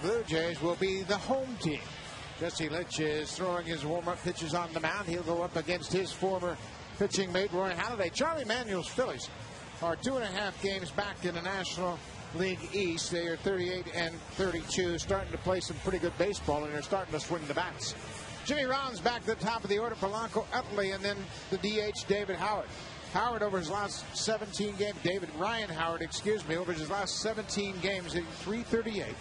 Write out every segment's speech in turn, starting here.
Blue Jays will be the home team. Jesse Litch is throwing his warm-up pitches on the mound. He'll go up against his former pitching mate, Roy Halladay. Charlie Manuel's Phillies are 2.5 games back in the National League East. They are 38 and 32, starting to play some pretty good baseball, and they're starting to swing the bats. Jimmy Rollins back at the top of the order. Polanco, Utley, and then the DH, David Howard. Howard over his last 17 games. Ryan Howard, over his last 17 games, hitting .338.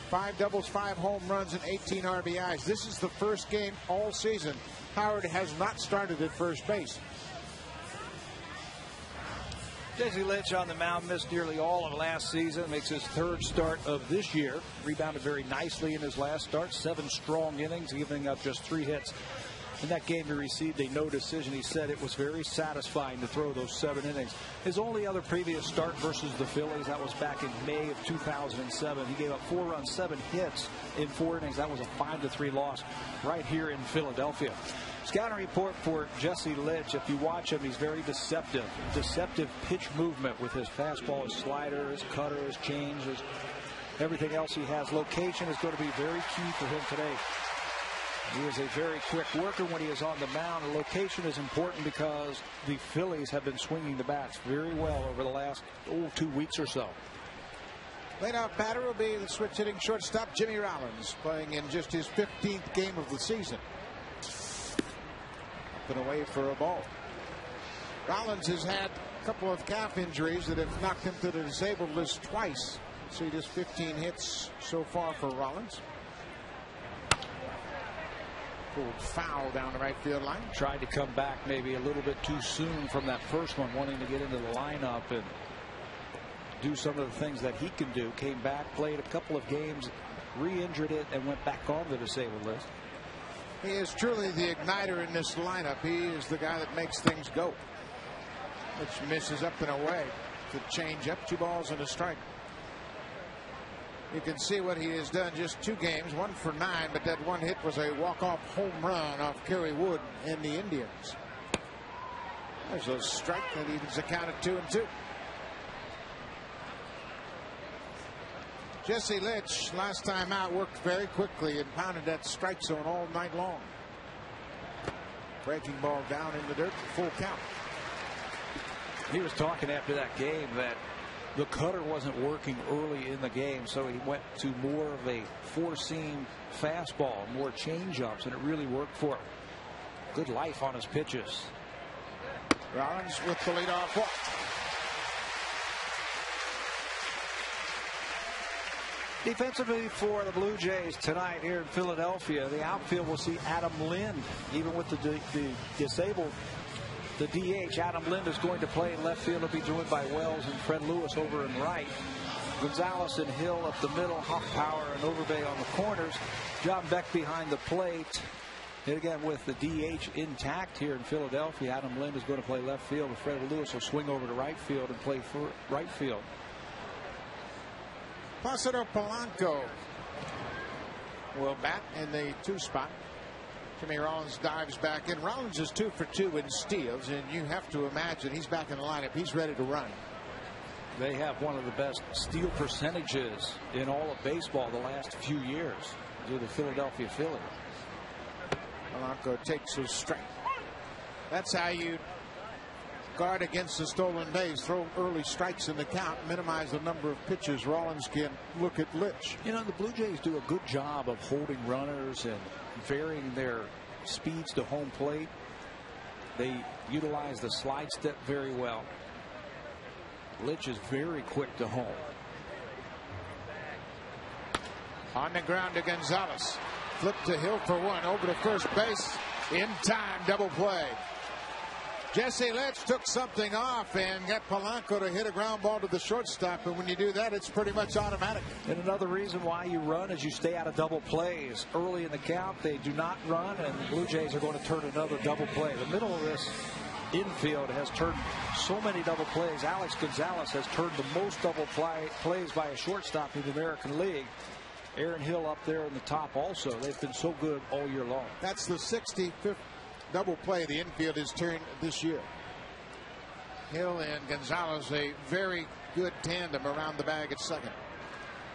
5 doubles, 5 home runs, and 18 RBIs. This is the first game all season Howard has not started at first base. Jesse Litch on the mound, missed nearly all of last season. Makes his 3rd start of this year. Rebounded very nicely in his last start. 7 strong innings, giving up just 3 hits. In that game, he received a no decision. He said it was very satisfying to throw those 7 innings. His only other previous start versus the Phillies, that was back in May of 2007. He gave up 4 runs, 7 hits in 4 innings. That was a 5-3 loss right here in Philadelphia. Scouting report for Jesse Litch. If you watch him, he's very deceptive. Deceptive pitch movement with his fastball, his slider, his cutter, his change, everything else he has. Location is going to be very key for him today. He is a very quick worker when he is on the mound. The location is important because the Phillies have been swinging the bats very well over the last 2 weeks or so. Leadoff batter will be the switch hitting shortstop Jimmy Rollins, playing in just his 15th game of the season. Up and away for a ball. Rollins has had a couple of calf injuries that have knocked him to the disabled list twice. See, just 15 hits so far for Rollins. Foul down the right field line. Tried to come back maybe a little bit too soon from that first one, wanting to get into the lineup and do some of the things that he can do. Came back, played a couple of games, re-injured it, and went back on the disabled list. He is truly the igniter in this lineup. He is the guy that makes things go. Which misses up and away to change up. 2 balls and a strike. You can see what he has done. Just 2 games, 1 for 9, but that 1 hit was a walk-off home run off Kerry Wood and the Indians. There's a strike that evens the count at 2-2. Jesse Litch, last time out, worked very quickly and pounded that strike zone all night long. Breaking ball down in the dirt, full count. He was talking after that game that the cutter wasn't working early in the game, so he went to more of a 4-seam fastball, more change-ups, and it really worked for him. Good life on his pitches. Rollins with the leadoff walk. Defensively for the Blue Jays tonight here in Philadelphia, the outfield will see Adam Lind. Even with the disabled, the DH, Adam Lind is going to play in left field. He'll be joined by Wells and Fred Lewis over in right. Gonzalez and Hill up the middle, Hoffpauir and Overbay on the corners. John Beck behind the plate. And again, with the DH intact here in Philadelphia, Adam Lind is going to play left field, and Fred Lewis will swing over to right field and play for right field. Placido Polanco will bat in the 2 spot. Jimmy Rollins dives back in. Rollins is 2 for 2 in steals, and you have to imagine he's back in the lineup. He's ready to run. They have one of the best steal percentages in all of baseball the last few years to the Philadelphia Phillies. Polanco takes his strike. That's how you guard against the stolen base. Throw early strikes in the count, minimize the number of pitches Rollins can look at Litch. You know, the Blue Jays do a good job of holding runners and varying their speeds to home plate. They utilize the slide step very well. Litch is very quick to home. On the ground to Gonzalez. Flip to Hill for 1. Over to first base. In time. Double play. Jesse Litch took something off and got Polanco to hit a ground ball to the shortstop. And when you do that, it's pretty much automatic. And another reason why you run is you stay out of double plays. Early in the count, they do not run, and the Blue Jays are going to turn another double play. The middle of this infield has turned so many double plays. Alex Gonzalez has turned the most double plays by a shortstop in the American League. Aaron Hill up there in the top also. They've been so good all year long. That's the 65th double play the infield has turned this year. Hill and Gonzalez, a very good tandem around the bag at second.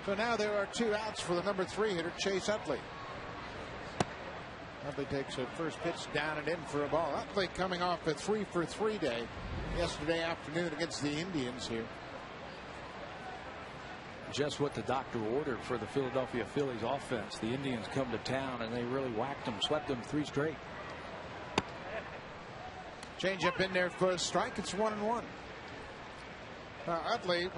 So now there are 2 outs for the number 3 hitter, Chase Utley. Utley takes a first pitch down and in for a ball. Utley coming off a 3-for-3 day yesterday afternoon against the Indians here. Just what the doctor ordered for the Philadelphia Phillies offense. The Indians come to town and they really whacked them, swept them 3 straight. Change up in there for a strike. It's 1-1. Utley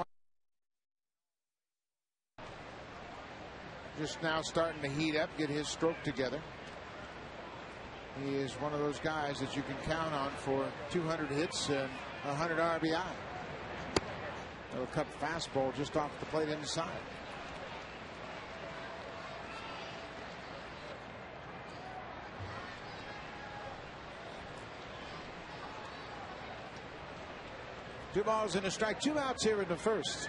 just now starting to heat up, get his stroke together. He is one of those guys that you can count on for 200 hits and 100 RBI. Little cut fastball just off the plate inside. Two balls and a strike. 2 outs here in the first.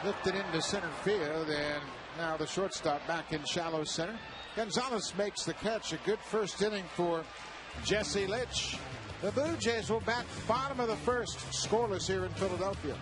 Lifted into center field, and now the shortstop back in shallow center. Gonzalez makes the catch. A good first inning for Jesse Litch. The Blue Jays will bat bottom of the first, scoreless here in Philadelphia.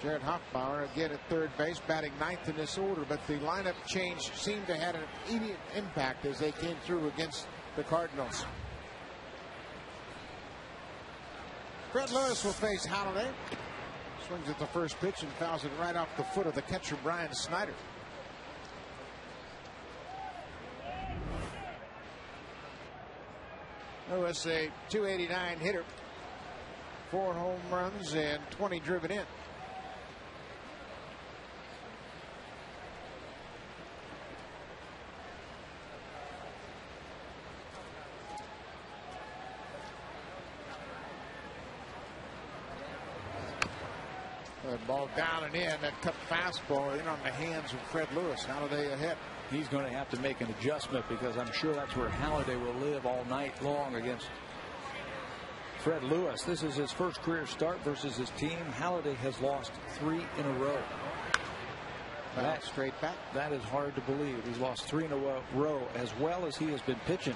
Jared Hoffbauer again at third base, batting 9th in this order, but the lineup change seemed to have an immediate impact as they came through against the Cardinals. Fred Lewis will face Halladay. Swings at the first pitch and fouls it right off the foot of the catcher, Brian Snyder. Lewis, a .289 hitter, 4 home runs and 20 driven in. Ball down and in. That cut fastball in on the hands of Fred Lewis. Halladay ahead. He's going to have to make an adjustment because I'm sure that's where Halladay will live all night long against Fred Lewis. This is his first career start versus his team. Halladay has lost 3 in a row. Back straight back. That is hard to believe. He's lost 3 in a row as well as he has been pitching.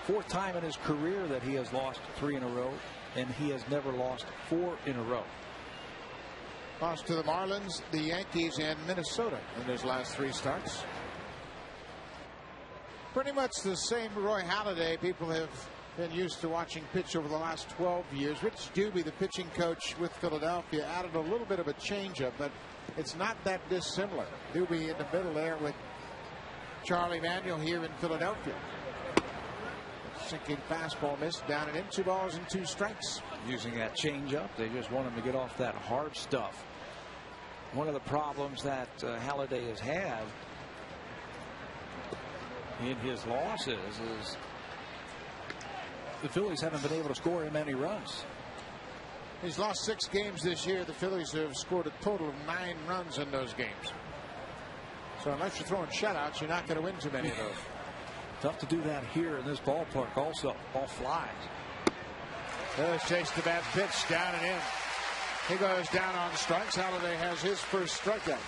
4th time in his career that he has lost 3 in a row, and he has never lost 4 in a row. Lost to the Marlins, the Yankees, and Minnesota in his last 3 starts. Pretty much the same Roy Halladay people have been used to watching pitch over the last 12 years. Rich Doobie, the pitching coach with Philadelphia, added a little bit of a changeup, but it's not that dissimilar. Doobie in the middle there with Charlie Manuel here in Philadelphia. Sinking fastball missed, down and in, 2 balls and 2 strikes. Using that changeup, they just want him to get off that hard stuff. One of the problems that Halladay has had in his losses is the Phillies haven't been able to score him any runs. He's lost 6 games this year. The Phillies have scored a total of 9 runs in those games. So unless you're throwing shutouts, you're not going to win too many of those. Tough to do that here in this ballpark also. Ball flies. There's Chase, the bad pitch, down and in. He goes down on strikes. Halladay has his first strikeout.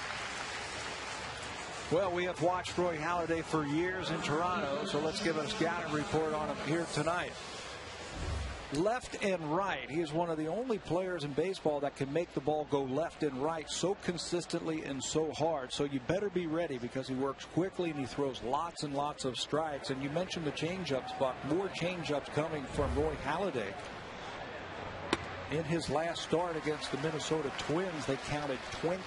Well, we have watched Roy Halladay for years in Toronto, so let's give a scouting report on him here tonight. Left and right. He is one of the only players in baseball that can make the ball go left and right so consistently and so hard. So you better be ready because he works quickly and he throws lots and lots of strikes. And you mentioned the changeups, Buck. More changeups coming from Roy Halladay. In his last start against the Minnesota Twins, they counted 20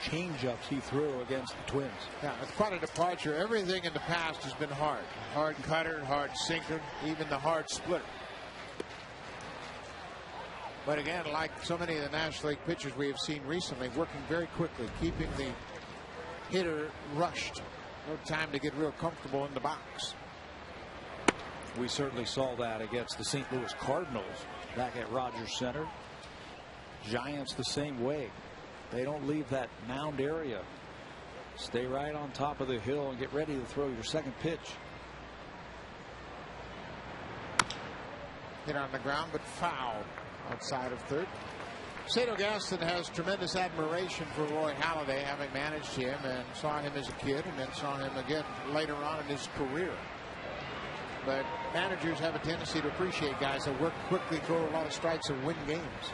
changeups he threw against the Twins. Yeah, it's quite a departure. Everything in the past has been hard. Hard cutter, hard sinker, even the hard splitter. But again, like so many of the National League pitchers we have seen recently, working very quickly, keeping the hitter rushed. No time to get real comfortable in the box. We certainly saw that against the St. Louis Cardinals back at Rogers Center. Giants the same way. They don't leave that mound area. Stay right on top of the hill and get ready to throw your second pitch. Hit on the ground, but foul outside of third. Sato Gaston has tremendous admiration for Roy Halladay, having managed him and saw him as a kid and then saw him again later on in his career. But managers have a tendency to appreciate guys that work quickly, throw a lot of strikes, and win games.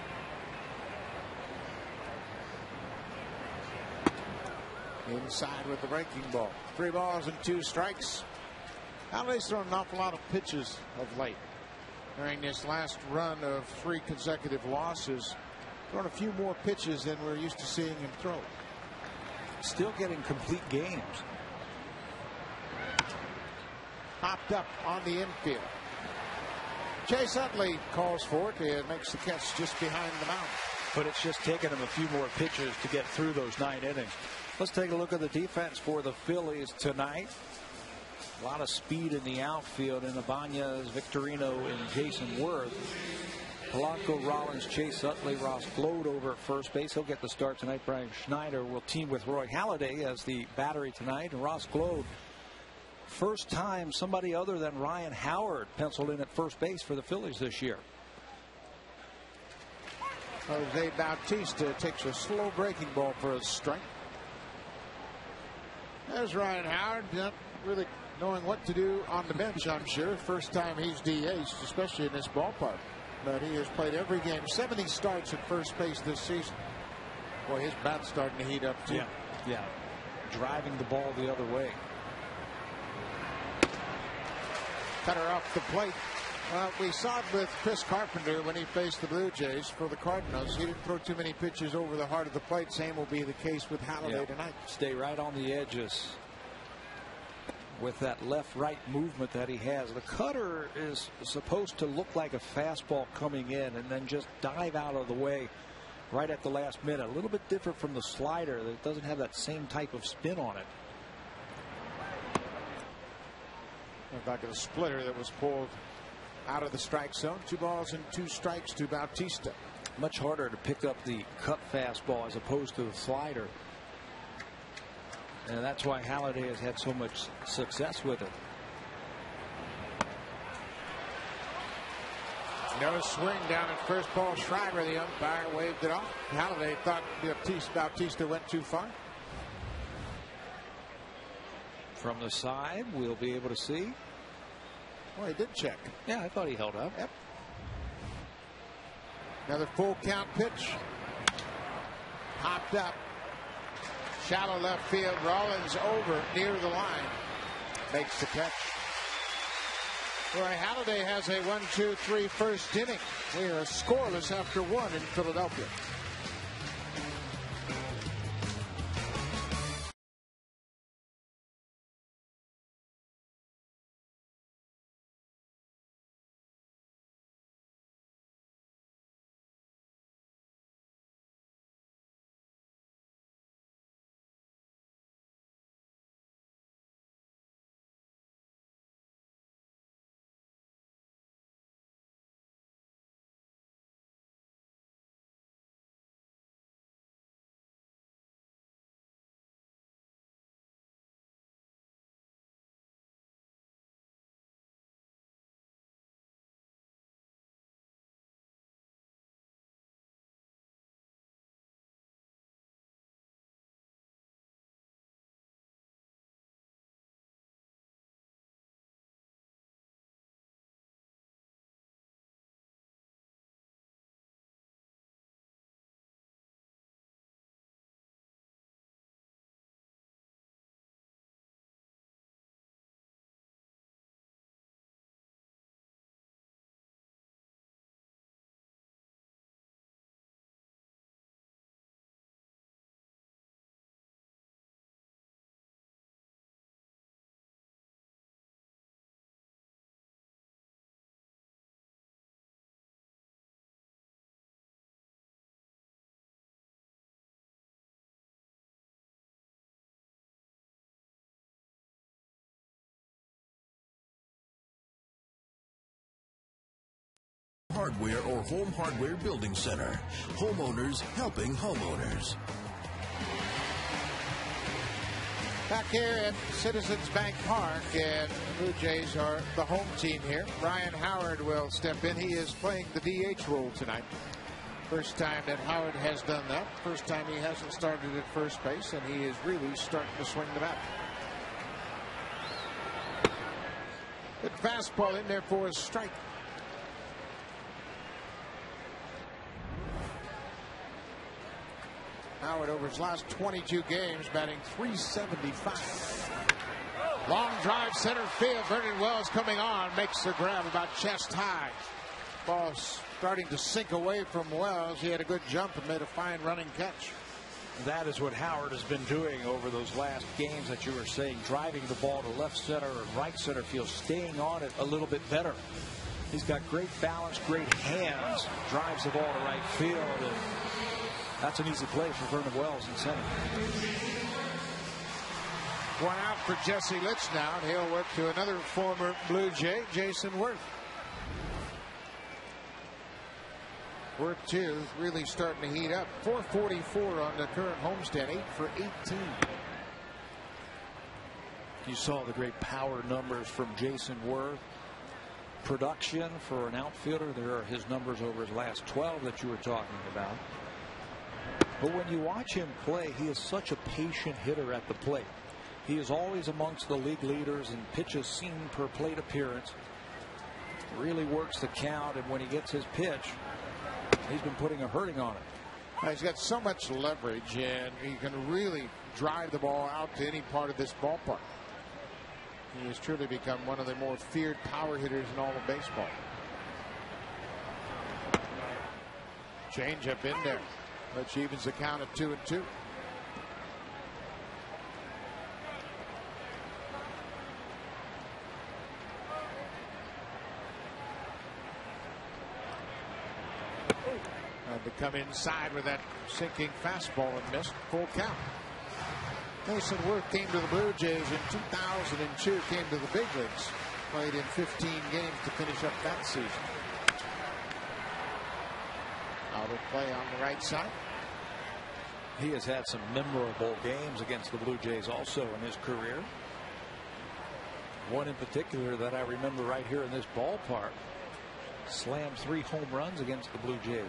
Inside with the breaking ball. 3 balls and 2 strikes. Halladay's thrown an awful lot of pitches of late. During this last run of 3 consecutive losses, thrown a few more pitches than we're used to seeing him throw. Still getting complete games. Popped up on the infield. Chase Utley calls for it and makes the catch just behind the mound. But it's just taken him a few more pitches to get through those 9 innings. Let's take a look at the defense for the Phillies tonight. A lot of speed in the outfield in Ibanez, Victorino, and Jason Worth. Polanco, Rollins, Chase Utley, Ross Gload over at first base. He'll get the start tonight. Brian Schneider will team with Roy Halladay as the battery tonight. And Ross Gload, first time somebody other than Ryan Howard penciled in at first base for the Phillies this year. Jose Bautista takes a slow breaking ball for a strike. There's Ryan Howard, not really knowing what to do on the bench, I'm sure. First time he's DH'd, especially in this ballpark. But he has played every game. 70 starts at first base this season. Boy, his bat's starting to heat up, too. Yeah. Driving the ball the other way. Cutter off the plate. Well, we saw it with Chris Carpenter when he faced the Blue Jays for the Cardinals. He didn't throw too many pitches over the heart of the plate. Same will be the case with Halladay tonight. Stay right on the edges with that left-right movement that he has. The cutter is supposed to look like a fastball coming in and then just dive out of the way right at the last minute. A little bit different from the slider that doesn't have that same type of spin on it. Back at a splitter that was pulled out of the strike zone. 2 balls and 2 strikes to Bautista. Much harder to pick up the cut fastball as opposed to the slider. And that's why Halladay has had so much success with it. No swing down at first. Paul Schreiber, the umpire, waved it off. Halladay thought Bautista went too far. From the side, we'll be able to see. Well, he did check. Yeah, I thought he held up. Yep. Another full count pitch. Hopped up. Shallow left field. Rollins over near the line. Makes the catch. Roy Halladay has a 1-2-3 first inning. We are scoreless after 1 in Philadelphia. Hardware or Home Hardware Building Center. Homeowners helping homeowners. Back here at Citizens Bank Park, and the Blue Jays are the home team here. Ryan Howard will step in. He is playing the DH role tonight. First time that Howard has done that. First time he hasn't started at first base, and he is really starting to swing the bat. Good fastball in there for a strike. Howard over his last 22 games batting .375. Long drive center field. Vernon Wells coming on, makes the grab about chest high. Ball starting to sink away from Wells. He had a good jump and made a fine running catch. That is what Howard has been doing over those last games that you were saying, driving the ball to left center and right center field, staying on it a little bit better. He's got great balance, great hands, drives the ball to right field, and that's an easy play for Vernon Wells in center. One out for Jesse Litch now, and he'll work to another former Blue Jay, Jason Worth. Worth, too, really starting to heat up. .444 on the current homestand, 8 for 18. You saw the great power numbers from Jason Worth. Production for an outfielder, there are his numbers over his last 12 that you were talking about. But when you watch him play, he is such a patient hitter at the plate. He is always amongst the league leaders in pitches seen per plate appearance. Really works the count, and when he gets his pitch, he's been putting a hurting on it. He's got so much leverage, and he can really drive the ball out to any part of this ballpark. He has truly become one of the more feared power hitters in all of baseball. Change up in there, which evens the count at 2-2. To come inside with that sinking fastball and missed. Full count. Jason Worth came to the Blue Jays in 2002, came to the big leagues, played in 15 games to finish up that season. Out of play on the right side. He has had some memorable games against the Blue Jays also in his career. One in particular that I remember right here in this ballpark. Slammed 3 home runs against the Blue Jays.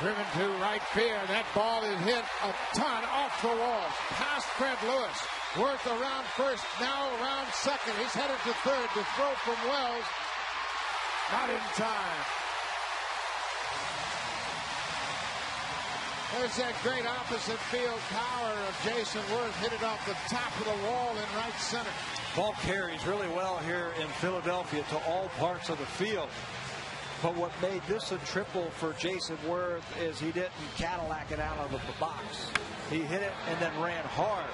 Driven to right field. That ball is hit a ton off the wall. Past Fred Lewis. Worth around first, now around second. He's headed to third to throw from Wells. Not in time. There's that great opposite field power of Jason Worth. Hit it off the top of the wall in right center. Ball carries really well here in Philadelphia to all parts of the field. But what made this a triple for Jason Worth is he didn't Cadillac it out of the box. He hit it and then ran hard,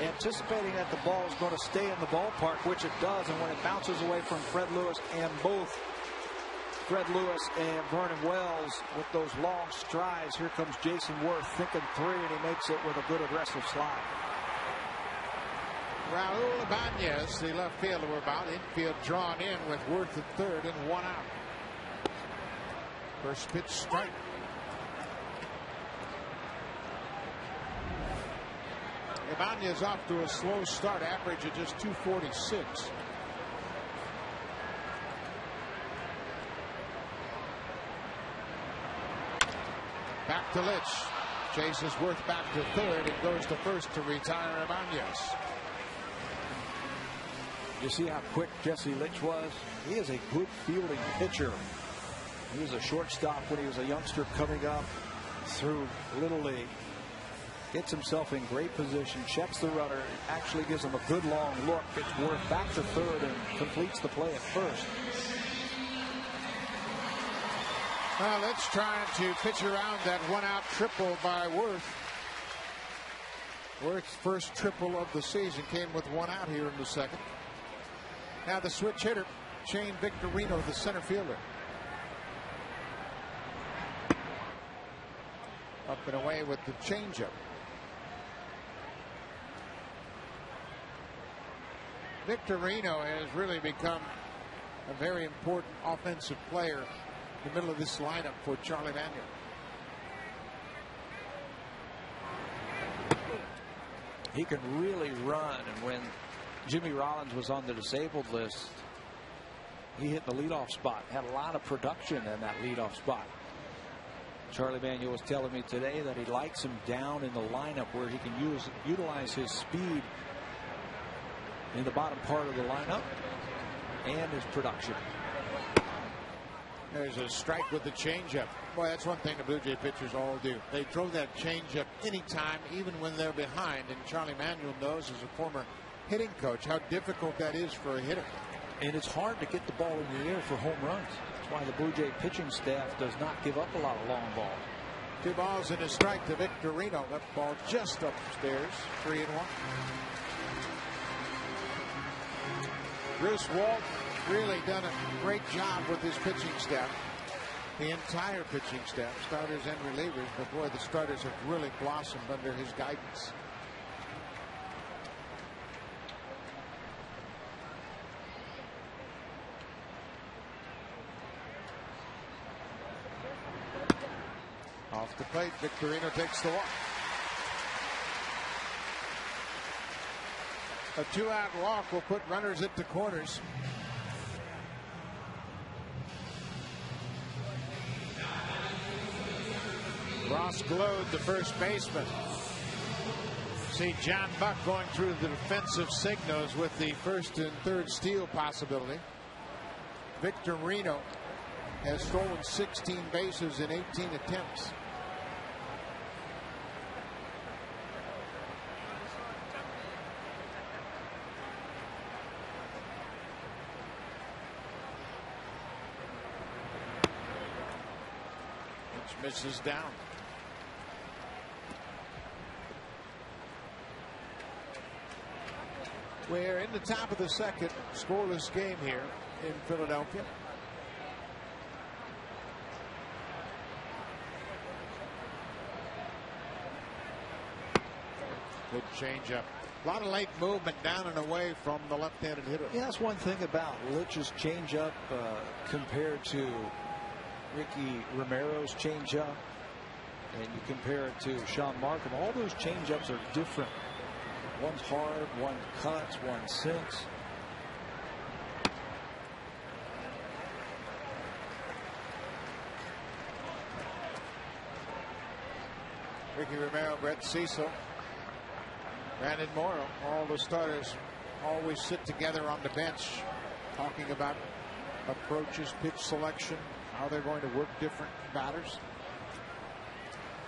anticipating that the ball is going to stay in the ballpark, which it does. And when it bounces away from Fred Lewis, and both Fred Lewis and Vernon Wells with those long strides, here comes Jason Worth thinking 3, and he makes it with a good aggressive slide. Raul Ibanez, the left fielder, we're about infield drawn in with Worth at third and 1 out. First pitch strike. Ibanez off to a slow start, average of just 246. Back to Litch. Chases Worth back to third and goes to first to retire Ibanez. You see how quick Jesse Litch was? He is a good fielding pitcher. He was a shortstop when he was a youngster coming up through Little League. Gets himself in great position, checks the runner, actually gives him a good long look. Gets Worth back to third and completes the play at first. Well, let's try to pitch around that 1-out triple by Worth. Worth's first triple of the season came with 1 out here in the second. Now the switch hitter, Shane Victorino, the center fielder. Up and away with the changeup. Victorino has really become a very important offensive player in the middle of this lineup for Charlie Manuel. He can really run, and when Jimmy Rollins was on the disabled list, he hit the leadoff spot, had a lot of production in that leadoff spot. Charlie Manuel was telling me today that he likes him down in the lineup where he can utilize his speed in the bottom part of the lineup and his production. There's a strike with the changeup. Boy, that's one thing the Blue Jay pitchers all do. They throw that changeup anytime, even when they're behind. And Charlie Manuel knows, as a former hitting coach, how difficult that is for a hitter. And it's hard to get the ball in the air for home runs. That's why the Blue Jay pitching staff does not give up a lot of long balls. 2 balls and a strike to Victorino. That ball just upstairs. 3-1. Bruce Walt really done a great job with his pitching staff. The entire pitching staff, starters and relievers. But boy, the starters have really blossomed under his guidance. Off the plate, Victorino takes the walk. A 2-out walk will put runners into corners. Ross Gload, the first baseman. See John Buck going through the defensive signals with the first and third steal possibility. Victorino has stolen 16 bases in 18 attempts. Which misses down. We're in the top of the second, scoreless game here in Philadelphia. Good changeup. A lot of late movement down and away from the left-handed hitter. Yeah, that's one thing about Lich's changeup compared to Ricky Romero's changeup, and you compare it to Sean Markham. All those changeups are different. One's hard, one cuts, one sinks. Ricky Romero, Brett Cecil, Brandon Morrow, all the starters always sit together on the bench talking about approaches, pitch selection, how they're going to work different batters.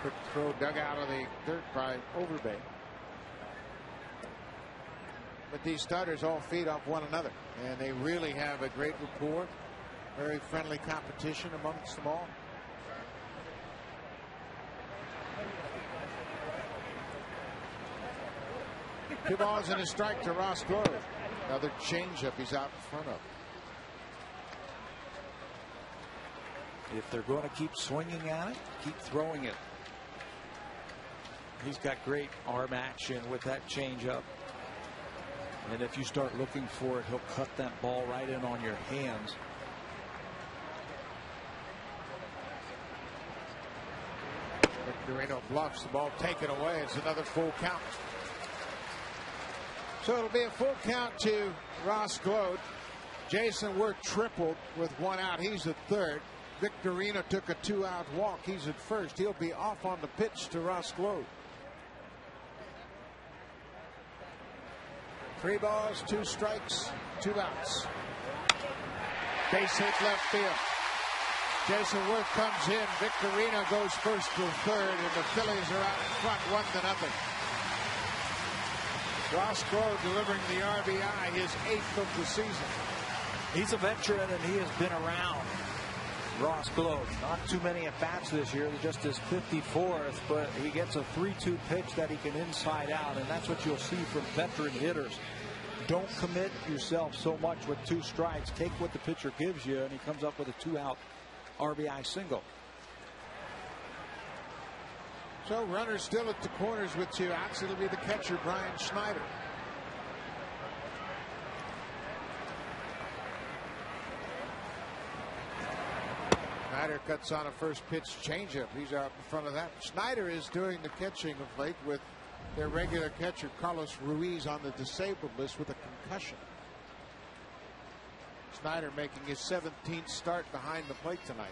Quick throw dug out of the dirt by Overbay. But these starters all feed off one another, and they really have a great rapport. Very friendly competition amongst them all. Two balls and a strike to Ross Gload. Another changeup he's out in front of. If they're going to keep swinging at it, keep throwing it. He's got great arm action with that changeup. And if you start looking for it, he'll cut that ball right in on your hands. Victorino bluffs the ball, taken away. It's another full count. So it'll be a full count to Ross Gload. Jason Worth tripled with one out. He's at third. Victorino took a 2-out walk. He's at first. He'll be off on the pitch to Ross Gload. 3 balls, 2 strikes, 2 outs. Base hit left field. Jason Worth comes in. Victorino goes first to third, and the Phillies are out in front 1-0. Ross Gload delivering the RBI, his 8th of the season. He's a veteran, and he has been around. Ross Gload, not too many at-bats this year, just his 54th, but he gets a 3-2 pitch that he can inside out, and that's what you'll see from veteran hitters. Don't commit yourself so much with 2 strikes. Take what the pitcher gives you, and he comes up with a 2-out RBI single. So runners still at the corners with 2 outs. It'll be the catcher, Brian Schneider. Snyder cuts on a first pitch changeup. He's out in front of that. Snyder is doing the catching of late with their regular catcher Carlos Ruiz on the disabled list with a concussion. Snyder making his 17th start behind the plate tonight.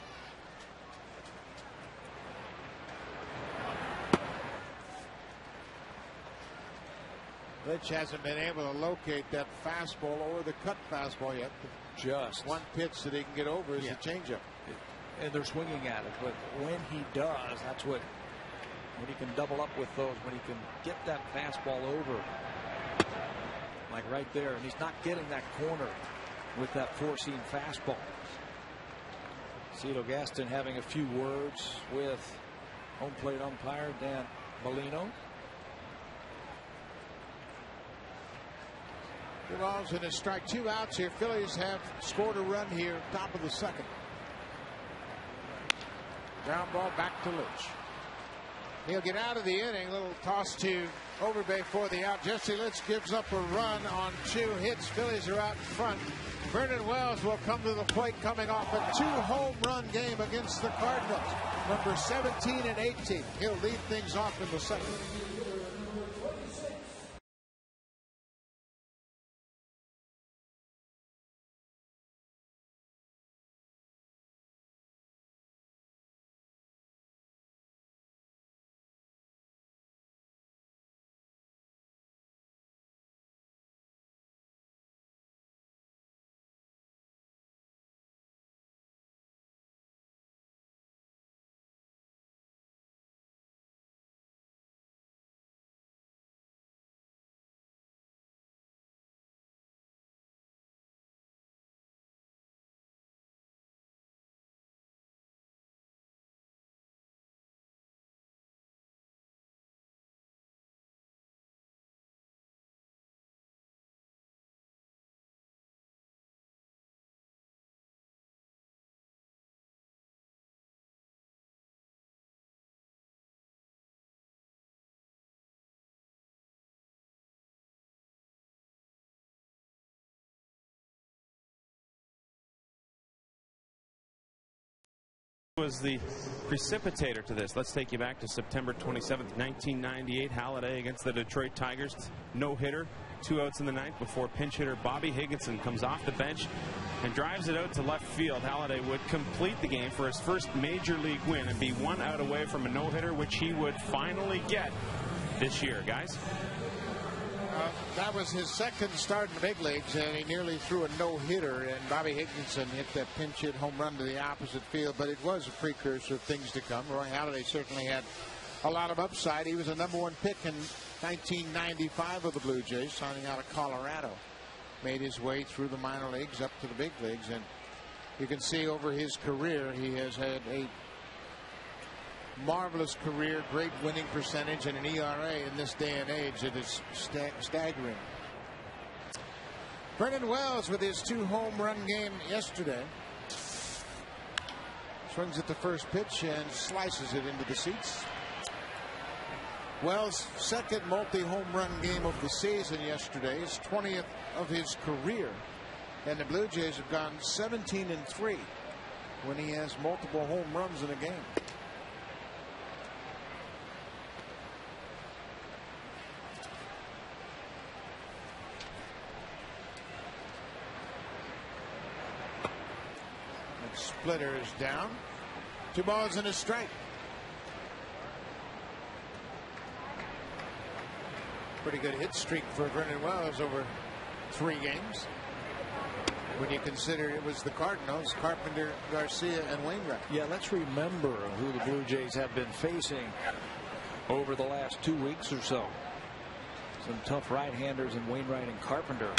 Litch hasn't been able to locate that fastball or the cut fastball yet. Just one pitch that he can get over is the changeup. And they're swinging at it, but when he does, that's when he can double up with those, when he can get that fastball over, like right there, and he's not getting that corner with that four-seam fastball. Cito Gaston having a few words with home plate umpire Dan Molino. 2 balls and a strike, 2 outs here. Phillies have scored a run here, top of the second. Ground ball back to Litch. He'll get out of the inning. Little toss to Overbay for the out. Jesse Litch gives up a run on 2 hits. Phillies are out in front. Vernon Wells will come to the plate coming off a 2-home run game against the Cardinals. Number 17 and 18. He'll lead things off in the second. Was the precipitator to this. Let's take you back to September 27th, 1998. Halladay against the Detroit Tigers. No-hitter, 2 outs in the ninth before pinch hitter Bobby Higginson comes off the bench and drives it out to left field. Halladay would complete the game for his first major league win and be 1 out away from a no-hitter, which he would finally get this year. Guys? That was his second start in the big leagues, and he nearly threw a no-hitter, and Bobby Higginson hit that pinch hit home run to the opposite field, but it was a precursor of things to come. Roy Halladay certainly had a lot of upside. He was a #1 pick in 1995 of the Blue Jays, signing out of Colorado. Made his way through the minor leagues up to the big leagues, and you can see over his career he has had a marvelous career, great winning percentage, and an ERA in this day and age that is staggering. Vernon Wells with his 2-home run game yesterday. Swings at the first pitch and slices it into the seats. Wells' second multi-home run game of the season yesterday, his 20th of his career, and the Blue Jays have gone 17-3 when he has multiple home runs in a game. Splitter is down. 2 balls and a strike. Pretty good hit streak for Vernon Wells over 3 games. When you consider it was the Cardinals, Carpenter, Garcia, and Wainwright. Yeah, let's remember who the Blue Jays have been facing over the last 2 weeks or so. Some tough right-handers in Wainwright and Carpenter.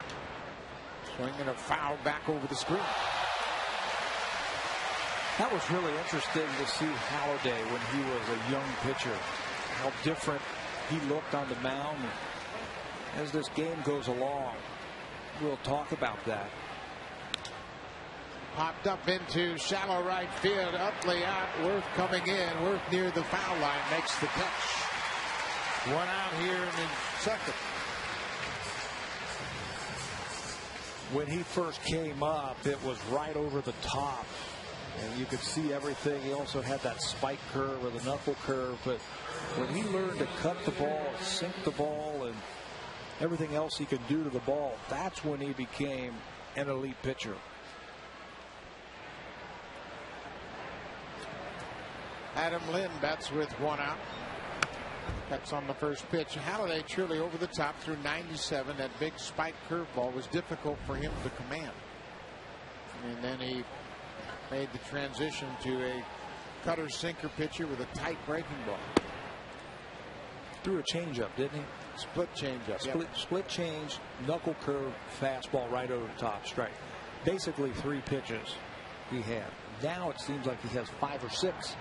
Swinging a foul back over the screen. That was really interesting to see Halladay when he was a young pitcher. How different he looked on the mound. As this game goes along, we'll talk about that. Popped up into shallow right field. Utley out. Worth coming in. Worth near the foul line makes the catch. 1 out here in the second. When he first came up, it was right over the top And you could see everything. He also had that spike curve or the knuckle curve. But when he learned to cut the ball, sink the ball, and everything else he could do to the ball, that's when he became an elite pitcher. Adam Lind bats with 1 out. That's on the first pitch. Halladay truly over the top through 97. That big spike curveball was difficult for him to command. And then he made the transition to a cutter sinker pitcher with a tight breaking ball. Threw a changeup, didn't he? Split changeup. Split change, knuckle curve, fastball right over the top, strike. Basically 3 pitches he had. Now it seems like he has 5 or 6.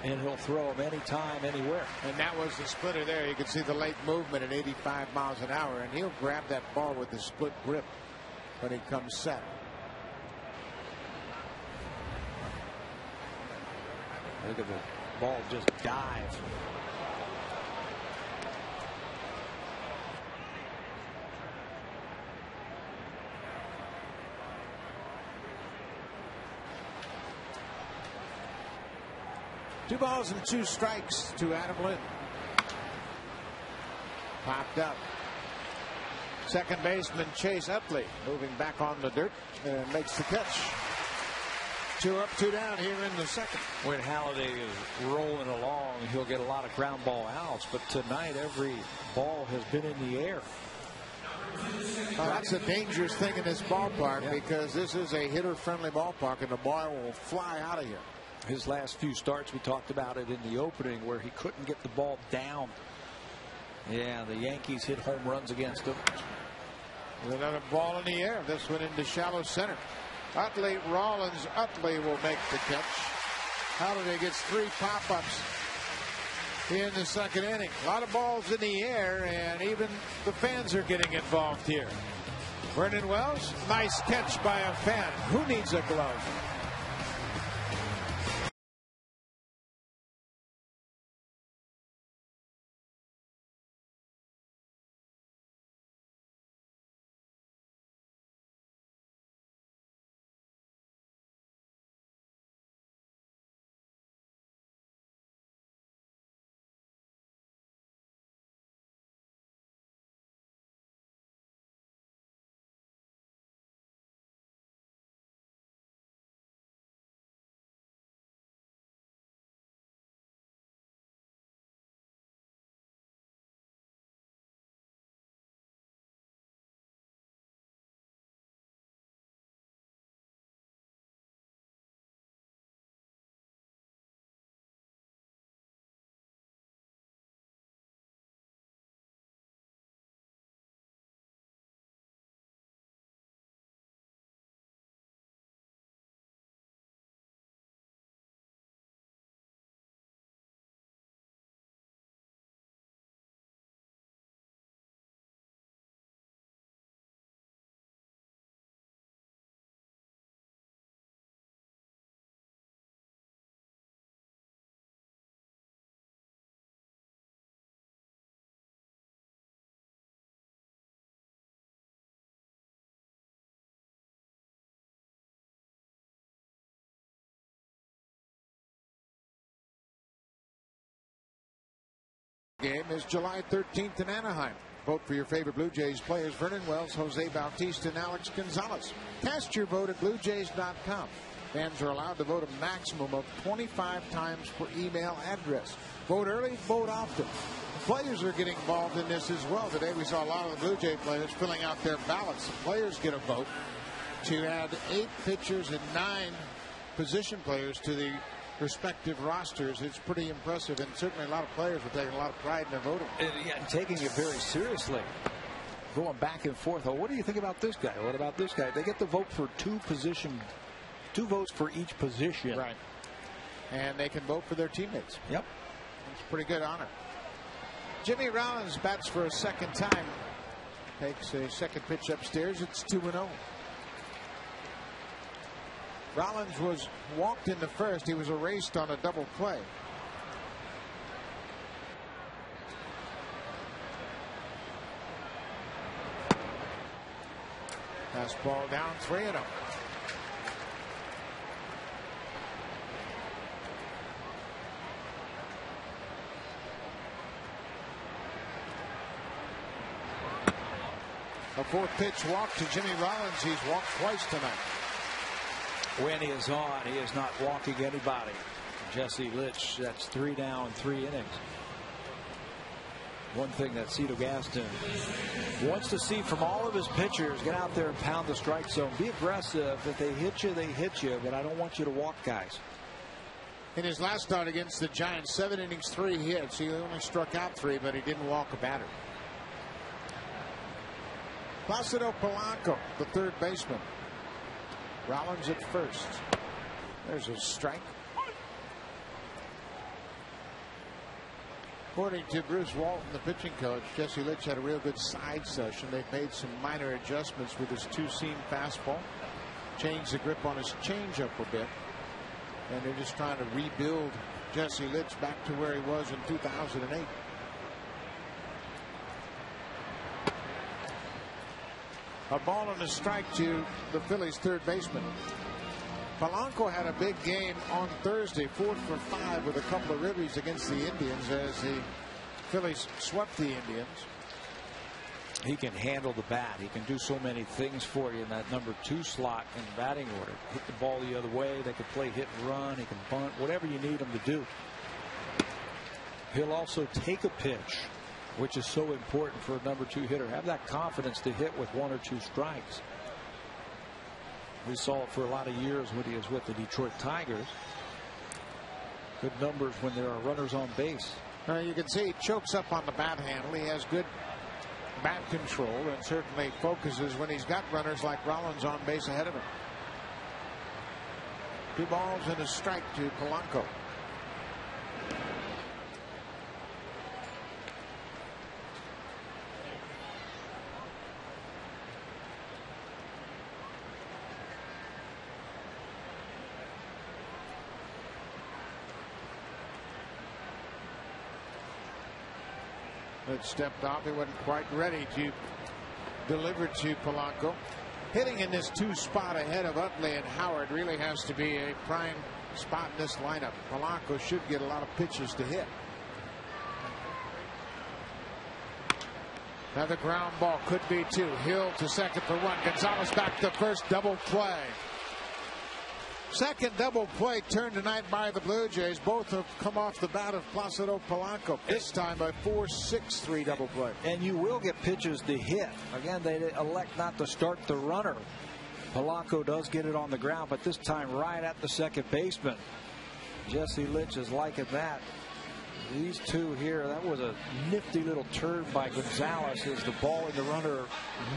And he'll throw them anytime, anywhere. And that was the splitter there. You can see the late movement at 85 miles an hour. And he'll grab that ball with the split grip when he comes set. Look at the ball just dive. Two balls and 2 strikes to Adam Lind. Popped up. Second baseman Chase Utley moving back on the dirt and makes the catch. 2 up, 2 down here in the second. When Halladay is rolling along, he'll get a lot of ground ball outs. But tonight, every ball has been in the air. That's a dangerous thing in this ballpark because this is a hitter-friendly ballpark, and the ball will fly out of here. His last few starts, we talked about it in the opening, where he couldn't get the ball down. Yeah, the Yankees hit home runs against him. With another ball in the air. This one into shallow center. Utley, Rollins, Utley will make the catch. Halladay gets 3 pop-ups in the second inning. A lot of balls in the air, and even the fans are getting involved here. Vernon Wells, nice catch by a fan. Who needs a glove? Game is July 13th in Anaheim. Vote for your favorite Blue Jays players: Vernon Wells, Jose Bautista, and Alex Gonzalez. Cast your vote at BlueJays.com. Fans are allowed to vote a maximum of 25 times per email address. Vote early, vote often. Players are getting involved in this as well. Today we saw a lot of the Blue Jay players filling out their ballots. The players get a vote to add 8 pitchers and 9 position players to the respective rosters. It's pretty impressive, and certainly a lot of players are taking a lot of pride in their voting. And taking it very seriously. Going back and forth. Oh, what do you think about this guy? What about this guy? They get the vote for 2 votes for each position. Right. And they can vote for their teammates. Yep. It's a pretty good honor. Jimmy Rollins bats for a second time. Takes a second pitch upstairs. It's 2-0. Rollins was walked in the first. He was erased on a double play. Fastball down, 3-0. A 4th pitch walk to Jimmy Rollins. He's walked twice tonight. When he is on, he is not walking anybody. Jesse Litch, that's 3 down, 3 innings. One thing that Cito Gaston wants to see from all of his pitchers: get out there and pound the strike zone. Be aggressive. If they hit you, they hit you. But I don't want you to walk guys. In his last start against the Giants, 7 innings, 3 hits. He only struck out 3, but he didn't walk a batter. Placido Polanco, the 3rd baseman. Rollins at first. There's a strike. According to Bruce Walton, the pitching coach, Jesse Litch had a real good side session. They've made some minor adjustments with his 2-seam fastball, changed the grip on his changeup a bit, and they're just trying to rebuild Jesse Litch back to where he was in 2008. A ball and a strike to the Phillies' 3rd baseman. Polanco had a big game on Thursday, 4 for 5 with a couple of ribbies against the Indians as the Phillies swept the Indians. He can handle the bat. He can do so many things for you in that number 2 slot in the batting order. Hit the ball the other way. They can play hit and run. He can bunt, whatever you need him to do. He'll also take a pitch, which is so important for a number 2 hitter. Have that confidence to hit with 1 or 2 strikes. We saw it for a lot of years when he was with the Detroit Tigers. Good numbers when there are runners on base. You can see he chokes up on the bat handle. He has good bat control and certainly focuses when he's got runners like Rollins on base ahead of him. 2 balls and a strike to Polanco. It stepped off. He wasn't quite ready to deliver to Polanco. Hitting in this 2 spot ahead of Utley and Howard really has to be a prime spot in this lineup. Polanco should get a lot of pitches to hit. Another ground ball, could be 2. Hill to second for 1. Gonzalez back to first. Double play. Second double play turned tonight by the Blue Jays. Both have come off the bat of Placido Polanco. This time a 4-6-3 double play. And you will get pitches to hit. Again, they elect not to start the runner. Polanco does get it on the ground, but this time right at the second baseman. Jesse Litch is liking that. These 2 here, that was a nifty little turn by Gonzalez as the ball and the runner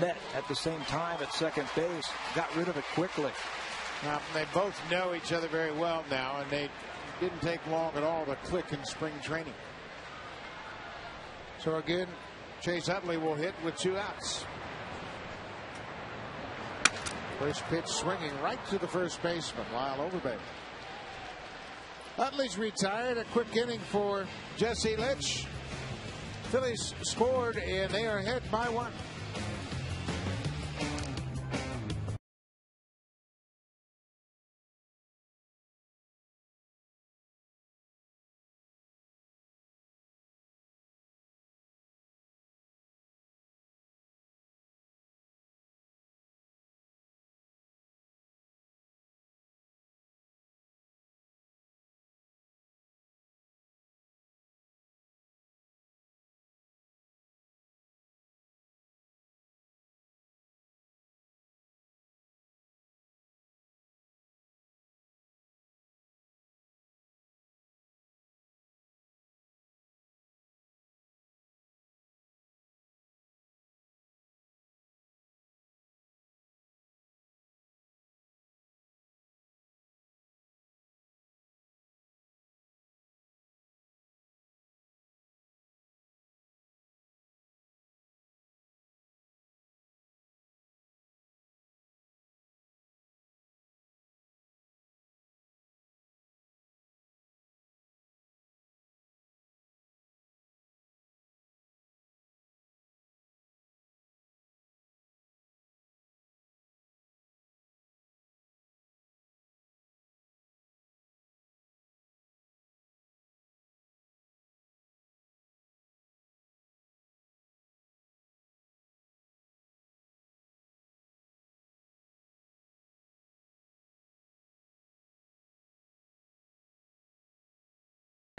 met at the same time at second base. Got rid of it quickly. They both know each other very well now, and they didn't take long at all to click in spring training. So again, Chase Utley will hit with 2 outs. First pitch swinging right to the first baseman, Lyle Overbay. Utley's retired. A quick inning for Jesse Litch. Phillies scored, and they are ahead by 1.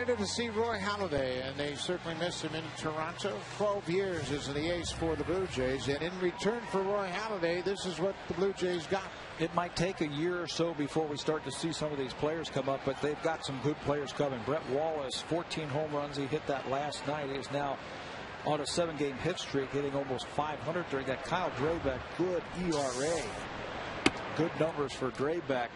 To see Roy Halladay, and they certainly miss him in Toronto. 12 years as the ace for the Blue Jays, and in return for Roy Halladay, this is what the Blue Jays got. It might take a year or so before we start to see some of these players come up, but they've got some good players coming. Brett Wallace, 14 home runs. He hit that last night. He's now on a 7-game hit streak, hitting almost 500 during that. Kyle Drabek, good ERA. Good numbers for Drabek.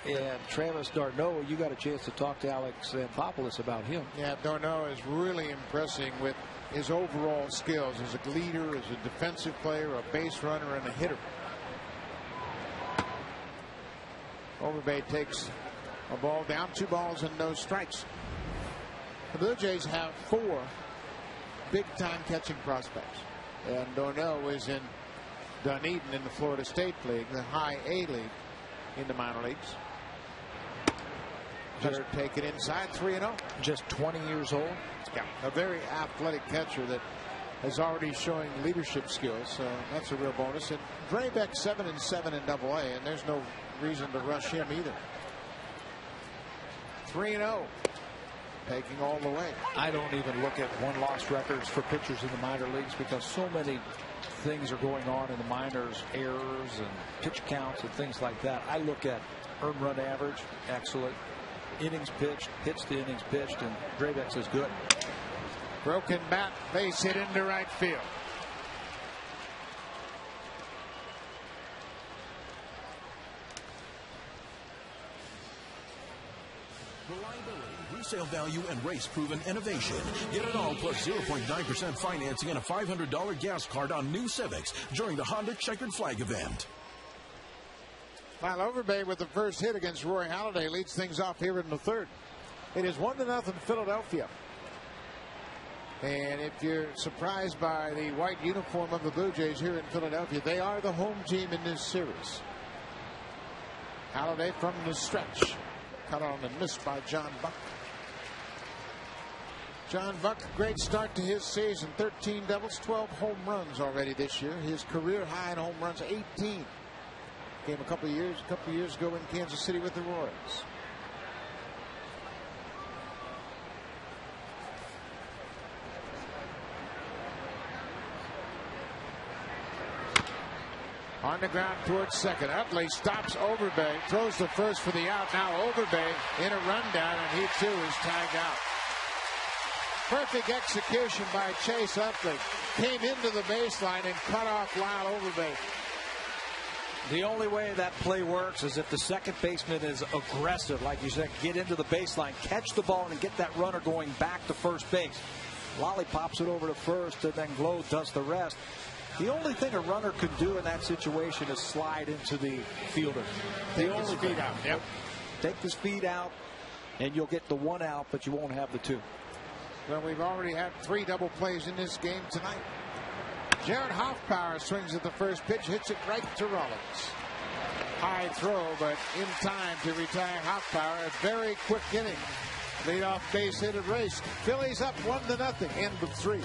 And Travis d'Arnaud, you got a chance to talk to Alex Anthopoulos about him. Yeah, d'Arnaud is really impressing with his overall skills as a leader, as a defensive player, a base runner, and a hitter. Overbay takes a ball down, 2 balls and no strikes. The Blue Jays have 4 big-time catching prospects. And d'Arnaud is in Dunedin in the Florida State League, the high A League in the minor leagues. They're taken inside, 3-0. Just 20 years old. Yeah, a very athletic catcher that is already showing leadership skills. So that's a real bonus. And Drabek 7-7 in Double-A, and there's no reason to rush him either. 3-0, taking all the way. I don't even look at one-loss records for pitchers in the minor leagues because so many things are going on in the minors, errors and pitch counts and things like that. I look at earned run average, excellent. Innings pitched, hits to innings pitched, and Drabek says good. Broken bat, base hit into right field. Reliability, resale value, and race-proven innovation. Get it all plus 0.9% financing and a $500 gas card on new Civics during the Honda Checkered Flag event. While Overbay with the first hit against Roy Halladay leads things off here in the 3rd. It is 1-0 Philadelphia. And if you're surprised by the white uniform of the Blue Jays here in Philadelphia, they are the home team in this series. Halladay from the stretch. Cut on and missed by John Buck. John Buck, great start to his season. 13 doubles, 12 home runs already this year. His career high in home runs, 18. Came a couple of years ago in Kansas City with the Royals. On the ground towards second. Utley stops Overbay, throws the first for the out. Now Overbay in a rundown, and he too is tagged out. Perfect execution by Chase Utley. Came into the baseline and cut off Lyle Overbay. The only way that play works is if the second baseman is aggressive, like you said, get into the baseline, catch the ball, and get that runner going back to first base. Lolly pops it over to first, and then Glow does the rest. The only thing a runner could do in that situation is slide into the fielder. Take the speed out. Yep. Take the speed out, and you'll get the 1 out, but you won't have the 2. Well, we've already had 3 double plays in this game tonight. Jared Hoffpauir swings at the first pitch, hits it right to Rollins. High throw, but in time to retire Hoffpauir. A very quick inning. Leadoff base hit at race. Phillies up 1-0. End of 3.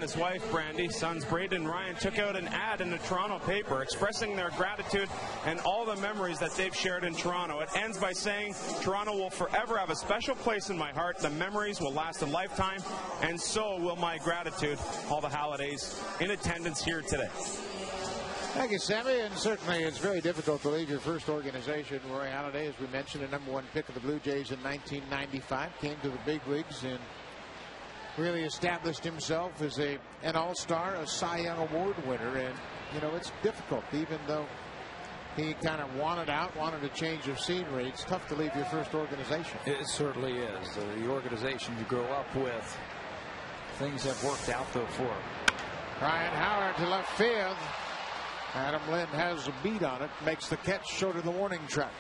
and his wife, Brandy, sons Braden and Ryan, took out an ad in the Toronto paper expressing their gratitude and all the memories that they've shared in Toronto. It ends by saying, "Toronto will forever have a special place in my heart. The memories will last a lifetime, and so will my gratitude." All the Hallidays in attendance here today. Thank you, Sammy. And certainly it's very difficult to leave your first organization. Roy Halladay, as we mentioned, a #1 pick of the Blue Jays in 1995, came to the big leagues and really established himself as an all-star, a Cy Young Award winner. And, you know, it's difficult, even though he kind of wanted a change of scenery. It's tough to leave your first organization. It certainly is. The organization you grow up with, things have worked out, though, for him. Ryan Howard to left field. Adam Lind has a beat on it, makes the catch short of the warning track.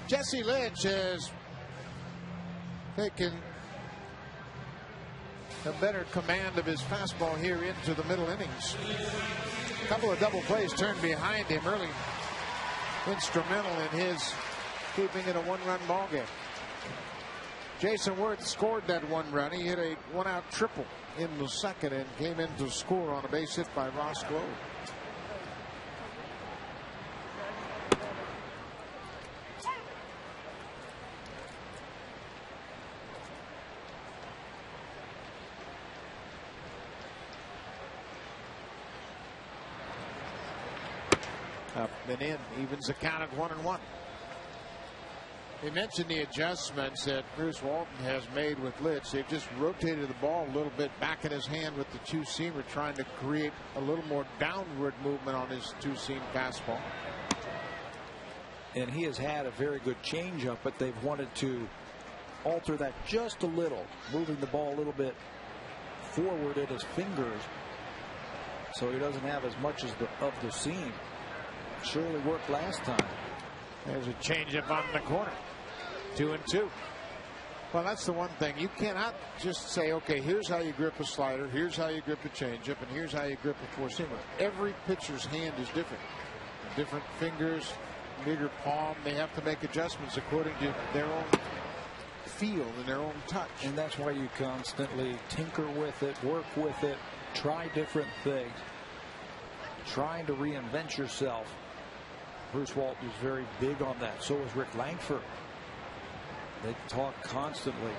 Jesse Lynch has taken a better command of his fastball here into the middle innings. A couple of double plays turned behind him early. Instrumental in his keeping it a one-run ball game. Jason Worth scored that one run. He hit a one-out triple in the second and came in to score on a base hit by Ross Globe. Up and in, evens the count at 1-1. He mentioned the adjustments that Bruce Walton has made with Litch. They've just rotated the ball a little bit back in his hand with the two-seamer, trying to create a little more downward movement on his two-seam fastball. And he has had a very good changeup, but they've wanted to alter that just a little, moving the ball a little bit forward in his fingers so he doesn't have as much as of the seam. Surely worked last time. There's a changeup on the corner. 2-2. Well, that's the one thing. You cannot just say, okay, here's how you grip a slider, here's how you grip a changeup, and here's how you grip a four-seamer. Every pitcher's hand is different. Different fingers, bigger palm. They have to make adjustments according to their own feel and their own touch. And that's why you constantly tinker with it, work with it, try different things, trying to reinvent yourself. Bruce Walton is very big on that. So is Rick Langford. They talk constantly.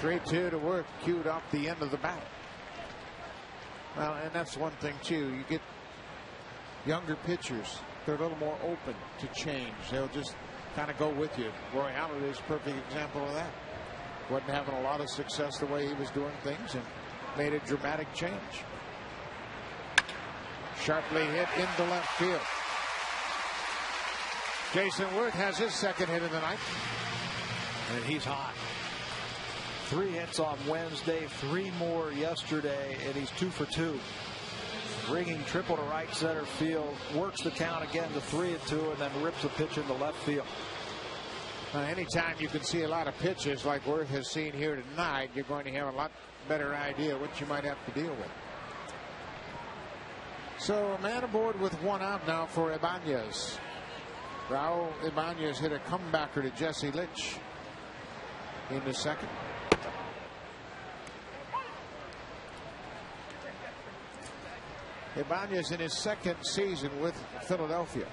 3-2 to work, queued off the end of the bat. Well, and that's one thing too. You get younger pitchers, they're a little more open to change. They'll just kind of go with you. Roy Halladay is a perfect example of that. Wasn't having a lot of success the way he was doing things and made a dramatic change. Sharply hit into left field. Jason Worth has his second hit of the night. And he's hot. 3 hits on Wednesday, 3 more yesterday, and he's 2 for 2. Ringing triple to right center field, works the count again to 3-2, and then rips a pitch into left field. Anytime you can see a lot of pitches like Worth has seen here tonight, you're going to have a lot better idea what you might have to deal with. So a man aboard with 1 out now for Ibanez. Raul Ibanez hit a comebacker to Jesse Lynch in the second. Ibanez in his second season with Philadelphia.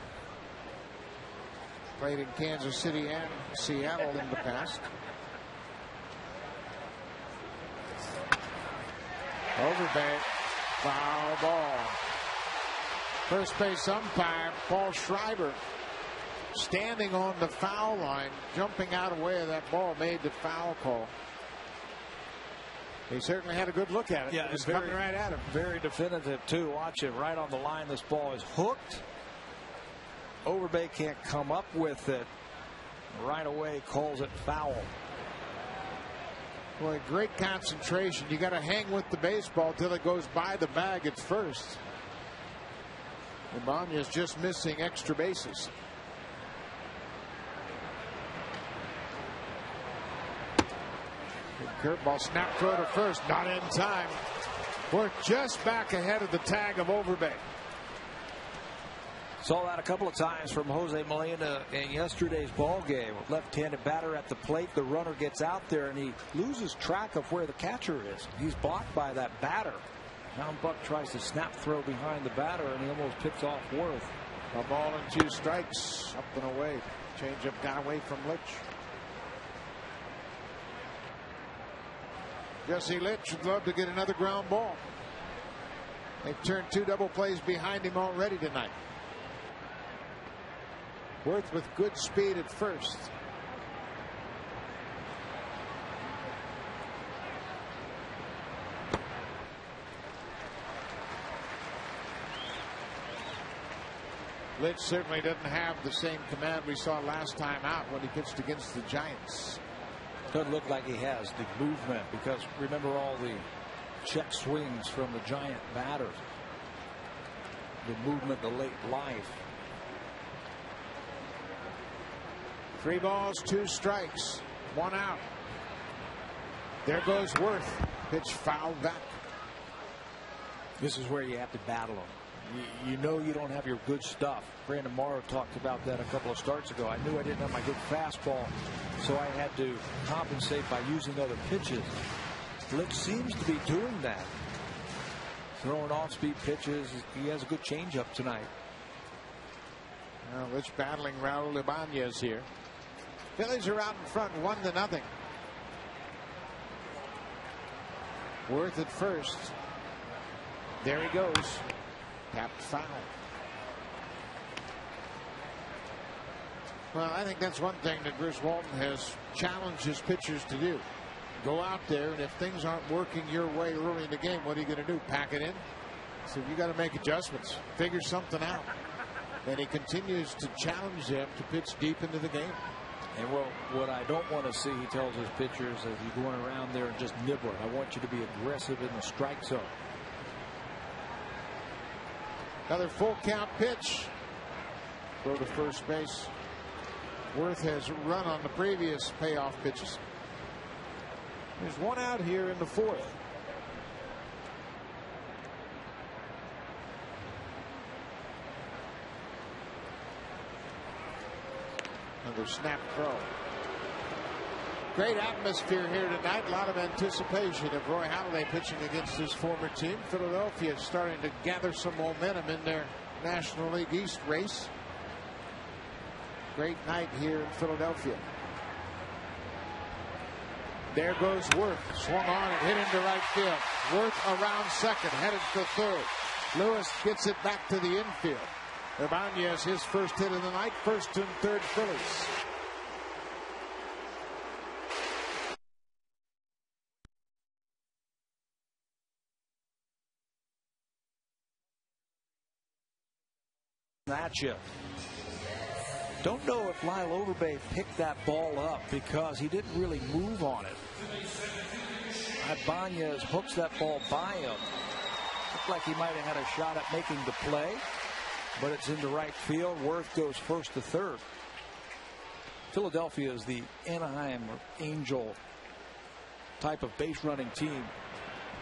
Played in Kansas City and Seattle in the past. Overbay, foul ball. First base umpire Paul Schreiber standing on the foul line, jumping out of the way of that ball, made the foul call. He certainly had a good look at it. Yeah, it was coming right at him. Very definitive, too. Watch it right on the line. This ball is hooked. Overbay can't come up with it. Right away calls it foul. Boy, great concentration. You got to hang with the baseball till it goes by the bag at first. Ibanez just missing extra bases. Curveball snap throw to first, not in time. We're just back ahead of the tag of Overbay. Saw that a couple of times from Jose Molina in yesterday's ball game. Left-handed batter at the plate. The runner gets out there and he loses track of where the catcher is. He's blocked by that batter. Now Buck tries to snap throw behind the batter and he almost picks off Worth. A ball and 2 strikes. Up and away. Changeup got away from Litch. Jesse Litch would love to get another ground ball. They've turned 2 double plays behind him already tonight. Worth with good speed at first. Litch certainly doesn't have the same command we saw last time out when he pitched against the Giants. Doesn't look like he has the movement, because remember all the check swings from the Giant batters. The movement, the late life. 3 balls, 2 strikes, 1 out. There goes Worth. Pitch fouled back. This is where you have to battle him. You know you don't have your good stuff. Brandon Morrow talked about that a couple of starts ago. I knew I didn't have my good fastball, so I had to compensate by using other pitches. Litch seems to be doing that. Throwing off-speed pitches. He has a good changeup tonight. Well, Litch battling Raul Ibanez here. Phillies are out in front 1-0. Worth at first. There he goes. Tapped foul. Well, I think that's one thing that Bruce Walton has challenged his pitchers to do. Go out there, and if things aren't working your way early in the game, what are you going to do? Pack it in? So you got to make adjustments. Figure something out. And he continues to challenge them to pitch deep into the game. And what I don't want to see, he tells his pitchers, is you going around there and just nibbling. I want you to be aggressive in the strike zone. Another full count pitch. Throw to first base. Worth has run on the previous payoff pitches. There's 1 out here in the 4th. Another snap throw. Great atmosphere here tonight. A lot of anticipation of Roy Halladay pitching against his former team. Philadelphia is starting to gather some momentum in their National League East race. Great night here in Philadelphia. There goes Worth. Swung on and hit into right field. Worth around second, headed for third. Lewis gets it back to the infield. Ibanez, his first hit of the night. First and third Phillies. That shift. Don't know if Lyle Overbay picked that ball up because he didn't really move on it. Ibanez hooks that ball by him. Looked like he might have had a shot at making the play, but it's in the right field. Worth goes first to third. Philadelphia is the Anaheim Angel type of base running team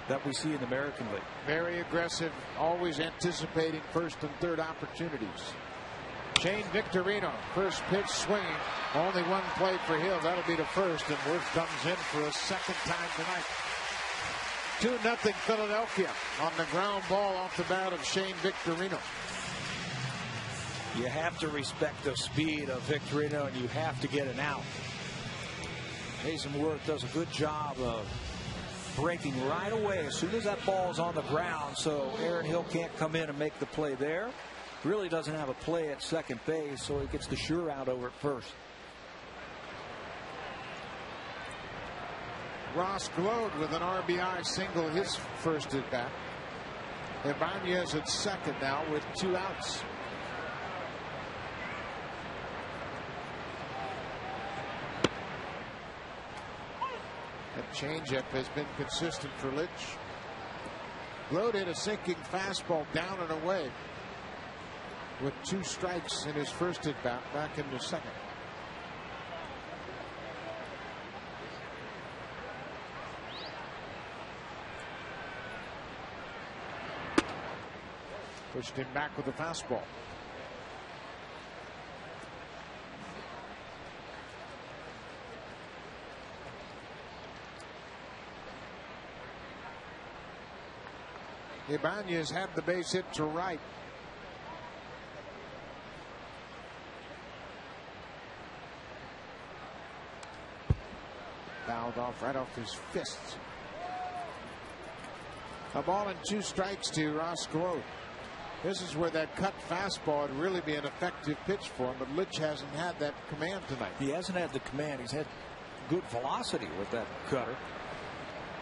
that we see in the American League. Very aggressive, always anticipating first and third opportunities. Shane Victorino, first pitch swinging. Only 1 play for Hill. That'll be the first, and Worth comes in for a second time tonight. 2-0 Philadelphia on the ground ball off the bat of Shane Victorino. You have to respect the speed of Victorino, and you have to get an out. Mason Worth does a good job of breaking right away as soon as that ball is on the ground, so Aaron Hill can't come in and make the play there. Really doesn't have a play at second base, so he gets the sure out over at first. Ross Gload with an RBI single, his first at bat. Ibanez at second now with 2 outs. That changeup has been consistent for Litch. Gload hit a sinking fastball down and away with 2 strikes in his first at bat, back in the second. Pushed him back with a fastball. Ibanez had the base hit to right. Fouled off right off his fists. A ball and 2 strikes to Ross Gload. This is where that cut fastball would really be an effective pitch for him, but Litch hasn't had that command tonight. He hasn't had the command. He's had good velocity with that cutter,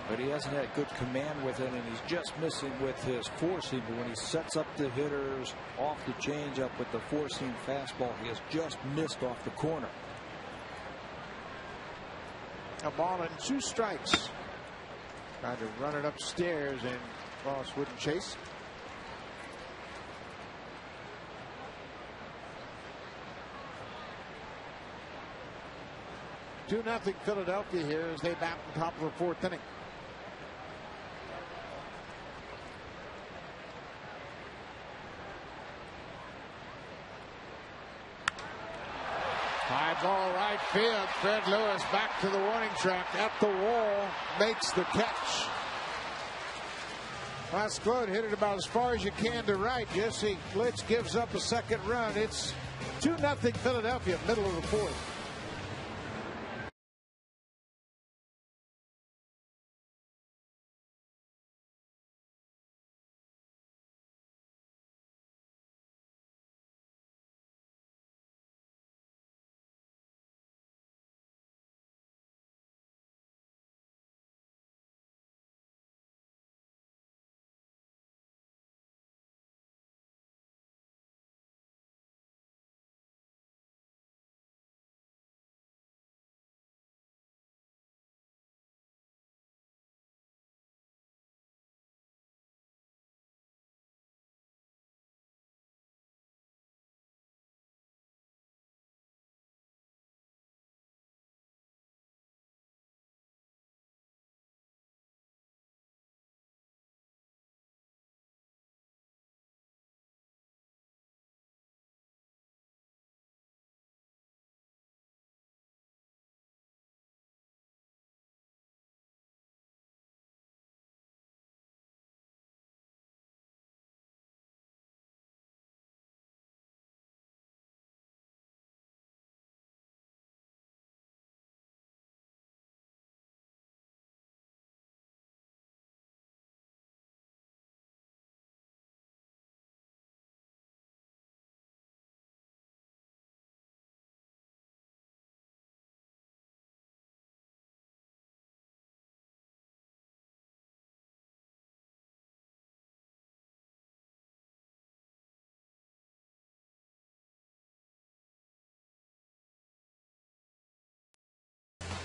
but he hasn't had good command with it, and he's just missing with his four-seam. But when he sets up the hitters off the changeup with the four-seam fastball, he has just missed off the corner. A ball and 2 strikes. Tried to run it upstairs, and Ross wouldn't chase. Two nothing Philadelphia here as they bat on top of the 4th inning. High ball right field. Fred Lewis back to the warning track at the wall, makes the catch. Ross Gload hit it about as far as you can to right. Jesse Litch gives up a second run. It's 2-0 Philadelphia, middle of the 4th.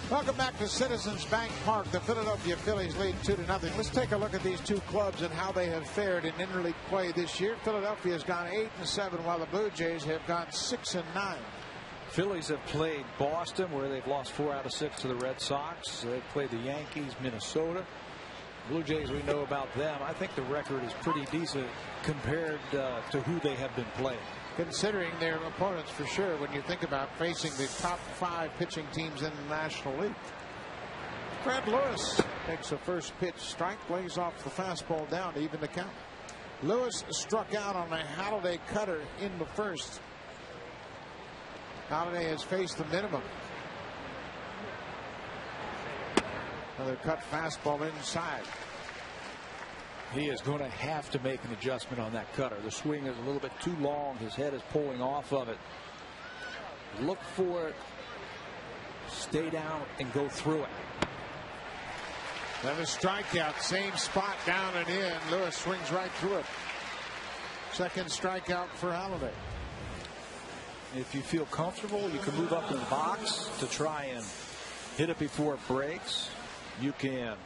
Welcome back to Citizens Bank Park. The Philadelphia Phillies lead 2-0. Let's take a look at these two clubs and how they have fared in interleague play this year. Philadelphia has gone 8-7, while the Blue Jays have gone 6-9. Phillies have played Boston, where they've lost 4 out of 6 to the Red Sox. They've played the Yankees, Minnesota. Blue Jays, we know about them. I think the record is pretty decent compared to who they have been playing. Considering their opponents, for sure, when you think about facing the top 5 pitching teams in the National League. Fred Lewis takes a first pitch strike, lays off the fastball down to even the count. Lewis struck out on a Halladay cutter in the first. Halladay has faced the minimum. Another cut fastball inside. He is going to have to make an adjustment on that cutter. The swing is a little bit too long. His head is pulling off of it. Look for it. Stay down and go through it. Then a strikeout. Same spot, down and in. Lewis swings right through it. Second strikeout for Halladay. If you feel comfortable, you can move up in the box to try and hit it before it breaks. You can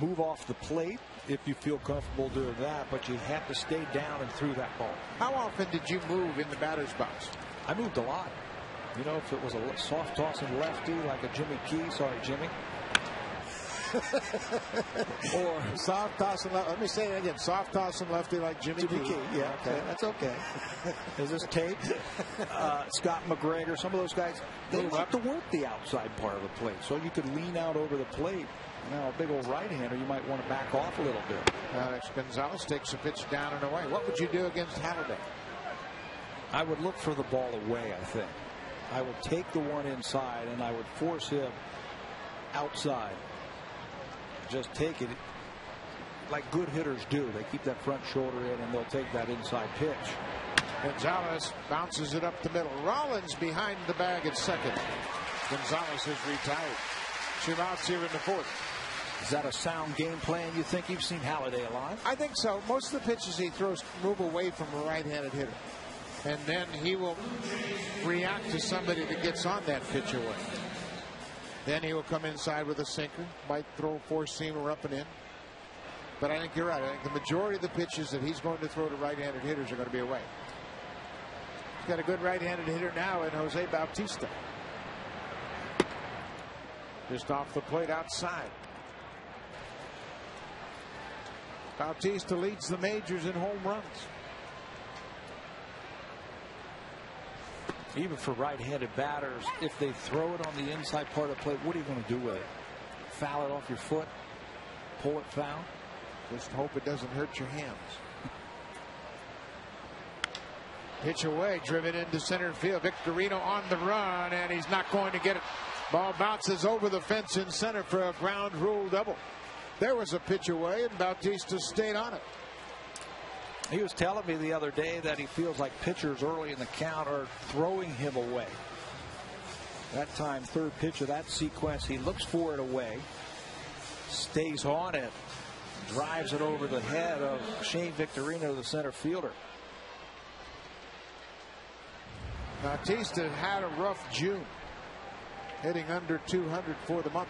move off the plate if you feel comfortable doing that, but you have to stay down and through that ball. How often did you move in the batter's box? I moved a lot. You know, if it was a soft tossing lefty like a Jimmy Key, sorry, Jimmy. Or soft tossing lefty. Let me say that again. Soft tossing lefty like Jimmy Key. Yeah, okay. That's okay. Is this tape? Scott McGregor, some of those guys, they like to work the outside part of the plate, so you could lean out over the plate Now, a big old right-hander, you might want to back off a little bit. Alex Gonzalez takes a pitch down and away. What would you do against Halladay? I would look for the ball away, I think. I would take the one inside, and I would force him outside. Just take it like good hitters do. They keep that front shoulder in, and they'll take that inside pitch. Gonzalez bounces it up the middle. Rollins behind the bag at second. Gonzalez is retired. 2 outs here in the fourth. Is that a sound game plan? You think? You've seen Halladay a lot? I think so. Most of the pitches he throws move away from a right-handed hitter. And then he will react to somebody that gets on that pitch away. Then he will come inside with a sinker. Might throw a four-seamer up and in. But I think you're right. I think the majority of the pitches that he's going to throw to right-handed hitters are going to be away. He's got a good right-handed hitter now in Jose Bautista. Just off the plate outside. Bautista leads the majors in home runs. Even for right-handed batters, if they throw it on the inside part of the plate, what are you going to do with it? Foul it off your foot? Pull it foul? Just hope it doesn't hurt your hands. Pitch away, driven into center field. Victorino on the run, and he's not going to get it. Ball bounces over the fence in center for a ground rule double. There was a pitch away, and Bautista stayed on it. He was telling me the other day that he feels like pitchers early in the count are throwing him away. That time, third pitch of that sequence, he looks for it away, stays on it, drives it over the head of Shane Victorino, the center fielder. Bautista had a rough June, hitting under 200 for the month.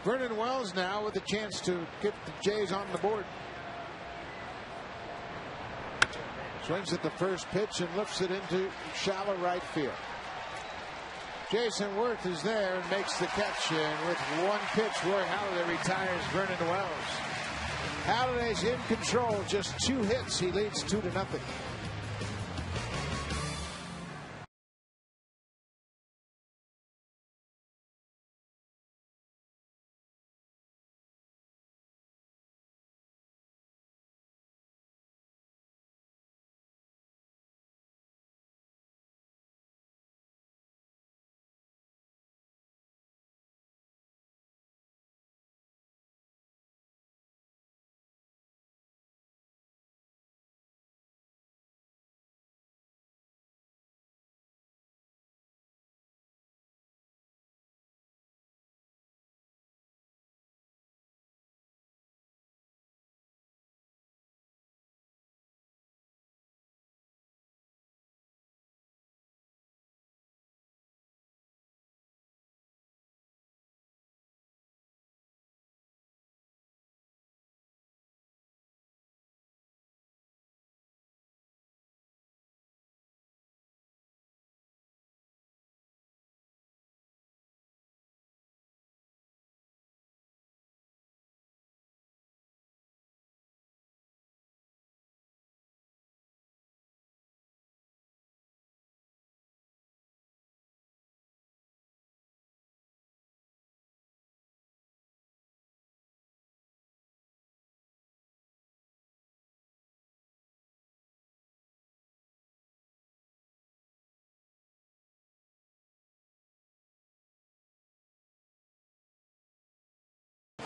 Vernon Wells now with a chance to get the Jays on the board. Swings at the first pitch and lifts it into shallow right field. Jason Worth is there and makes the catch, and with one pitch, Roy Halladay retires Vernon Wells. Halladay's in control, just 2 hits. He leads 2-0.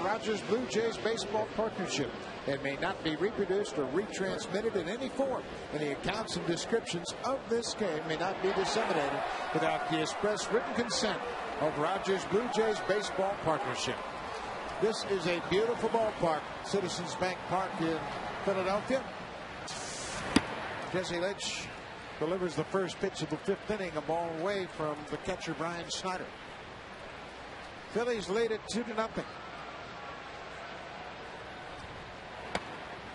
Rogers Blue Jays Baseball Partnership and may not be reproduced or retransmitted in any form. Any accounts and descriptions of this game may not be disseminated without the express written consent of Rogers Blue Jays Baseball Partnership. This is a beautiful ballpark, Citizens Bank Park in Philadelphia. Jesse Litch delivers the first pitch of the 5th inning, a ball away from the catcher Brian Snyder. Phillies lead it 2-0.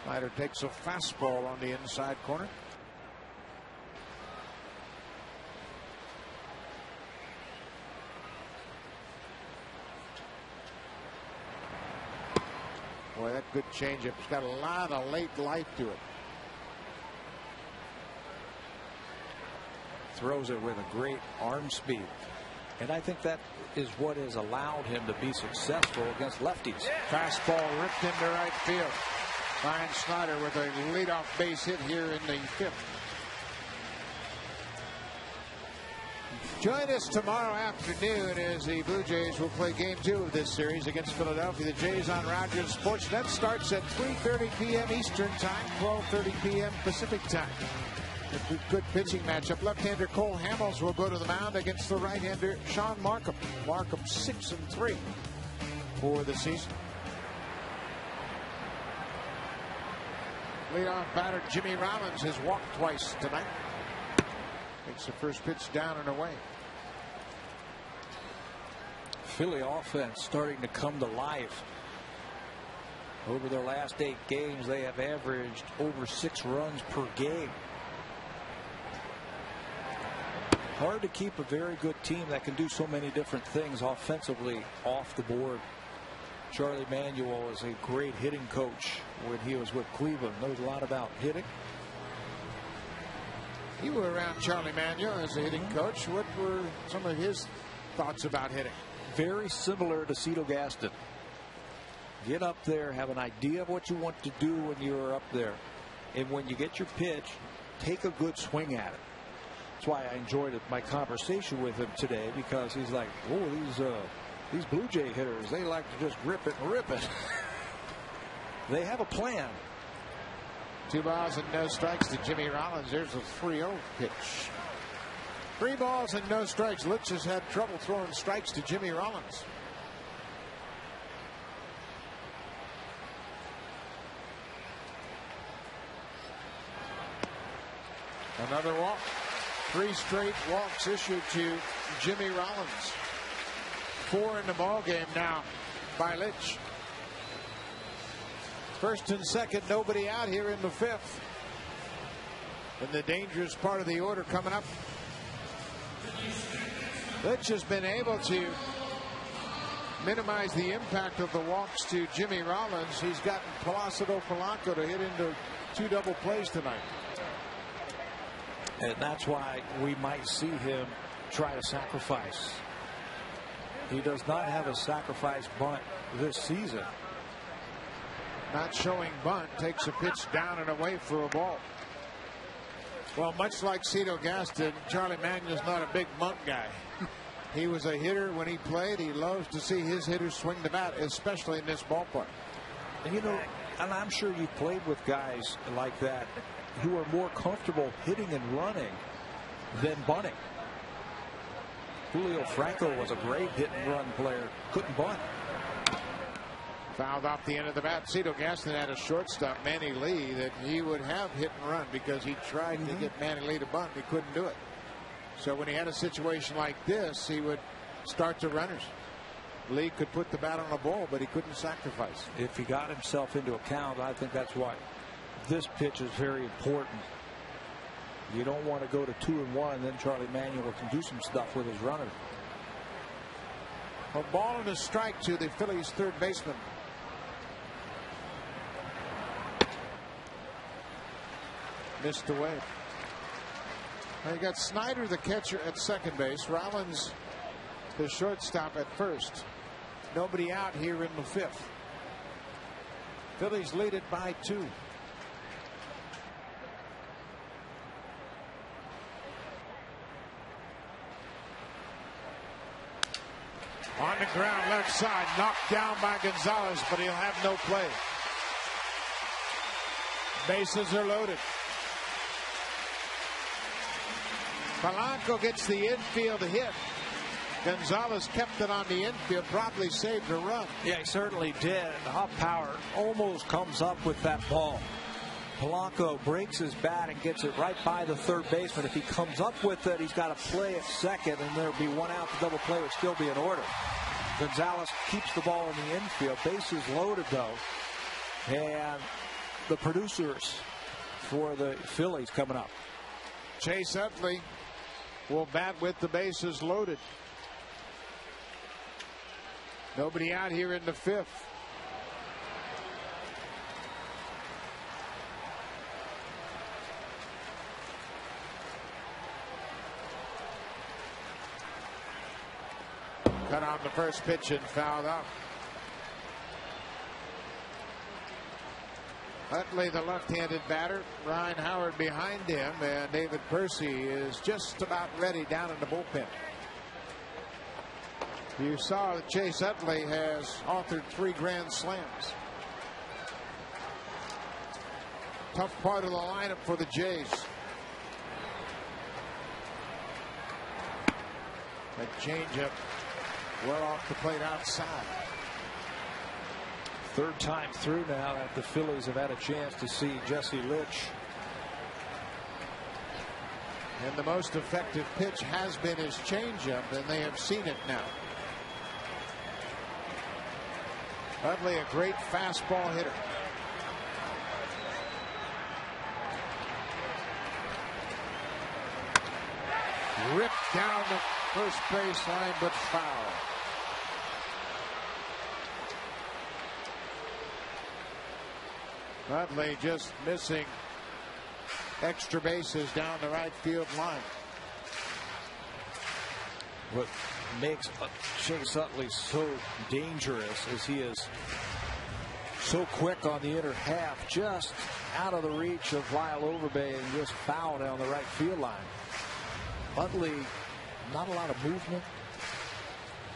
Snyder takes a fastball on the inside corner. Boy, that good changeup. It's got a lot of late life to it. Throws it with a great arm speed. And I think that is what has allowed him to be successful against lefties. Fastball ripped into right field. Ryan Snyder with a leadoff base hit here in the 5th. Join us tomorrow afternoon as the Blue Jays will play Game 2 of this series against Philadelphia. The Jays on Rogers Sportsnet starts at 3:30 p.m. Eastern Time, 12:30 p.m. Pacific Time. A good pitching matchup. Left-hander Cole Hamels will go to the mound against the right-hander Sean Markham. Markham 6-3 for the season. Leadoff batter Jimmy Rollins has walked twice tonight. Takes the first pitch down and away. Philly offense starting to come to life. Over their last 8 games, they have averaged over 6 runs per game. Hard to keep a very good team that can do so many different things offensively off the board. Charlie Manuel is a great hitting coach. When he was with Cleveland, knows a lot about hitting. You were around Charlie Manuel as a hitting coach. What were some of his thoughts about hitting? Very similar to Cito Gaston. Get up there, have an idea of what you want to do when you're up there. And when you get your pitch, take a good swing at it. That's why I enjoyed my conversation with him today, because he's like, oh, these Blue Jay hitters, they like to just rip it and rip it. They have a plan. 2 balls and no strikes to Jimmy Rollins. There's a 3-0 pitch. 3 balls and no strikes. Litch has had trouble throwing strikes to Jimmy Rollins. Another walk. 3 straight walks issued to Jimmy Rollins. 4 in the ball game now by Litch. First and second, nobody out here in the 5th. And the dangerous part of the order coming up. Litch has been able to minimize the impact of the walks to Jimmy Rollins. He's gotten Placido Polanco to hit into 2 double plays tonight. And that's why we might see him try to sacrifice. He does not have a sacrifice bunt this season. Not showing bunt, takes a pitch down and away for a ball. Well, much like Cito Gaston, Charlie Manuel's not a big bunt guy. He was a hitter when he played. He loves to see his hitters swing the bat, especially in this ballpark. And and I'm sure you've played with guys like that who are more comfortable hitting and running than bunting. Julio Franco was a great hit and run player, couldn't bunt. Fouled off the end of the bat. Cito Gaston had a shortstop, Manny Lee, that he would have hit and run because he tried to get Manny Lee to bunt. He couldn't do it. So when he had a situation like this, he would start to runners. Lee could put the bat on the ball, but he couldn't sacrifice. If he got himself into account, I think that's why this pitch is very important. You don't want to go to 2-1, then Charlie Manuel can do some stuff with his runner. A ball and a strike to the Phillies' third baseman. Missed away. Now you got Snyder, the catcher, at second base. Rollins, the shortstop, at first. Nobody out here in the 5th. Phillies lead it by 2. On the ground, left side, knocked down by Gonzalez, but he'll have no play. Bases are loaded. Polanco gets the infield hit. Gonzalez kept it on the infield, probably saved a run. Yeah, he certainly did. The hot power almost comes up with that ball. Polanco breaks his bat and gets it right by the third baseman. If he comes up with it, he's got to play at second, and there'll be 1 out. The double play would still be in order. Gonzalez keeps the ball in the infield. Bases loaded, though. And the producers for the Phillies coming up. Chase Utley will bat with the bases loaded. Nobody out here in the 5th. Cut on the first pitch and fouled out. Utley, the left-handed batter. Ryan Howard behind him, and David Percy is just about ready down in the bullpen. You saw that Chase Utley has authored 3 grand slams. Tough part of the lineup for the Jays. That changeup well off the plate outside. Third time through now that the Phillies have had a chance to see Jesse Litch. And the most effective pitch has been his changeup, and they have seen it now. Utley, a great fastball hitter. Ripped down the first base line, but foul. Utley just missing extra bases down the right field line. What makes Chase Utley so dangerous is he is so quick on the inner half, just out of the reach of Lyle Overbay, and just foul down the right field line. Utley, not a lot of movement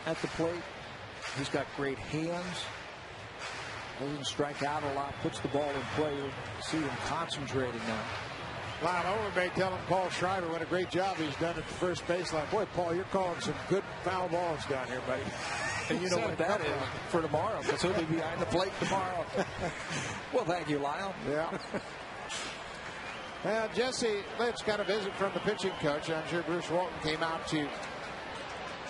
at the plate. He's got great hands. Doesn't strike out a lot. Puts the ball in play. You see him concentrating now. Lyle Overbay telling Paul Schreiber what a great job he's done at the first baseline. Boy, Paul, you're calling some good foul balls down here, buddy. And you know what that is for tomorrow, because he'll be behind the plate tomorrow. Well, thank you, Lyle. Yeah. Well, Jesse Litch got a visit from the pitching coach. I'm sure Bruce Walton came out to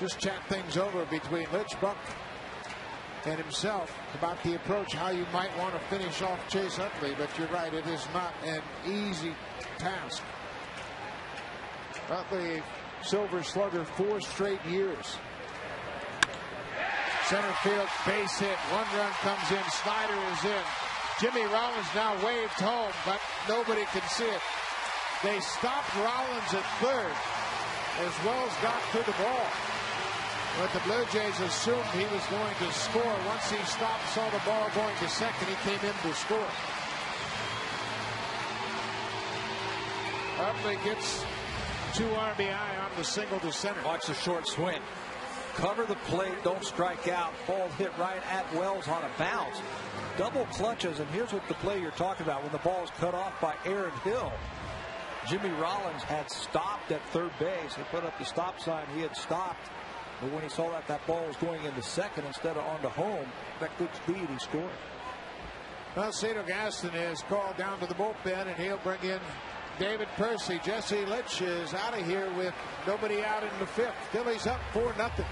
just chat things over between Litch, Buck, and himself about the approach, how you might want to finish off Chase Utley. But you're right, it is not an easy task. Utley, Silver Slugger 4 straight years. Center field base hit. 1 run comes in. Snyder is in. Jimmy Rollins now waved home, but nobody can see it. They stopped Rollins at third as Wells got to the ball. But the Blue Jays assumed he was going to score. Once he stopped, saw the ball going to second, he came in to score. Utley gets 2 RBI on the single to center. Watch the short swing. Cover the plate, don't strike out. Ball hit right at Wells on a bounce. Double clutches, and here's what the play you're talking about when the ball is cut off by Aaron Hill. Jimmy Rollins had stopped at third base. He put up the stop sign. He had stopped. But when he saw that ball was going into second instead of onto home, that good speed, he scored. Well, Cedar Gaston is called down to the bullpen, and he'll bring in David Percy. Jesse Litch is out of here with nobody out in the 5th. Phillies up 4-0.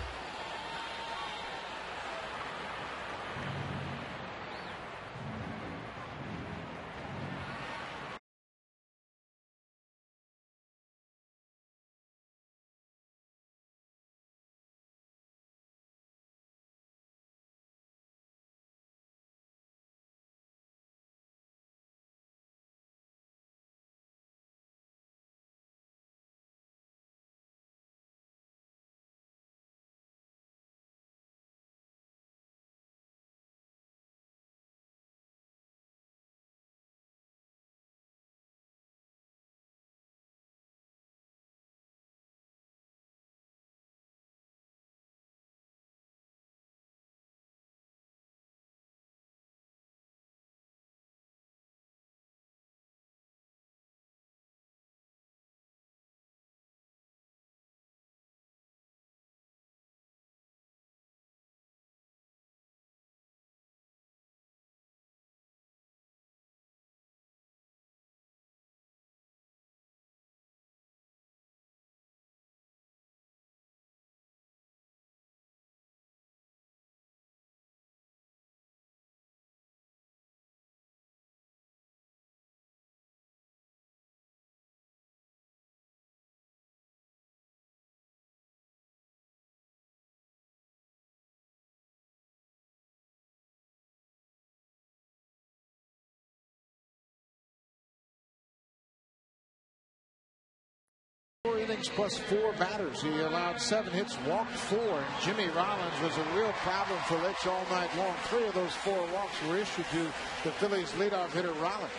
innings plus 4 batters. He allowed 7 hits, walked 4. And Jimmy Rollins was a real problem for Litch all night long. 3 of those 4 walks were issued to the Phillies leadoff hitter Rollins.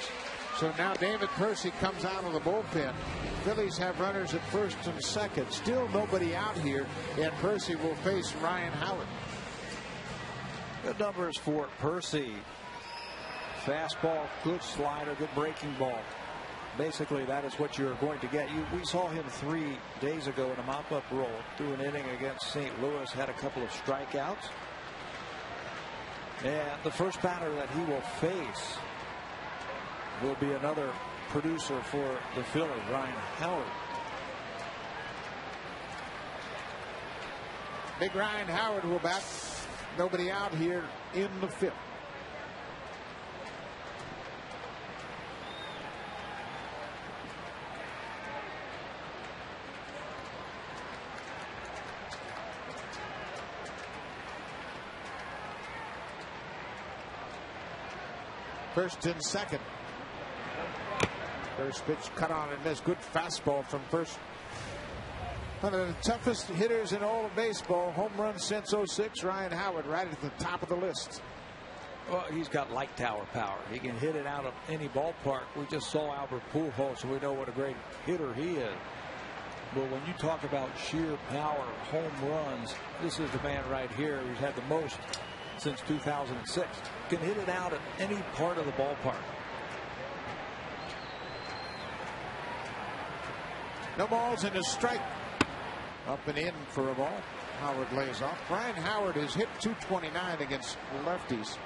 So now David Percy comes out of the bullpen. Phillies have runners at first and second. Still nobody out here, and Percy will face Ryan Howard. Good numbers for Percy. Fastball, good slider, good breaking ball. Basically, that is what you're going to get. We saw him 3 days ago in a mop-up role through an inning against St. Louis, had a couple of strikeouts. And the first batter that he will face will be another producer for the Phillies, Ryan Howard. Big Ryan Howard will bat. Nobody out here in the 5th. First and second. First pitch cut on and missed. Good fastball from first. One of the toughest hitters in all of baseball. Home run since '06. Ryan Howard right at the top of the list. Well, he's got light tower power. He can hit it out of any ballpark. We just saw Albert Pujols, so we know what a great hitter he is. But when you talk about sheer power, home runs, this is the man right here who's had the most since 2006. Can hit it out at any part of the ballpark. No balls and a strike. Up and in for a ball. Howard lays off. Ryan Howard has hit .229 against lefties.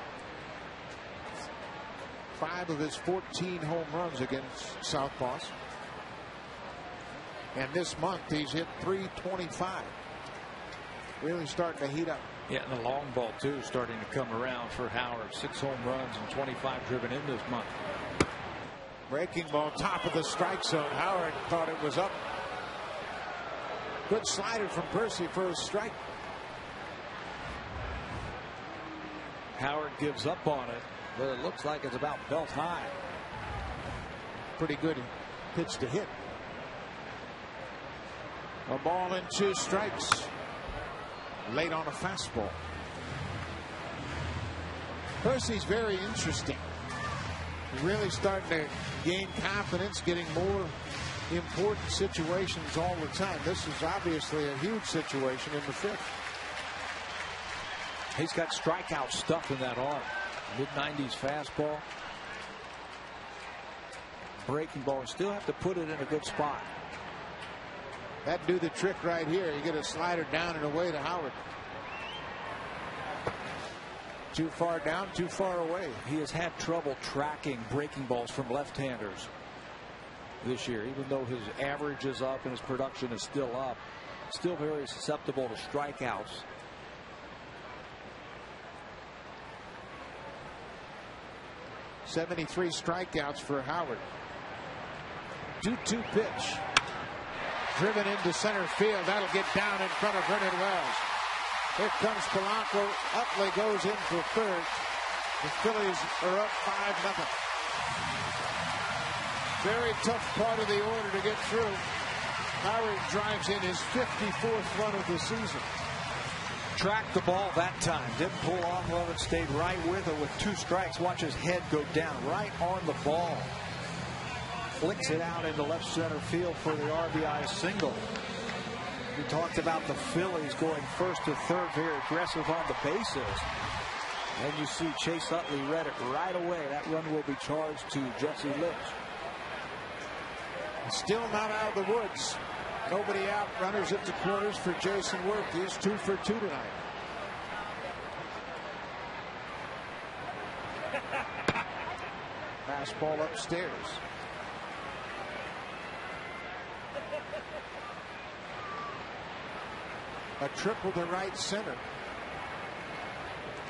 5 of his 14 home runs against southpaws. And this month he's hit .325. Really starting to heat up. Yeah, and the long ball too starting to come around for Howard. 6 home runs and 25 driven in this month. Breaking ball top of the strike zone. Howard thought it was up. Good slider from Percy for a strike. Howard gives up on it, but it looks like it's about belt high. Pretty good pitch to hit. A ball and 2 strikes. Late on a fastball. Percy's very interesting. Really starting to gain confidence, getting more important situations all the time. This is obviously a huge situation in the 5th. He's got strikeout stuff in that arm. Mid-90s fastball. Breaking ball. Still have to put it in a good spot. That'd do the trick right here. You get a slider down and away to Howard. Too far down, too far away. He has had trouble tracking breaking balls from left-handers this year, even though his average is up and his production is still up. Still very susceptible to strikeouts. '73 strikeouts for Howard. 2-2 pitch. Driven into center field. That'll get down in front of Brennan Wells. Here comes Polanco. Utley goes in for third. The Phillies are up 5-0. Very tough part of the order to get through. Howard drives in his 54th run of the season. Tracked the ball that time. Didn't pull off of it. Stayed right with it with 2 strikes. Watch his head go down right on the ball. Flicks it out into left center field for the RBI single. We talked about the Phillies going first to third, very aggressive on the bases. And you see Chase Utley read it right away. That run will be charged to Jesse Litch. Still not out of the woods. Nobody out. Runners at the corners for Jason Worth. He's 2 for 2 tonight. Fastball upstairs. A triple to right center.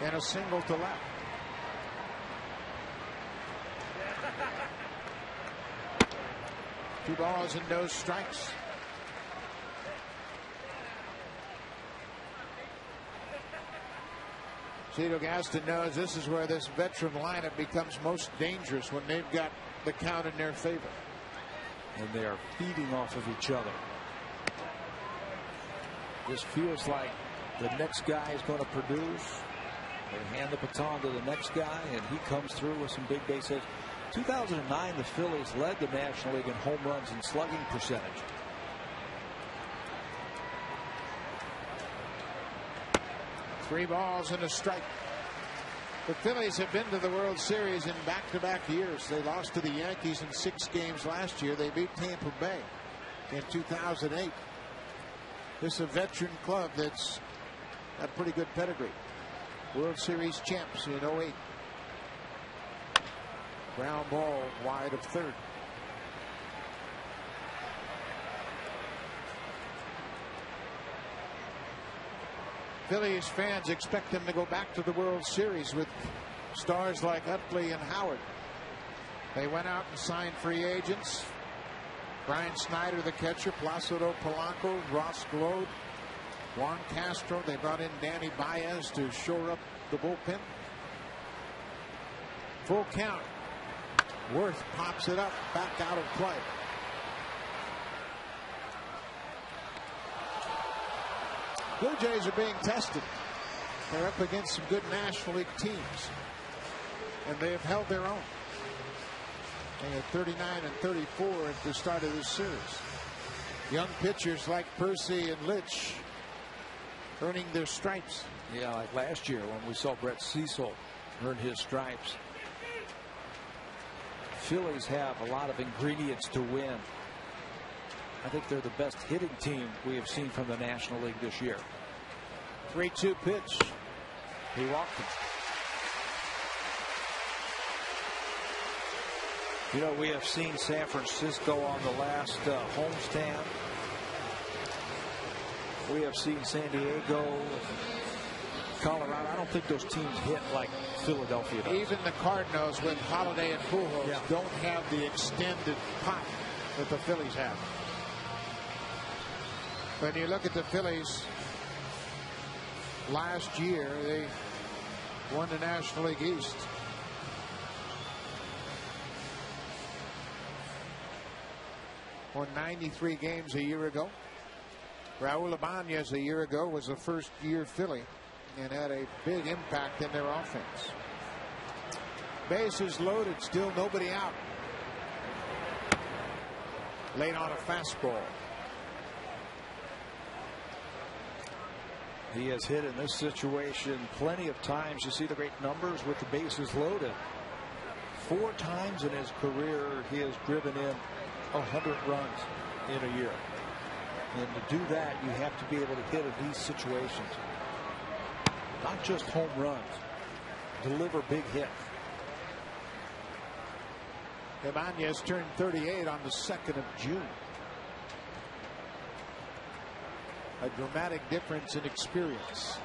And a single to left. Two balls and no strikes. Cito Gaston knows this is where this veteran lineup becomes most dangerous, when they've got the count in their favor. And they are feeding off of each other. Just feels like the next guy is going to produce. They hand the baton to the next guy, and he comes through with some big base hits. 2009, the Phillies led the National League in home runs and slugging percentage. Three balls and a strike. The Phillies have been to the World Series in back-to-back years. They lost to the Yankees in 6 games last year. They beat Tampa Bay in 2008. This is a veteran club that's got pretty good pedigree. World Series champs in 08. Ground ball wide of third. Phillies fans expect them to go back to the World Series with stars like Utley and Howard. They went out and signed free agents. Brian Snyder, the catcher, Placido Polanco, Ross Gload, Juan Castro. They brought in Danny Baez to shore up the bullpen. Full count. Worth pops it up, back out of play. Blue Jays are being tested. They're up against some good National League teams, and they have held their own. They had 39 and 34 at the start of this series. Young pitchers like Percy and Litch earning their stripes. Yeah, like last year when we saw Brett Cecil earn his stripes. Phillies have a lot of ingredients to win. I think they're the best hitting team we have seen from the National League this year. 3-2 pitch. He walked him. You know, we have seen San Francisco on the last homestand. We have seen San Diego, Colorado. I don't think those teams hit like Philadelphia does. Even the Cardinals with Holiday and Pujols don't have the extended pop that the Phillies have. When you look at the Phillies last year, they won the National League East. Won 93 games a year ago. Raul Ibanez a year ago was a first-year Philly and had a big impact in their offense. Bases loaded, still nobody out. Late on a fastball. He has hit in this situation plenty of times. You see the great numbers with the bases loaded. 4 times in his career he has driven in 100 runs in a year. And to do that, you have to be able to hit in these situations. Not just home runs. Deliver big hits. Ibanez turned 38 on the 2nd of June. A dramatic difference in experience.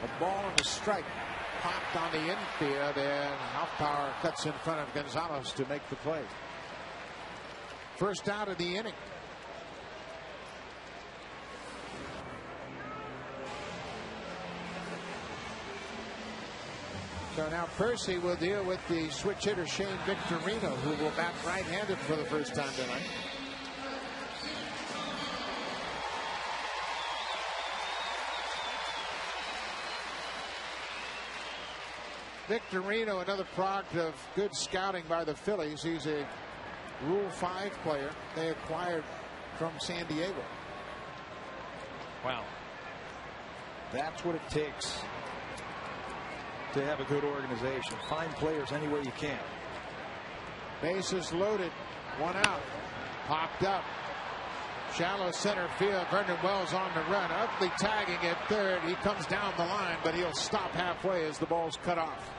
A ball and a strike. Popped on the infield, and Hoffpauir cuts in front of Gonzalez to make the play. First out of the inning. So now Percy will deal with the switch hitter Shane Victorino, who will bat right-handed for the first time tonight. Victorino, another product of good scouting by the Phillies. He's a Rule 5 player they acquired from San Diego. Wow. That's what it takes to have a good organization. Find players any way you can. Bases loaded. 1 out. Popped up. Shallow center field. Vernon Wells on the run. Utley tagging at third. He comes down the line, but he'll stop halfway as the ball's cut off.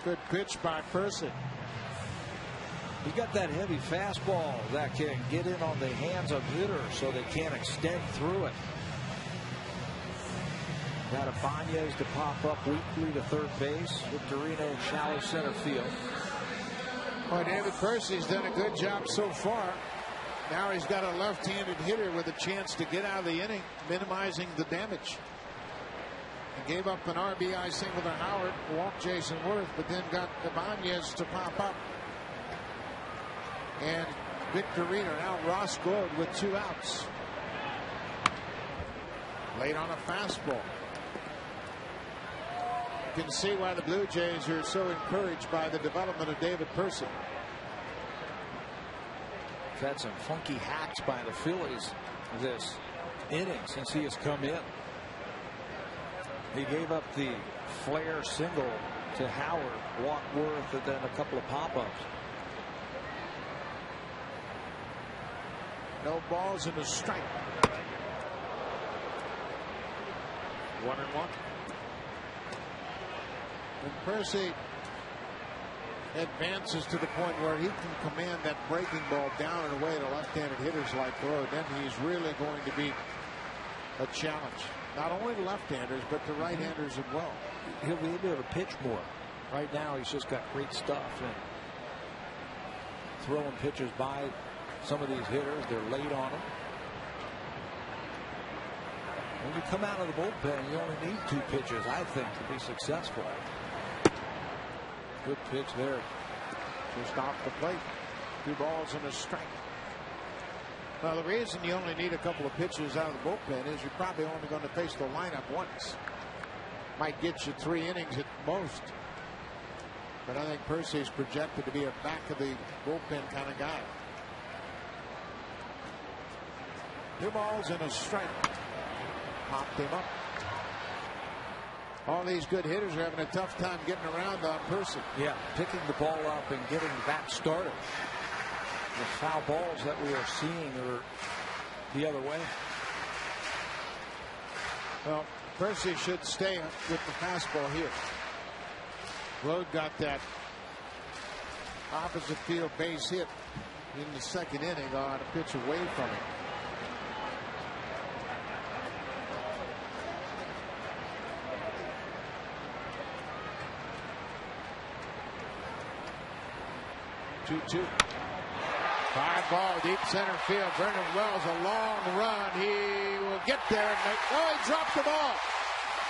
Good pitch by Percy. He got that heavy fastball that can get in on the hands of hitters so they can't extend through it. Got Ibanez to pop up weakly to third base. Victorino shallow center field. Well, David Percy's done a good job so far. Now he's got a left-handed hitter with a chance to get out of the inning, minimizing the damage. He gave up an RBI single to Howard, walked Jason Worth, but then got Ibanez to pop up. And Victorino, now Ross Gload with 2 outs. Late on a fastball. You can see why the Blue Jays are so encouraged by the development of David Percy. We've had some funky hacks by the Phillies this inning since he has come in. He gave up the flare single to Howard, walked Worth, and then a couple of pop-ups. No balls and a strike. 1-1. And Percy advances to the point where he can command that breaking ball down and away to left-handed hitters like Gload, then he's really going to be a challenge. Not only to left-handers, but to right-handers as well. He'll be able to pitch more. Right now, he's just got great stuff and throwing pitches by some of these hitters. They're late on them. When you come out of the bullpen, you only need 2 pitches, I think, to be successful. Good pitch there. Just off the plate. 2 balls and a strike. Well, the reason you only need a couple of pitches out of the bullpen is you're probably only going to face the lineup once. Might get you 3 innings at most. But I think Percy's projected to be a back of the bullpen kind of guy. 2 balls and a strike. Popped him up. All these good hitters are having a tough time getting around on Percy. Yeah, picking the ball up and getting back started. The foul balls that we are seeing are the other way. Well, Percy should stay with the fastball here. Gload got that opposite field base hit in the 2nd inning on a pitch away from him. Two. Fire ball deep center field. Vernon Wells, a long run. He will get there and make. Oh, he dropped the ball.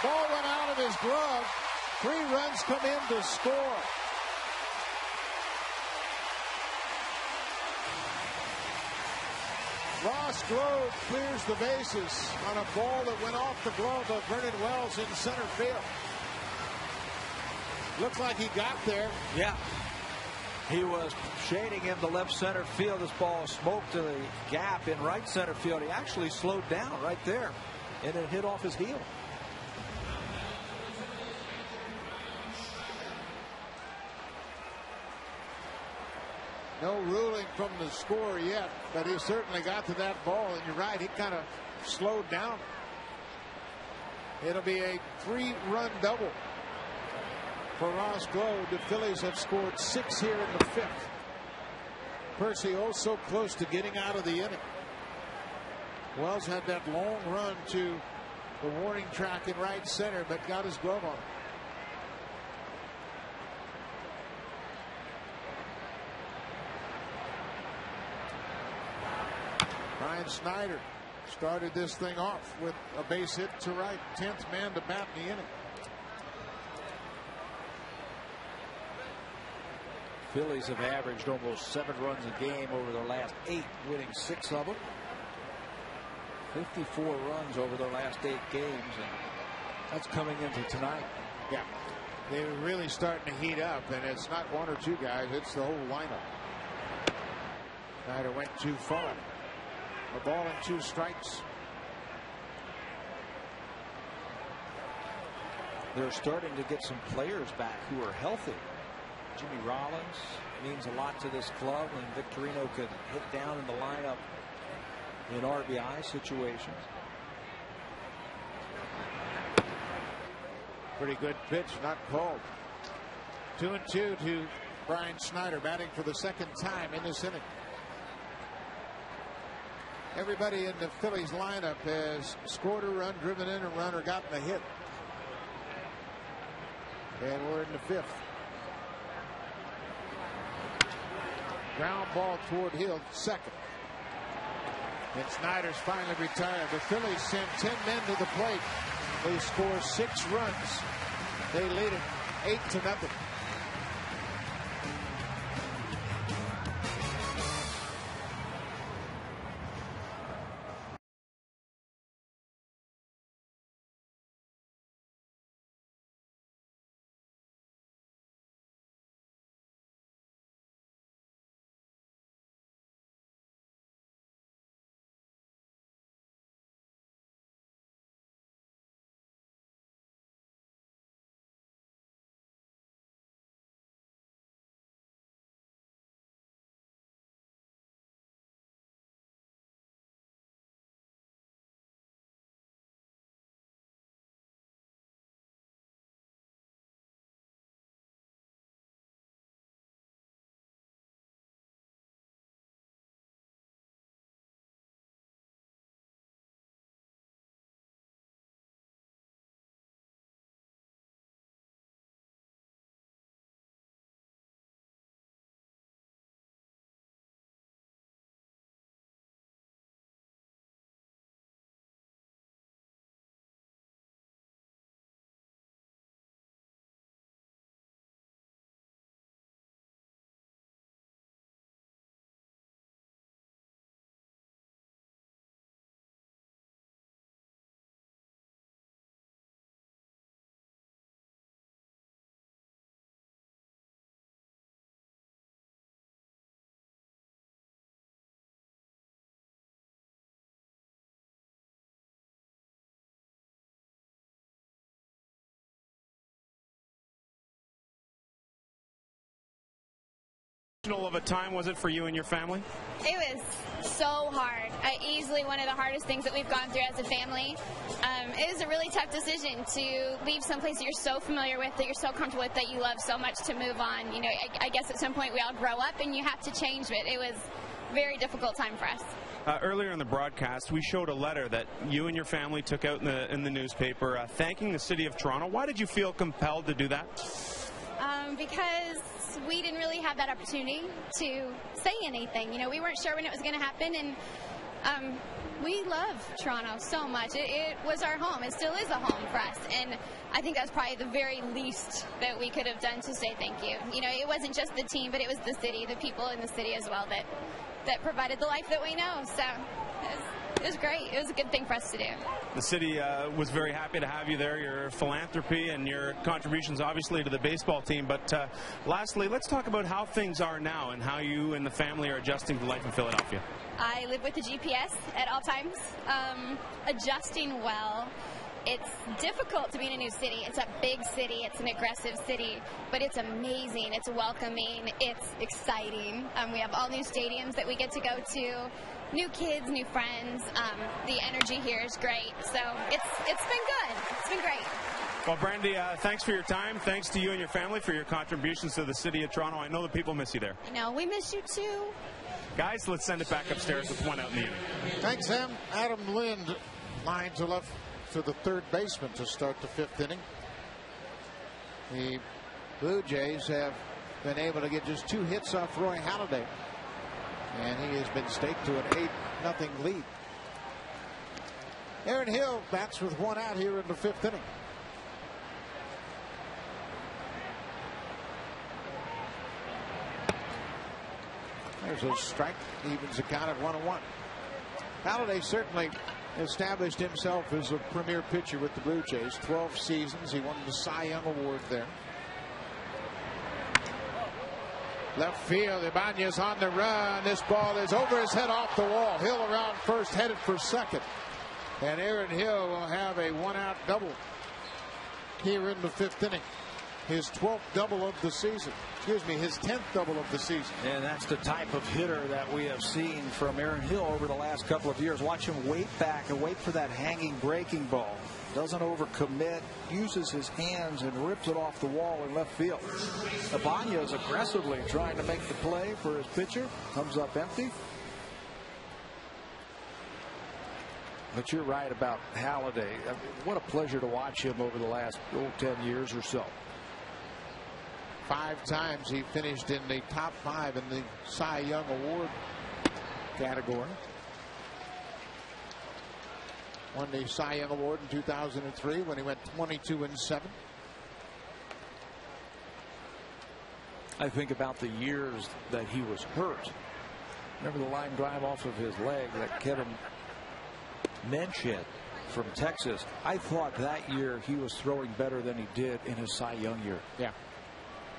Ball went out of his glove. 3 runs come in to score. Ross Gload clears the bases on a ball that went off the glove of Vernon Wells in center field. Looks like he got there. Yeah. He was shading into left center field. This ball smoked to the gap in right center field. He actually slowed down right there, and it hit off his heel. No ruling from the score yet, but he certainly got to that ball, and you're right, he kind of slowed down. It'll be a 3-run double for Ross Gload. The Phillies have scored 6 here in the 5th. Percy so close to getting out of the inning. Wells had that long run to the warning track in right center, but got his glove on. Brian Snyder started this thing off with a base hit to right. 10th man to bat in the inning. Phillies have averaged almost 7 runs a game over their last 8, winning 6 of them. 54 runs over their last 8 games, and that's coming into tonight. Yeah, they're really starting to heat up, and it's not 1 or 2 guys, it's the whole lineup. Snyder went too far. A ball and 2 strikes. They're starting to get some players back who are healthy. Jimmy Rollins means a lot to this club, and Victorino could hit down in the lineup in RBI situations. Pretty good pitch, not called. 2-2 to Brian Snyder, batting for the 2nd time in this inning. Everybody in the Phillies lineup has scored a run, driven in a run, or gotten a hit. And we're in the 5th. Ground ball toward Hill, 2nd. And Snyder's finally retired. The Phillies sent 10 men to the plate. They score 6 runs. They lead it 8-0. Of a time was it for you and your family? It was so hard. Easily one of the hardest things that we've gone through as a family. It was a really tough decision to leave someplace that you're so familiar with, that you're so comfortable with, that you love so much, to move on. You know, I guess at some point we all grow up and you have to change it. It was a very difficult time for us. Earlier in the broadcast, we showed a letter that you and your family took out in the newspaper thanking the City of Toronto. Why did you feel compelled to do that? Because we didn't really have that opportunity to say anything. You know, we weren't sure when it was going to happen, and we love Toronto so much. It was our home. It still is a home for us, and I think that's probably the very least that we could have done to say thank you. You know, it wasn't just the team, but it was the city, the people in the city as well that provided the life that we know. So it was great. It was a good thing for us to do. The city was very happy to have you there, your philanthropy and your contributions, obviously, to the baseball team. But lastly, let's talk about how things are now and how you and the family are adjusting to life in Philadelphia. I live with the GPS at all times, adjusting well. It's difficult to be in a new city. It's a big city. It's an aggressive city, but it's amazing. It's welcoming. It's exciting. We have all new stadiums that we get to go to, new kids, new friends. The energy here is great. So it's been good. It's been great. Well, Brandy, thanks for your time. Thanks to you and your family for your contributions to the City of Toronto. I know the people miss you there. I know. We miss you, too. Guys, let's send it back upstairs with one out in the inning. Thanks, Sam. Adam Lind line to left to the third baseman to start the 5th inning. The Blue Jays have been able to get just 2 hits off Roy Halladay, and he has been staked to an 8-0 lead. Aaron Hill bats with 1 out here in the 5th inning. There's a strike, evens the count at 1-1. Halladay certainly established himself as a premier pitcher with the Blue Jays. 12 seasons. He won the Cy Young Award there. Left field, Ibanez on the run. This ball is over his head, off the wall. Hill around first, headed for second. And Aaron Hill will have a 1-out double here in the 5th inning. His 12th double of the season. Excuse me, his 10th double of the season. And that's the type of hitter that we have seen from Aaron Hill over the last couple of years. Watch him wait back and wait for that hanging breaking ball. Doesn't overcommit, uses his hands and rips it off the wall in left field. Ibanez aggressively trying to make the play for his pitcher. Comes up empty. But you're right about Halladay. I mean, what a pleasure to watch him over the last 10 years or so. 5 times he finished in the top 5 in the Cy Young Award category. Won the Cy Young Award in 2003 when he went 22-7. I think about the years that he was hurt. Remember the line drive off of his leg that Kevin Mensch hit from Texas? I thought that year he was throwing better than he did in his Cy Young year. Yeah.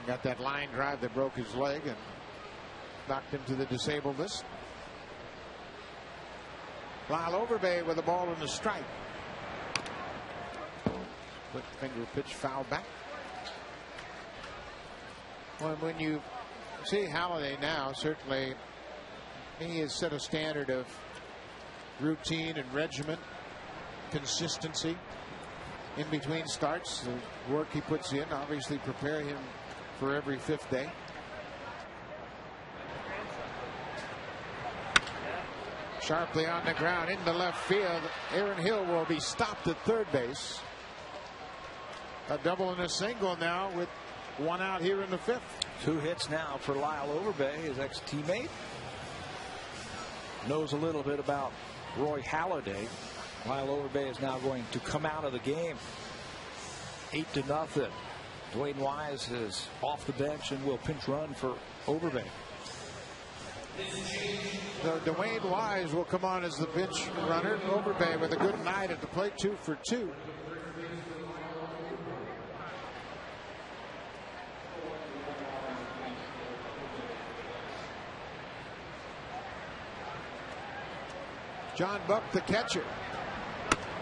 Got that line drive that broke his leg and knocked him to the disabled list. Lyle Overbay with the ball in the strike. Quick finger pitch foul back. Well, when you see Halladay now, certainly he has set a standard of routine and regiment, consistency in between starts. The work he puts in obviously prepare him for every fifth day. Sharply on the ground into left field. Aaron Hill will be stopped at third base. A double and a single now with one out here in the fifth. 2 hits now for Lyle Overbay, his ex-teammate. Knows a little bit about Roy Halladay. Lyle Overbay is now going to come out of the game 8-0. Dwayne Wise is off the bench and will pinch run for Overbay. So Dwayne Wise will come on as the pinch runner. Overbay with a good night at the plate, 2 for 2. John Buck, the catcher,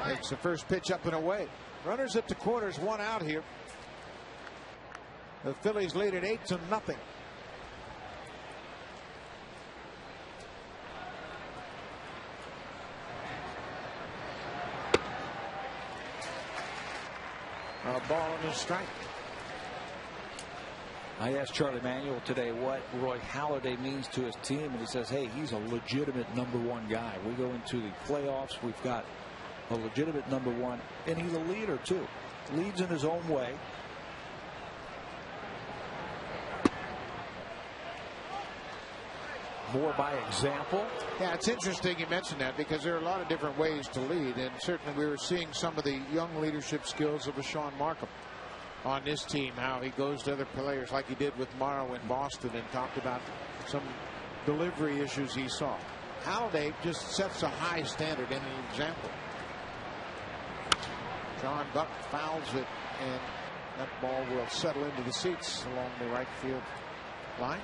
takes the first pitch up and away. Runners at the corners, 1 out here. The Phillies lead at 8-0. A ball and a strike. I asked Charlie Manuel today what Roy Halladay means to his team, and he says, hey, he's a legitimate #1 guy. We go into the playoffs, we've got a legitimate #1, and he's a leader too. Leads in his own way. More by example. Yeah, it's interesting you mentioned that because there are a lot of different ways to lead, and certainly we were seeing some of the young leadership skills of a Sean Markham on this team, how he goes to other players like he did with Morrow in Boston and talked about some delivery issues he saw. Halladay just sets a high standard in the example. John Buck fouls it, and that ball will settle into the seats along the right field line.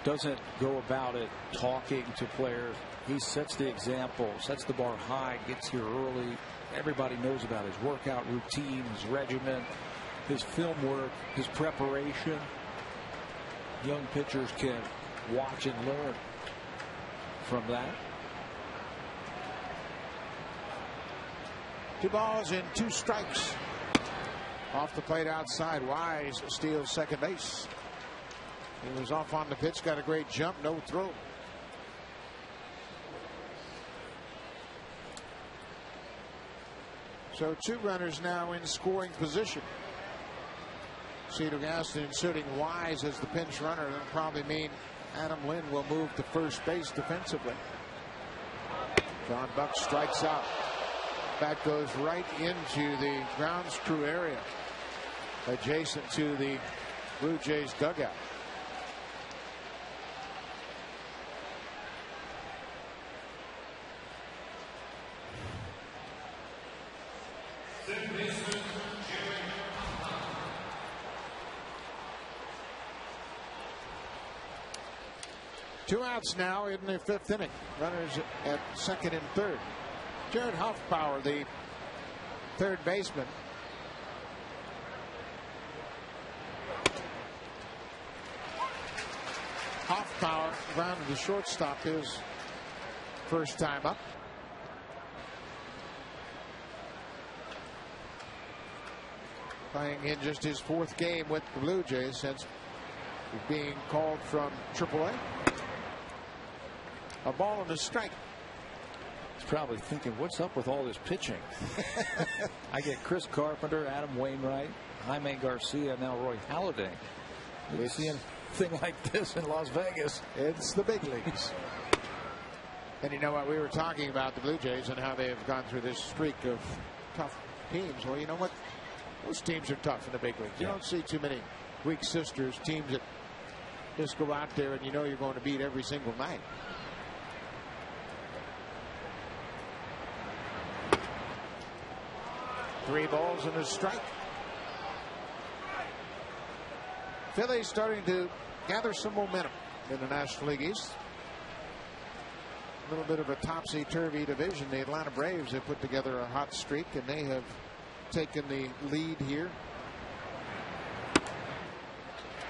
Doesn't go about it talking to players. He sets the example, sets the bar high, gets here early. Everybody knows about his workout routine, his regimen, his film work, his preparation. Young pitchers can watch and learn from that. 2 balls and 2 strikes. Off the plate outside, Wise steals second base. He was off on the pitch, got a great jump, no throw. So 2 runners now in scoring position. Cedar Gaston inserting Wise as the pinch runner. That'll probably mean Adam Lynn will move to first base defensively. John Buck strikes out. That goes right into the grounds crew area, adjacent to the Blue Jays dugout. Two outs now in the fifth inning. Runners at second and third. Jared Hoffbauer, the third baseman. Hoffbauer grounded to shortstop his first time up. Playing in just his 4th game with the Blue Jays since being called from AAA. A ball and a strike. He's probably thinking, what's up with all this pitching? I get Chris Carpenter, Adam Wainwright, Jaime Garcia, now Roy Halladay. We see anything like this in Las Vegas. It's the big leagues. And you know what? We were talking about the Blue Jays and how they have gone through this streak of tough teams. Well, you know what? Those teams are tough in the big leagues. You don't see too many weak sisters, teams that just go out there and you know you're going to beat every single night. Three balls and a strike. Phillies starting to gather some momentum in the National League East. A little bit of a topsy-turvy division. The Atlanta Braves have put together a hot streak, and they have taken the lead here.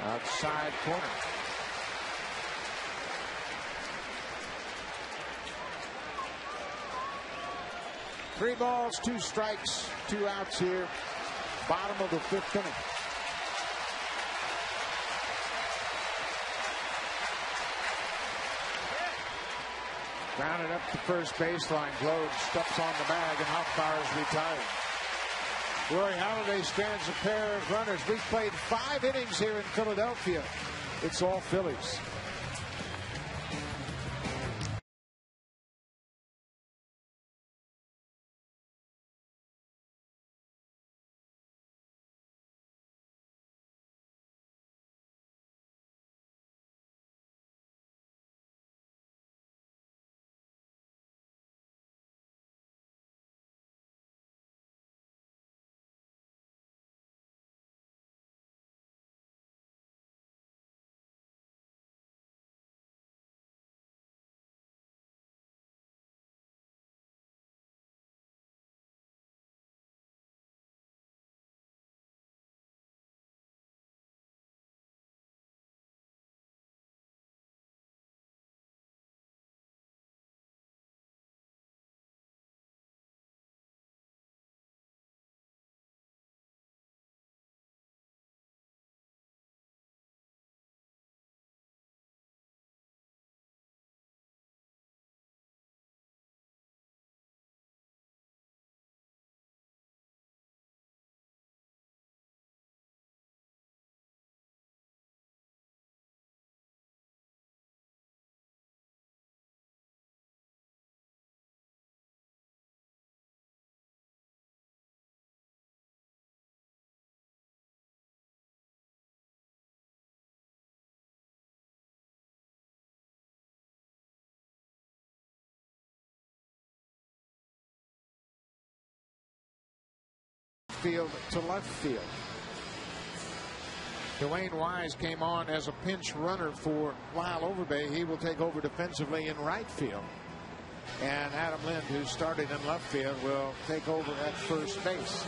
Outside corner. Three balls, two strikes, two outs here. Bottom of the fifth inning. Grounded up the first baseline. Globe steps on the bag, and Hoffbauer's retired. Roy Halladay stands a pair of runners. We've played 5 innings here in Philadelphia. It's all Phillies. Field to left field. Dwayne Wise came on as a pinch runner for Lyle Overbay. He will take over defensively in right field. And Adam Lind, who started in left field, will take over at first base.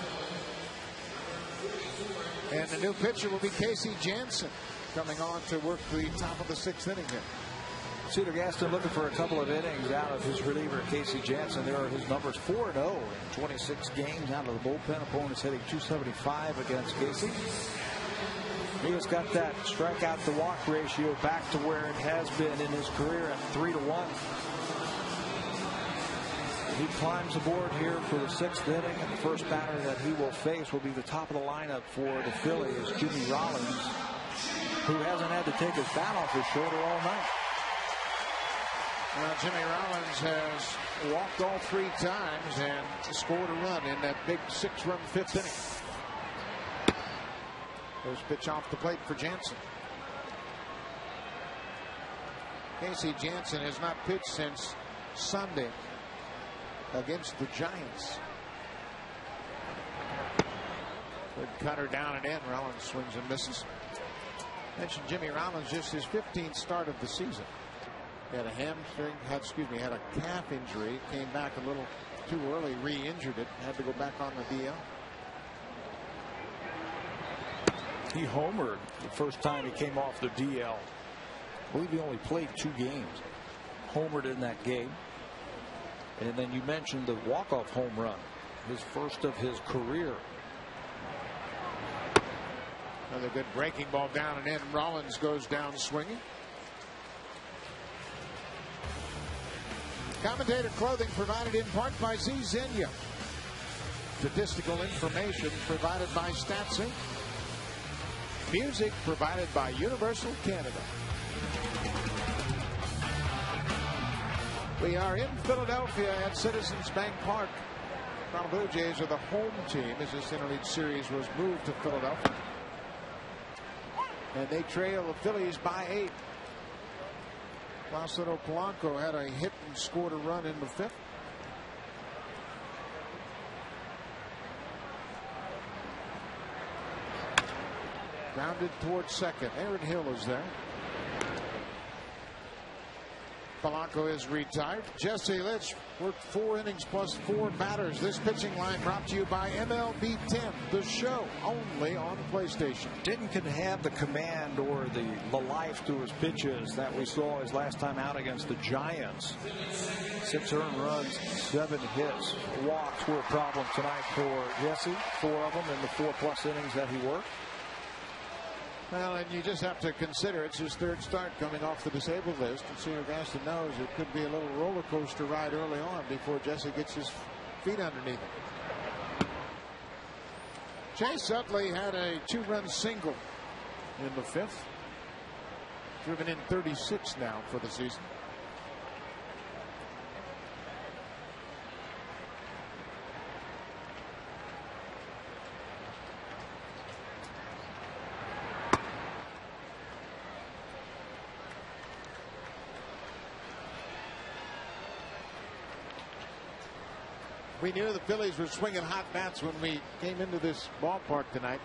And the new pitcher will be Casey Janssen, coming on to work the top of the 6th inning here. Cedar Gaston looking for a couple of innings out of his reliever, Casey Janssen. There are his numbers: 4-0 in 26 games out of the bullpen. Opponents hitting .275 against Casey. He has got that strikeout to walk ratio back to where it has been in his career at 3-1. He climbs aboard here for the 6th inning, and the first batter that he will face will be the top of the lineup for the Phillies, Jimmy Rollins, who hasn't had to take his bat off his shoulder all night. Jimmy Rollins has walked all 3 times and scored a run in that big 6-run 5th inning. There's pitch off the plate for Jansen. Casey Jansen has not pitched since Sunday against the Giants. Good cutter down and in. Rollins swings and misses. Mentioned Jimmy Rollins, just his 15th start of the season. He had a hamstring, had a calf injury, came back a little too early, re-injured it, had to go back on the DL. He homered the first time he came off the DL. I believe he only played 2 games. Homered in that game. And then you mentioned the walk-off home run, his first of his career. Another good breaking ball down and in. Rollins goes down swinging. Commentator clothing provided in part by Z Zenia. Statistical information provided by StatSync. Music provided by Universal Canada. We are in Philadelphia at Citizens Bank Park. Toronto Blue Jays are the home team as this interleague series was moved to Philadelphia. And they trail the Phillies by 8. Placido Polanco had a hit and scored a run in the 5th. Grounded towards second. Aaron Hill is there. Polanco is retired. Jesse Litch worked 4 innings plus 4 batters. This pitching line brought to you by MLB 10, the show only on PlayStation. Didn't have the command or the life to his pitches that we saw his last time out against the Giants. 6 earned runs, 7 hits. Walks were a problem tonight for Jesse. 4 of them in the 4+ innings that he worked. Well, and you just have to consider it's his 3rd start coming off the disabled list. And Senior Gaston knows it could be a little roller coaster ride early on before Jesse gets his feet underneath him. Chase Utley had a 2-run single in the 5th. Driven in 36 now for the season. We knew the Phillies were swinging hot bats when we came into this ballpark tonight.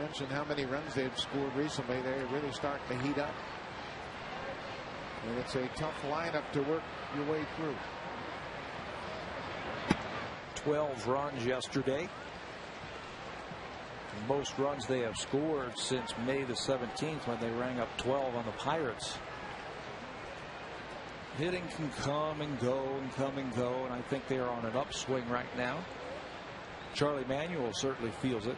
Mentioned how many runs they've scored recently. They're really starting to heat up. And it's a tough lineup to work your way through. 12 runs yesterday. Most runs they have scored since May the 17th when they rang up 12 on the Pirates. Hitting can come and go and come and go, and I think they are on an upswing right now. Charlie Manuel certainly feels it.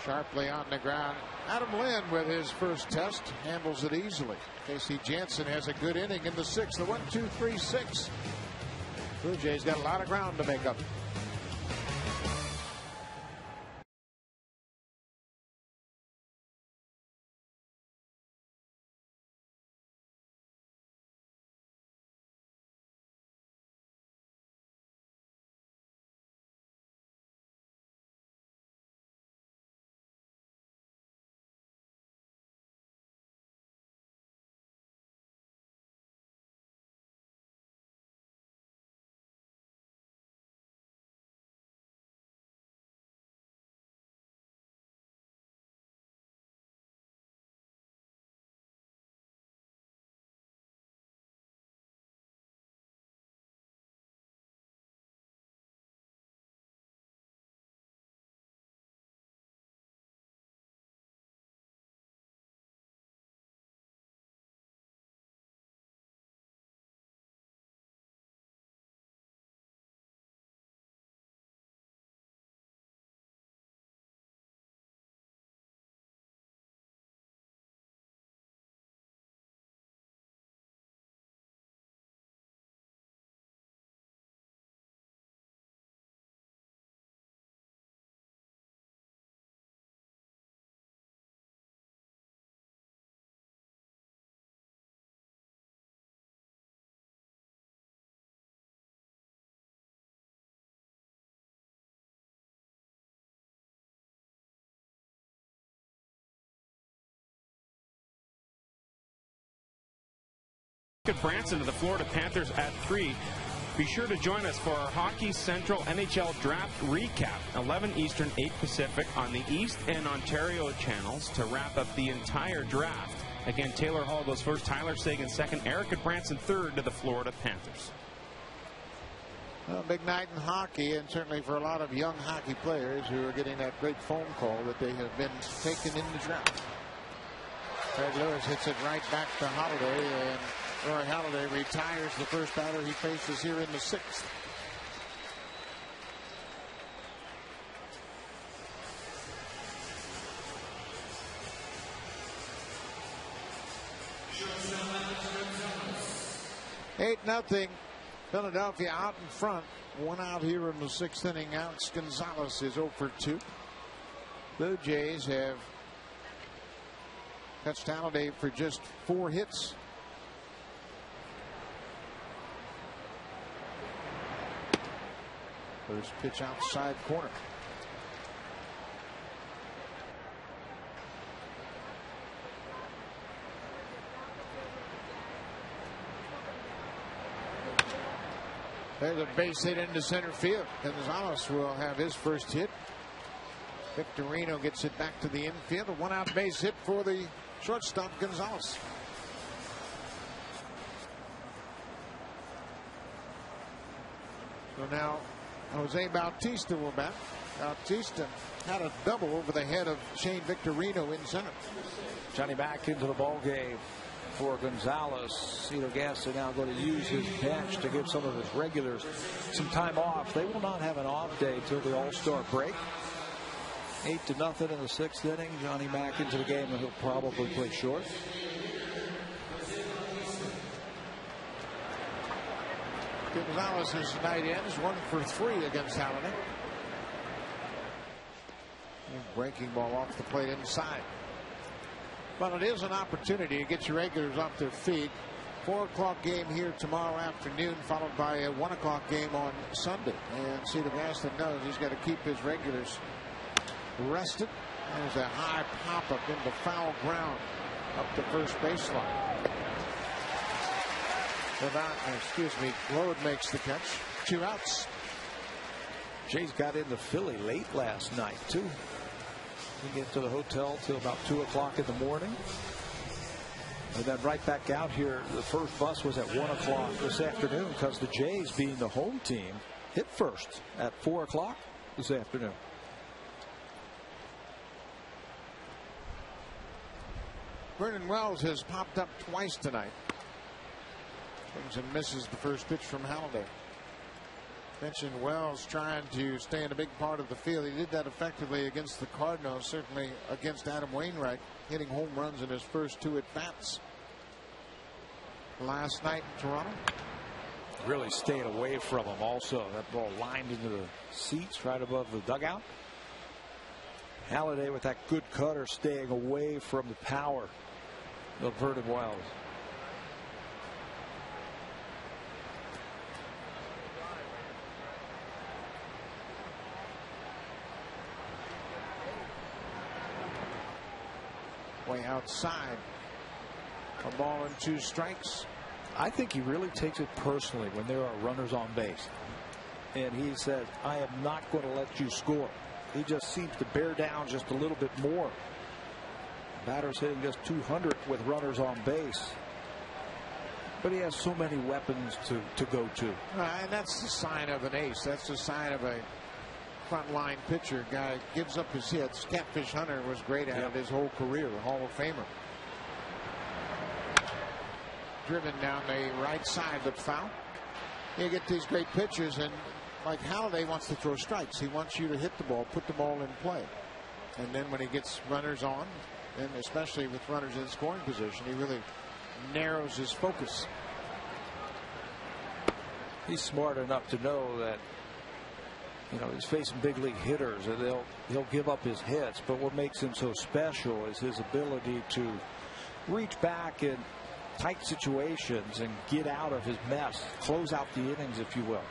Sharply on the ground. Adam Lynn with his first test handles it easily. Casey Jansen has a good inning in the 6th. The 1-2-3-6. Blue Jays got a lot of ground to make up. Branson to the Florida Panthers at 3. Be sure to join us for our Hockey Central NHL Draft Recap, 11 Eastern, 8 Pacific on the East and Ontario channels to wrap up the entire draft. Again, Taylor Hall goes first, Tyler Seguin second, Eric Branson third to the Florida Panthers. Well, big night in hockey, and certainly for a lot of young hockey players who are getting that great phone call that they have been taken in the draft. Craig Lewis hits it right back to Holiday, and Roy Halladay retires the first batter he faces here in the 6th. Eight nothing. Philadelphia out in front. 1 out here in the 6th inning. Alex Gonzalez is 0 for 2. Blue Jays have Touched Halladay for just 4 hits. First pitch outside corner. There's a base hit into center field. Gonzalez will have his first hit. Victorino gets it back to the infield. A 1-out base hit for the shortstop, Gonzalez. So now Jose Bautista will bat. Bautista had a double over the head of Shane Victorino in center. Johnny back into the ball game for Gonzalez. Cito Gaston now going to use his bench to give some of his regulars some time off. They will not have an off day till the All-Star break. 8-0 in the 6th inning. Johnny back into the game, and he'll probably play short. Gonzalez's night ends 1 for 3 against Halladay. Breaking ball off the plate inside. But it is an opportunity to get your regulars off their feet. 4 o'clock game here tomorrow afternoon, followed by a 1 o'clock game on Sunday. And Cito Gaston knows he's got to keep his regulars rested. There's a high pop up into foul ground up the first baseline. Glode makes the catch. 2 outs. Jays got into Philly late last night too. Didn't get to the hotel till about 2 o'clock in the morning. And then right back out here. The first bus was at 1 o'clock this afternoon because the Jays, being the home team, hit first at 4 o'clock this afternoon. Vernon Wells has popped up twice tonight. Swings and misses the first pitch from Halladay. Mentioned Wells trying to stay in a big part of the field. He did that effectively against the Cardinals, certainly against Adam Wainwright, hitting home runs in his first 2 at-bats. Last night in Toronto. Really staying away from him also. That ball lined into the seats right above the dugout. Halladay with that good cutter, staying away from the power of Vernon Wells. Way outside. A ball and 2 strikes. I think he really takes it personally when there are runners on base. And he says, I am not going to let you score. He just seems to bear down just a little bit more. Batter's hitting just 200 with runners on base. But he has so many weapons to go to. And that's the sign of an ace. That's the sign of a frontline pitcher. Guy gives up his hits. Catfish Hunter was great at it his whole career. A Hall of Famer. Driven down the right side, but foul. You get these great pitchers, and like Halladay wants to throw strikes. He wants you to hit the ball, put the ball in play. And then when he gets runners on, and especially with runners in scoring position, he really narrows his focus. He's smart enough to know that, you know, he's facing big league hitters, and he'll give up his hits. But what makes him so special is his ability to reach back in tight situations and get out of his mess, close out the innings, if you will.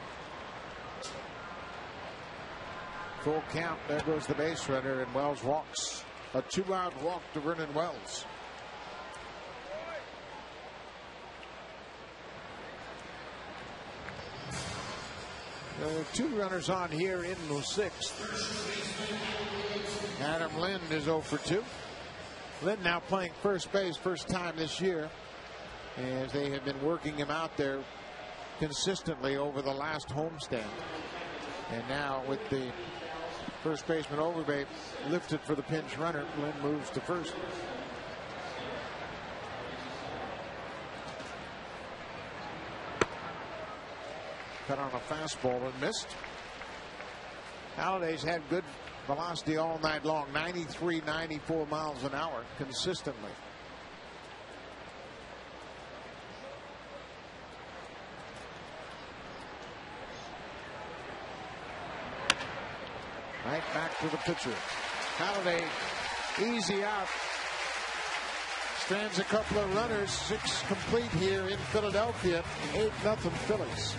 Full count. There goes the base runner, and Wells walks. A 2-out walk to Vernon Wells. There are 2 runners on here in the 6th. Adam Lind is 0 for 2. Lind now playing first base, first time this year, as they have been working him out there consistently over the last homestand. And now with the first baseman Overbay lifted for the pinch runner, Lind moves to first. Cut on a fastball and missed. Halladay's had good velocity all night long, 93, 94 miles an hour consistently. Right back to the pitcher. Halladay easy out. strands a couple of runners. 6 complete here in Philadelphia. 8-0 Phillies.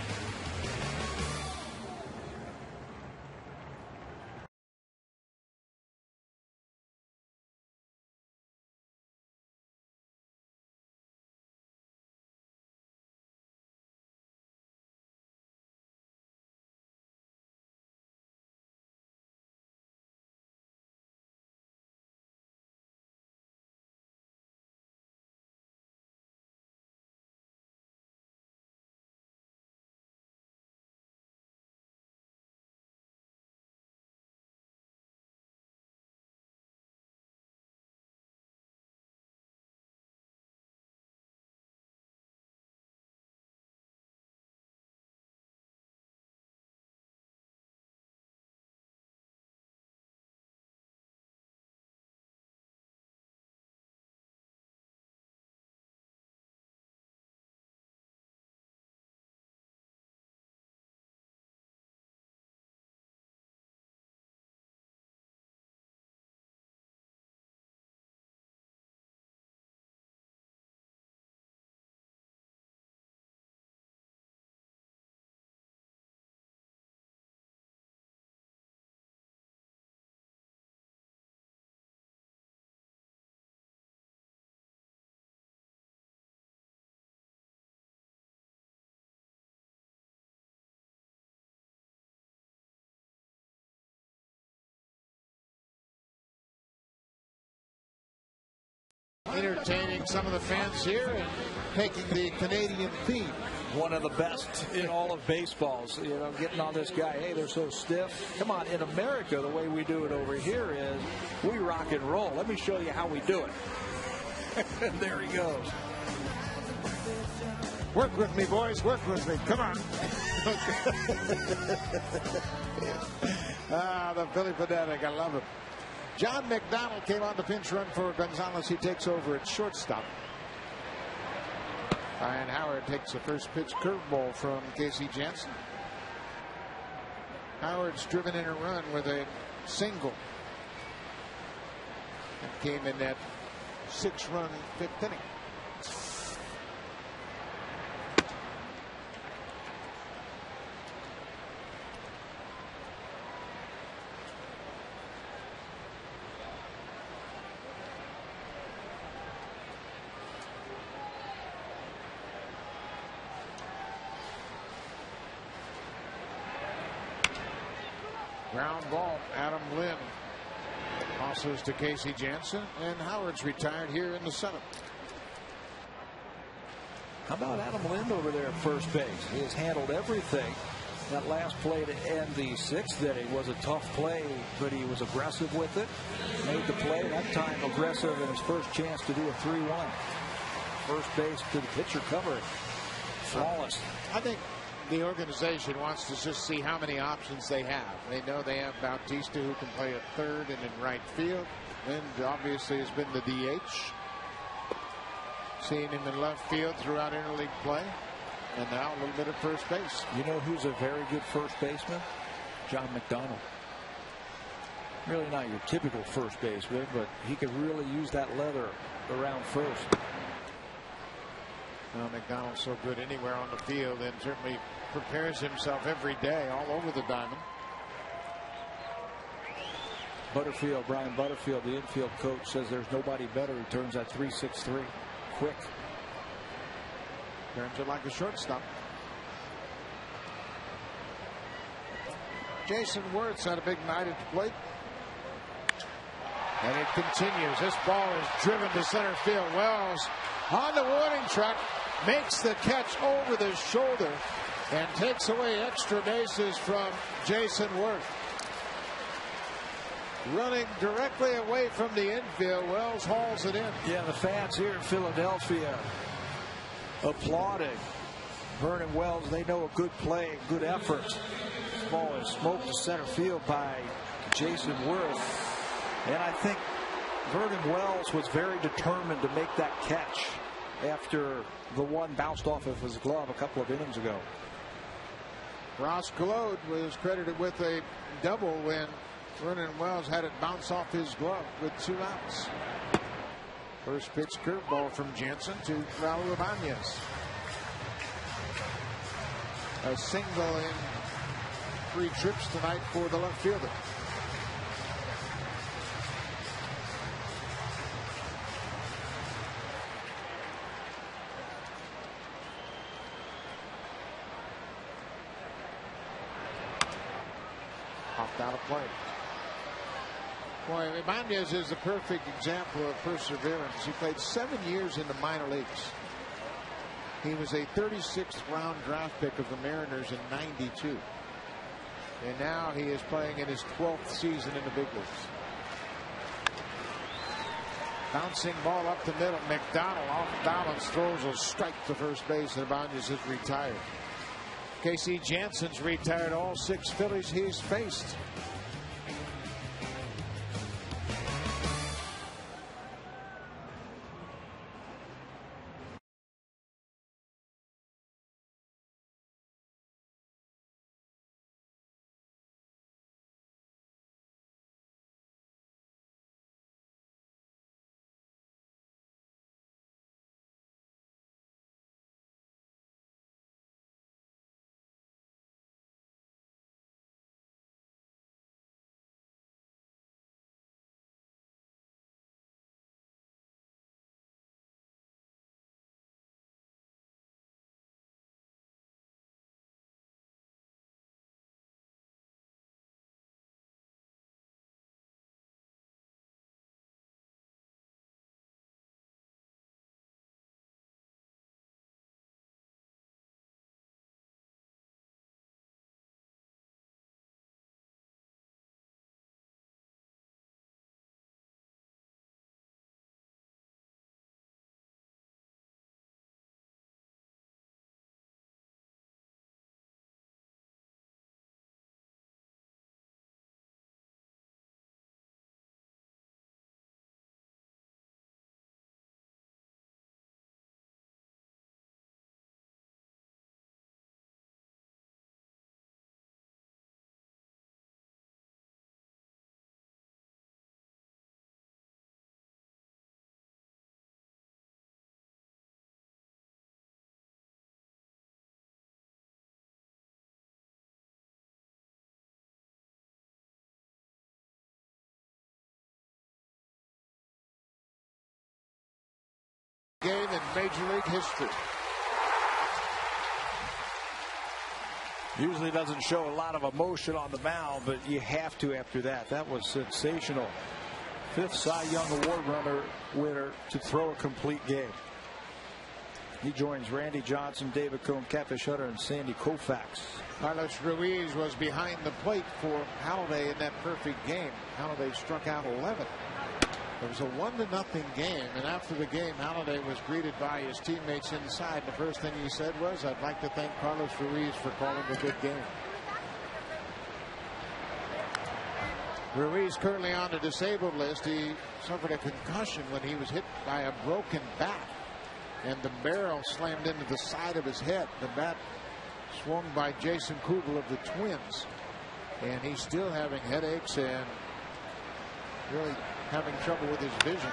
Entertaining some of the fans here and taking the Canadian theme. One of the best in all of baseballs, you know, getting on this guy. Hey, they're so stiff. Come on, in America, the way we do it over here is we rock and roll. Let me show you how we do it. There he goes. Work with me, boys. Work with me. Come on. The Philly fanatic. I love him. John McDonald came on the pinch run for Gonzalez. He takes over at shortstop. Ryan Howard takes the first pitch curveball from Casey Janssen. Howard's driven in a run with a single. That came in that 6-run 5th inning. Ground ball, Adam Lynn tosses to Casey Janssen, and Howard's retired here in the 7th. How about Adam Lynn over there at first base? He has handled everything. That last play to end the 6th inning was a tough play, but he was aggressive with it. Made the play, that time aggressive in his first chance to do a 3-1. First base to the pitcher covered. Flawless. I think the organization wants to just see how many options they have. They know they have Bautista, who can play at third and in right field. Lynn obviously has been the DH. Seeing him in left field throughout interleague play. And now a little bit of first base. You know who's a very good first baseman? John McDonald. Really not your typical first baseman, but he could really use that leather around first. Well, McDonald's so good anywhere on the field and certainly prepares himself every day all over the diamond. Butterfield, Brian Butterfield, the infield coach, says there's nobody better. He turns that 3.63 quick. Turns it like a shortstop. Jason Wirtz had a big night at the plate. And it continues. This ball is driven to center field. Wells on the warning track makes the catch over the shoulder and takes away extra bases from Jason Wirtz. Running directly away from the infield. Wells hauls it in. Yeah, the fans here in Philadelphia applauding Vernon Wells. They know a good play, good effort. This ball is smoked to center field by Jason Wirtz. And I think Vernon Wells was very determined to make that catch after the one bounced off of his glove a couple of innings ago. Ross Gload was credited with a double when Vernon Wells had it bounce off his glove with 2 outs. First pitch curveball from Jansen to Raul Ibanez. A single in 3 trips tonight for the left fielder. Popped out of play. Boy, Ibanez is the perfect example of perseverance. He played 7 years in the minor leagues. He was a 36th round draft pick of the Mariners in '92. And now he is playing in his 12th season in the big leagues. Bouncing ball up the middle. McDonald off balance throws a strike to first base, and Ibanez is retired. Casey Jansen's retired all 6 Phillies he's faced. Game in Major League history. Usually doesn't show a lot of emotion on the mound, but you have to after that. That was sensational. 5th Cy Young Award winner to throw a complete game. He joins Randy Johnson, David Cone, Catfish Hunter, and Sandy Koufax. Carlos Ruiz was behind the plate for Halladay in that perfect game. Halladay struck out 11. It was a 1-0 game, and after the game, Halladay was greeted by his teammates inside. The first thing he said was, "I'd like to thank Carlos Ruiz for calling a good game." Ruiz currently on the disabled list. He suffered a concussion when he was hit by a broken bat, and the barrel slammed into the side of his head. The bat swung by Jason Kugel of the Twins, and he's still having headaches and really having trouble with his vision.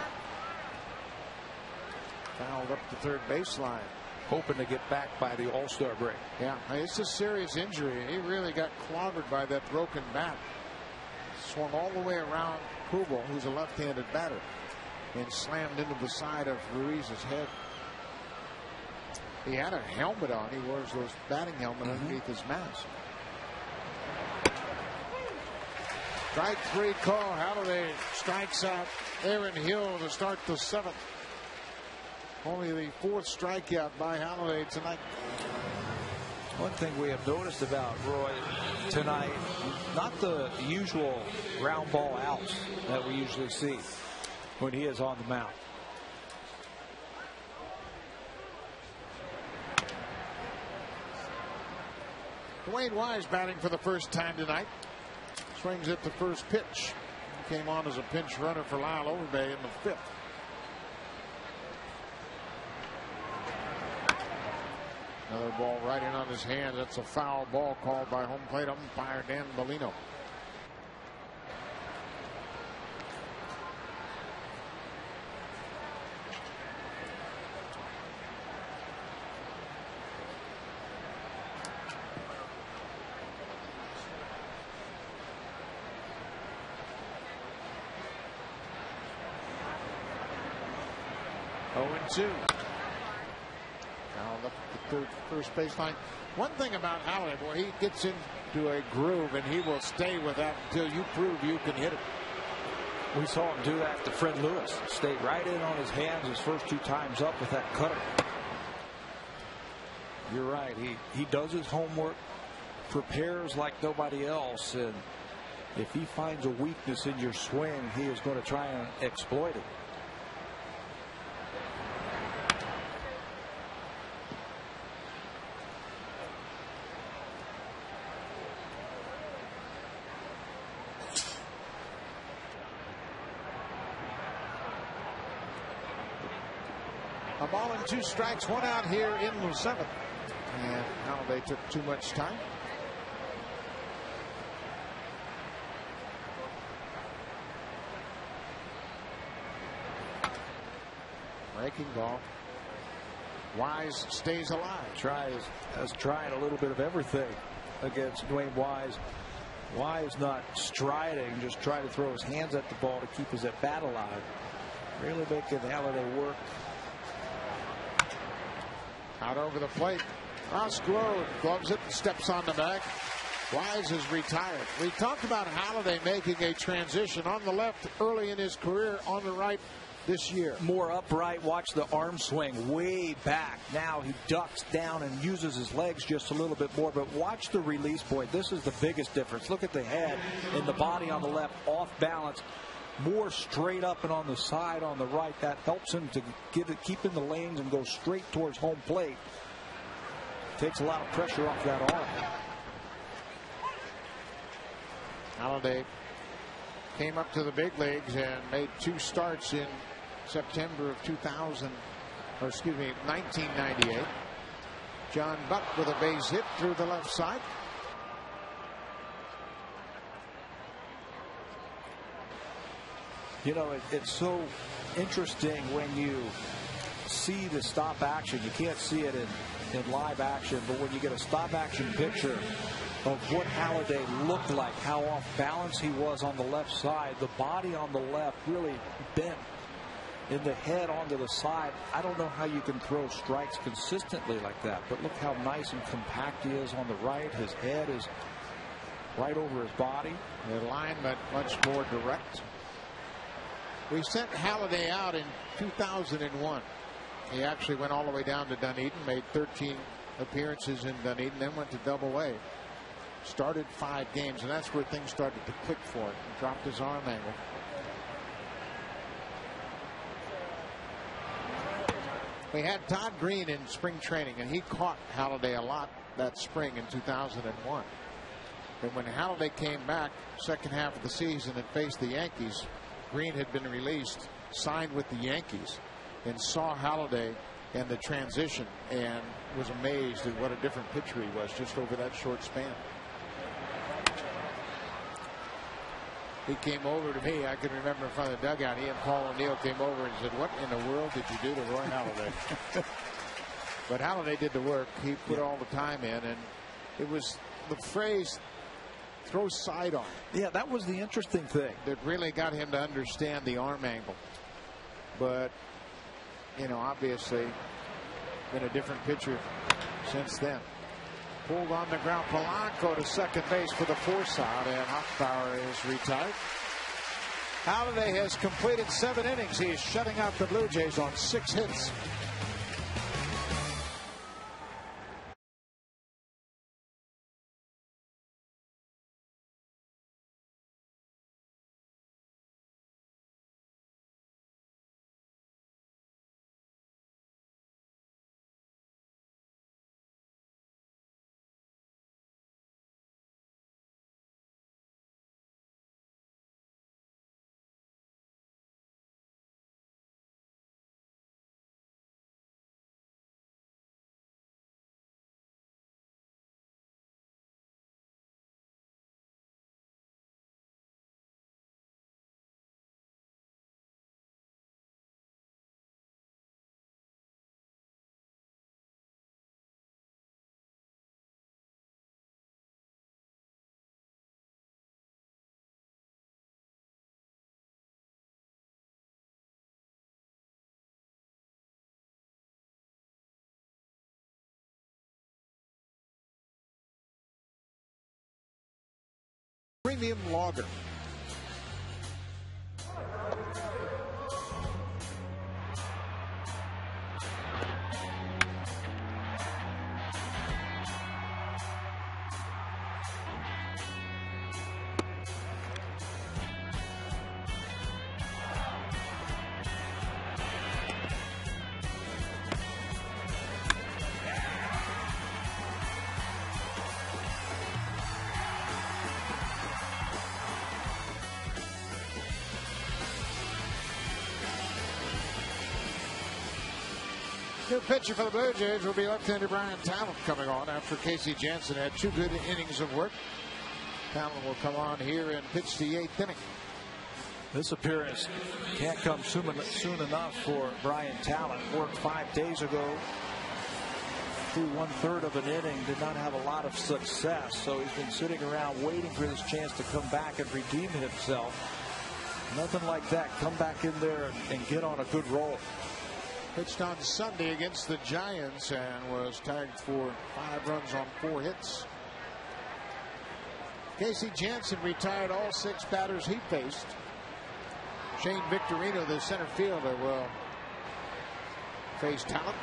Fouled up the third baseline. Hoping to get back by the All-Star break. Yeah, it's a serious injury. He really got clobbered by that broken bat. Swung all the way around Kugel, who's a left-handed batter, and slammed into the side of Ruiz's head. He had a helmet on. He wears those batting helmet underneath his mask. Strike 3 call. Halladay strikes out Aaron Hill to start the 7th. Only the 4th strikeout by Halladay tonight. One thing we have noticed about Roy tonight, not the usual ground ball outs that we usually see when he is on the mound. Dwayne Wise batting for the first time tonight. Swings at the first pitch. Came on as a pinch runner for Lyle Overbay in the 5th. Another ball right in on his hand. That's a foul ball called by home plate umpire Dan Bellino. 0-2. Now up the first baseline. One thing about Halladay, boy, he gets into a groove and he will stay with that until you prove you can hit it. We saw him do that to Fred Lewis. Stayed right in on his hands his first 2 times up with that cutter. You're right. He does his homework, prepares like nobody else, and if he finds a weakness in your swing, he is going to try and exploit it. A ball and 2 strikes, 1 out here in the 7th. And Halladay took too much time. Breaking ball. Wise stays alive. Has tried a little bit of everything against Dwayne Wise. Wise not striding, just trying to throw his hands at the ball to keep his at bat alive. Really making Halladay work. Out over the plate. Osgood gloves it and steps on the bag. Wise is retired. We talked about Halladay making a transition on the left early in his career, on the right this year. More upright. Watch the arm swing way back. Now he ducks down and uses his legs just a little bit more. But watch the release point. This is the biggest difference. Look at the head and the body on the left, off balance. More straight up and on the side on the right. That helps him to keep in the lanes and go straight towards home plate. Takes a lot of pressure off that arm. Halladay came up to the big leagues and made 2 starts in September of 1998. John Buck with a base hit through the left side. You know, it's so interesting when you see the stop action. You can't see it in live action, but when you get a stop action picture of what Halladay looked like, how off balance he was on the left side, the body on the left really bent in the head onto the side. I don't know how you can throw strikes consistently like that, but look how nice and compact he is on the right. His head is right over his body. The alignment much more direct. We sent Halladay out in 2001. He actually went all the way down to Dunedin, made 13 appearances in Dunedin, then went to Double-A. Started 5 games, and that's where things started to click for him. He dropped his arm angle. We had Todd Green in spring training, and he caught Halladay a lot that spring in 2001. And when Halladay came back second half of the season and faced the Yankees, Green had been released, signed with the Yankees, and saw Halladay and the transition and was amazed at what a different pitcher he was just over that short span. He came over to me. I can remember in front of the dugout, he and Paul O'Neill came over and said, "What in the world did you do to Roy Halladay?" But Halladay did the work. He put all the time in, and it was the phrase, throw sidearm. Yeah, that was the interesting thing. That really got him to understand the arm angle. But, you know, obviously been a different pitcher since then. Pulled on the ground. Polanco to second base for the force out, and Hochbauer is retired. Halladay has completed 7 innings. He is shutting out the Blue Jays on 6 hits. Premium Lager. New pitcher for the Blue Jays will be left-hander Brian Talent coming on after Casey Jansen had 2 good innings of work. Talent will come on here and pitch the 8th inning. This appearance can't come soon enough for Brian Talent. Worked 5 days ago through 1/3 of an inning. Did not have a lot of success, so he's been sitting around waiting for his chance to come back and redeem himself. Nothing like that. Come back in there and get on a good roll. Pitched on Sunday against the Giants and was tagged for 5 runs on 4 hits. Casey Jansen retired all 6 batters he faced. Shane Victorino, the center fielder, will face Talent.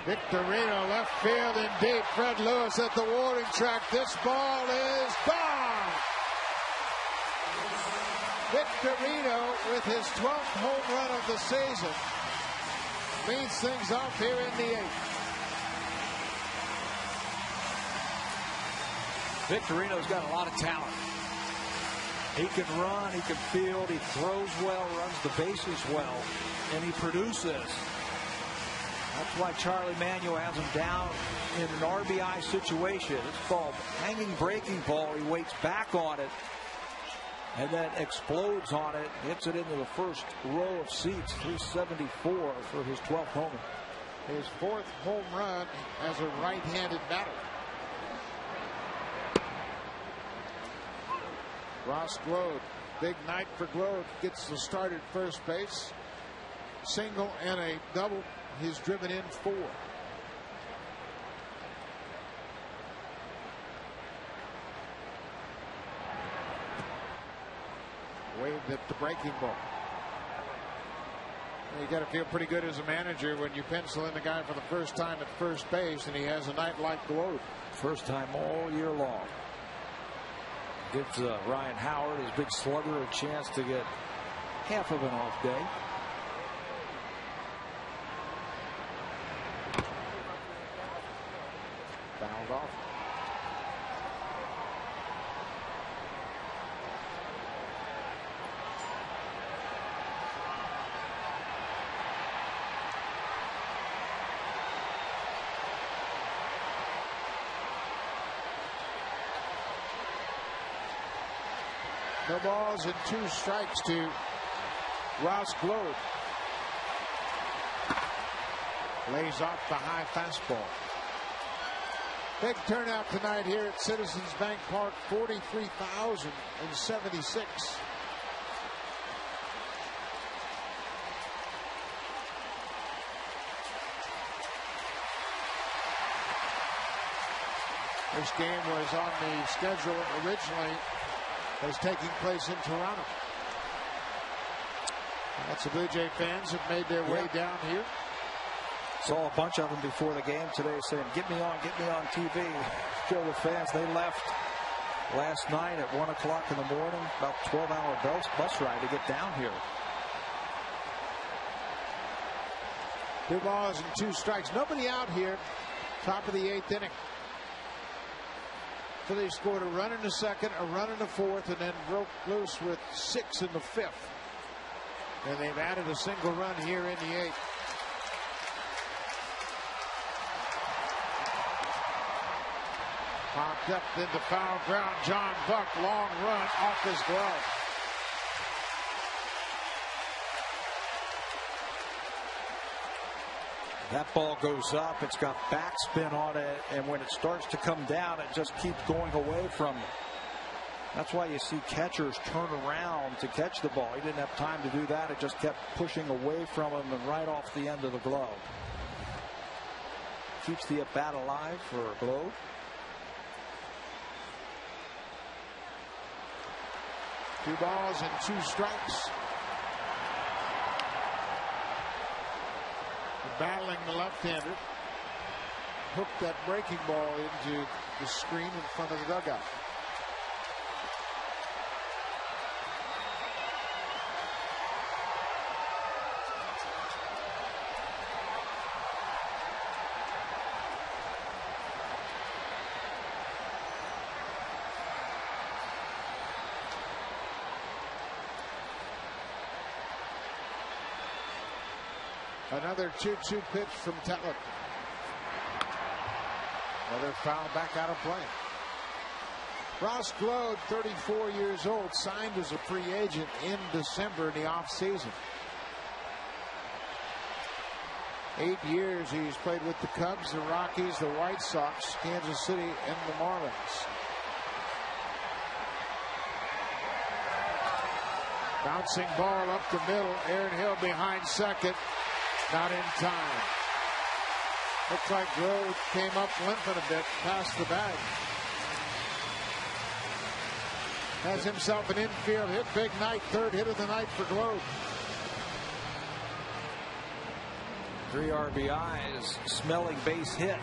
Victorino left field and deep. Fred Lewis at the warning track. This ball is gone. Victorino with his 12th home run of the season leads things off here in the 8th. Victorino's got a lot of talent. He can run, he can field, he throws well, runs the bases well, and he produces. That's why Charlie Manuel has him down in an RBI situation. It's called hanging breaking ball. He waits back on it and then explodes on it. Hits it into the first row of seats. 374 for his 12th homer. His 4th home run as a right-handed batter. Ross Gload. Big night for Gload. Gets the start at first base. Single and a double. He's driven in 4. Waved at the breaking ball. You got to feel pretty good as a manager when you pencil in the guy for the first time at first base and he has a night like Gload. First time all year long. Gives Ryan Howard, his big slugger, a chance to get half of an off day. Fouled off. No balls and 2 strikes to Ross Gload. Lays off the high fastball. Big turnout tonight here at Citizens Bank Park, 43,076. This game was on the schedule originally as taking place in Toronto. Lots of Blue Jay fans have made their way down here. Saw a bunch of them before the game today saying, get me on TV. Show the fans. They left last night at 1 o'clock in the morning, about 12-hour bus ride to get down here. 2 balls and 2 strikes. Nobody out here. Top of the 8th inning. Phillies scored a run in the 2nd, a run in the 4th, and then broke loose with 6 in the 5th. And they've added a single run here in the 8th. Popped up into foul ground. John Buck, long run off his glove. That ball goes up. It's got backspin on it, and when it starts to come down, it just keeps going away from him. That's why you see catchers turn around to catch the ball. He didn't have time to do that. It just kept pushing away from him and right off the end of the glove. Keeps the at-bat alive for Globe. Two balls and 2 strikes. Battling the left-hander. Hooked that breaking ball into the screen in front of the dugout. Another 2-2 pitch from Tetlett. Another foul back out of play. Ross Globe, 34 years old, signed as a free agent in December in the offseason. 8 years he's played with the Cubs, the Rockies, the White Sox, Kansas City, and the Marlins. Bouncing ball up the middle. Aaron Hill behind second. Not in time. Looks like Grove came up limping a bit past the bag. Has himself an infield hit. Big night. 3rd hit of the night for Globe. 3 RBIs. Smelling base hit.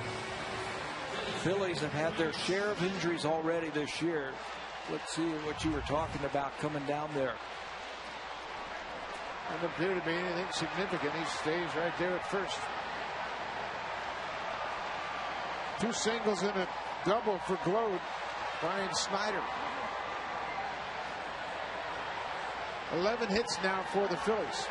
Phillies have had their share of injuries already this year. Let's see what you were talking about coming down there. Doesn't appear to be anything significant. He stays right there at first. 2 singles and a double for Globe. Brian Snyder. 11 hits now for the Phillies.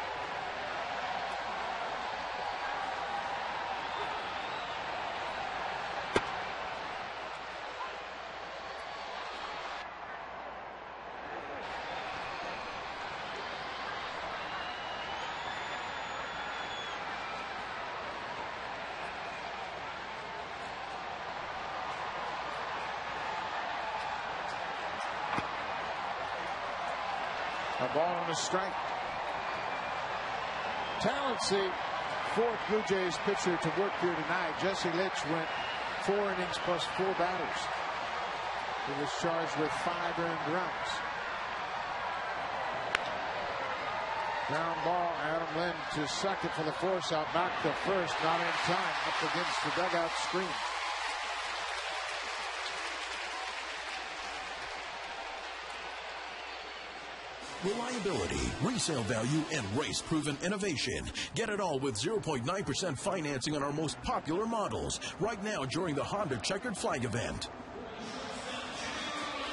A ball and a strike. Talented 4th Blue Jays pitcher to work here tonight. Jesse Litch went 4 innings plus 4 batters. He was charged with 5 earned runs. Ground ball. Adam Lind to second for the force out. Back to first. Not in time. Up against the dugout screen. Reliability, resale value, and race-proven innovation. Get it all with 0.9% financing on our most popular models. Right now during the Honda Checkered Flag event.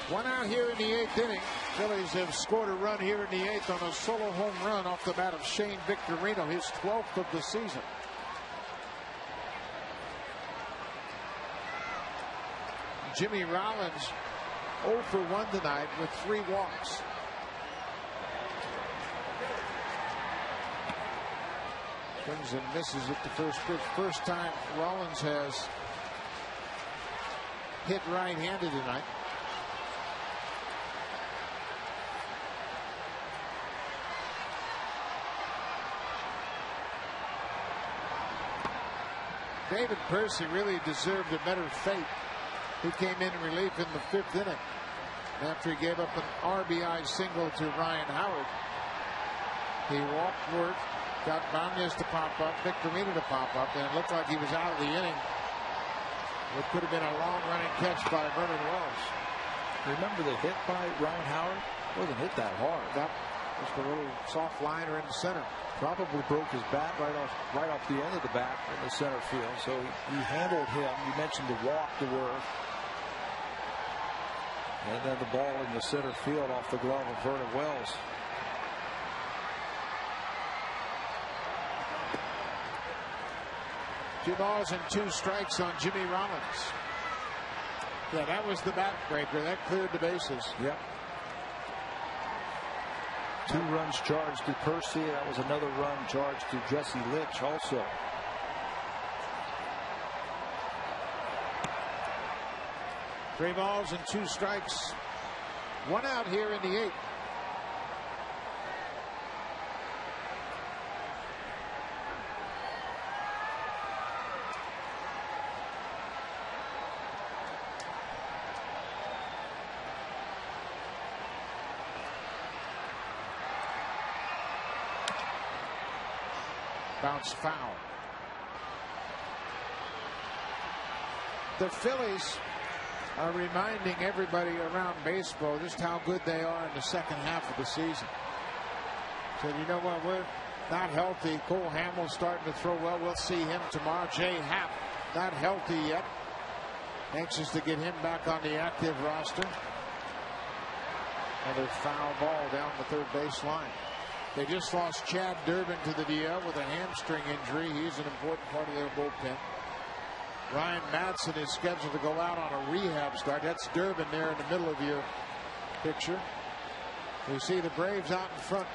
1 out here in the 8th inning. Phillies have scored a run here in the 8th on a solo home run off the bat of Shane Victorino, his 12th of the season. Jimmy Rollins 0 for 1 tonight with 3 walks. Swings and misses at the first pitch. First time Rollins has hit right-handed tonight. David Percy really deserved a better fate. He came in relief in the 5th inning after he gave up an RBI single to Ryan Howard. He walked Worth, got Banez to pop up, Victorino to pop up, and it looked like he was out of the inning. It could have been a long-running catch by Vernon Wells. Remember the hit by Ryan Howard? Wasn't hit that hard. That just a little soft liner in the center. Probably broke his bat right off the end of the bat in the center field. So he handled him. You mentioned the walk to Worth. And then the ball in the center field off the glove of Vernon Wells. Two balls and 2 strikes on Jimmy Rollins. Yeah, that was the backbreaker. That cleared the bases. Yep. 2 runs charged to Percy. That was another run charged to Jesse Litch also. 3 balls and 2 strikes. 1 out here in the 8th. Bounce foul. The Phillies are reminding everybody around baseball just how good they are in the second half of the season. So you know what, we're not healthy. Cole Hamels starting to throw well. We'll see him tomorrow. Jay Happ not healthy yet. Anxious to get him back on the active roster. Another foul ball down the third base line. They just lost Chad Durbin to the DL with a hamstring injury. He's an important part of their bullpen. Ryan Madson is scheduled to go out on a rehab start. That's Durbin there in the middle of your picture. We see the Braves out in front.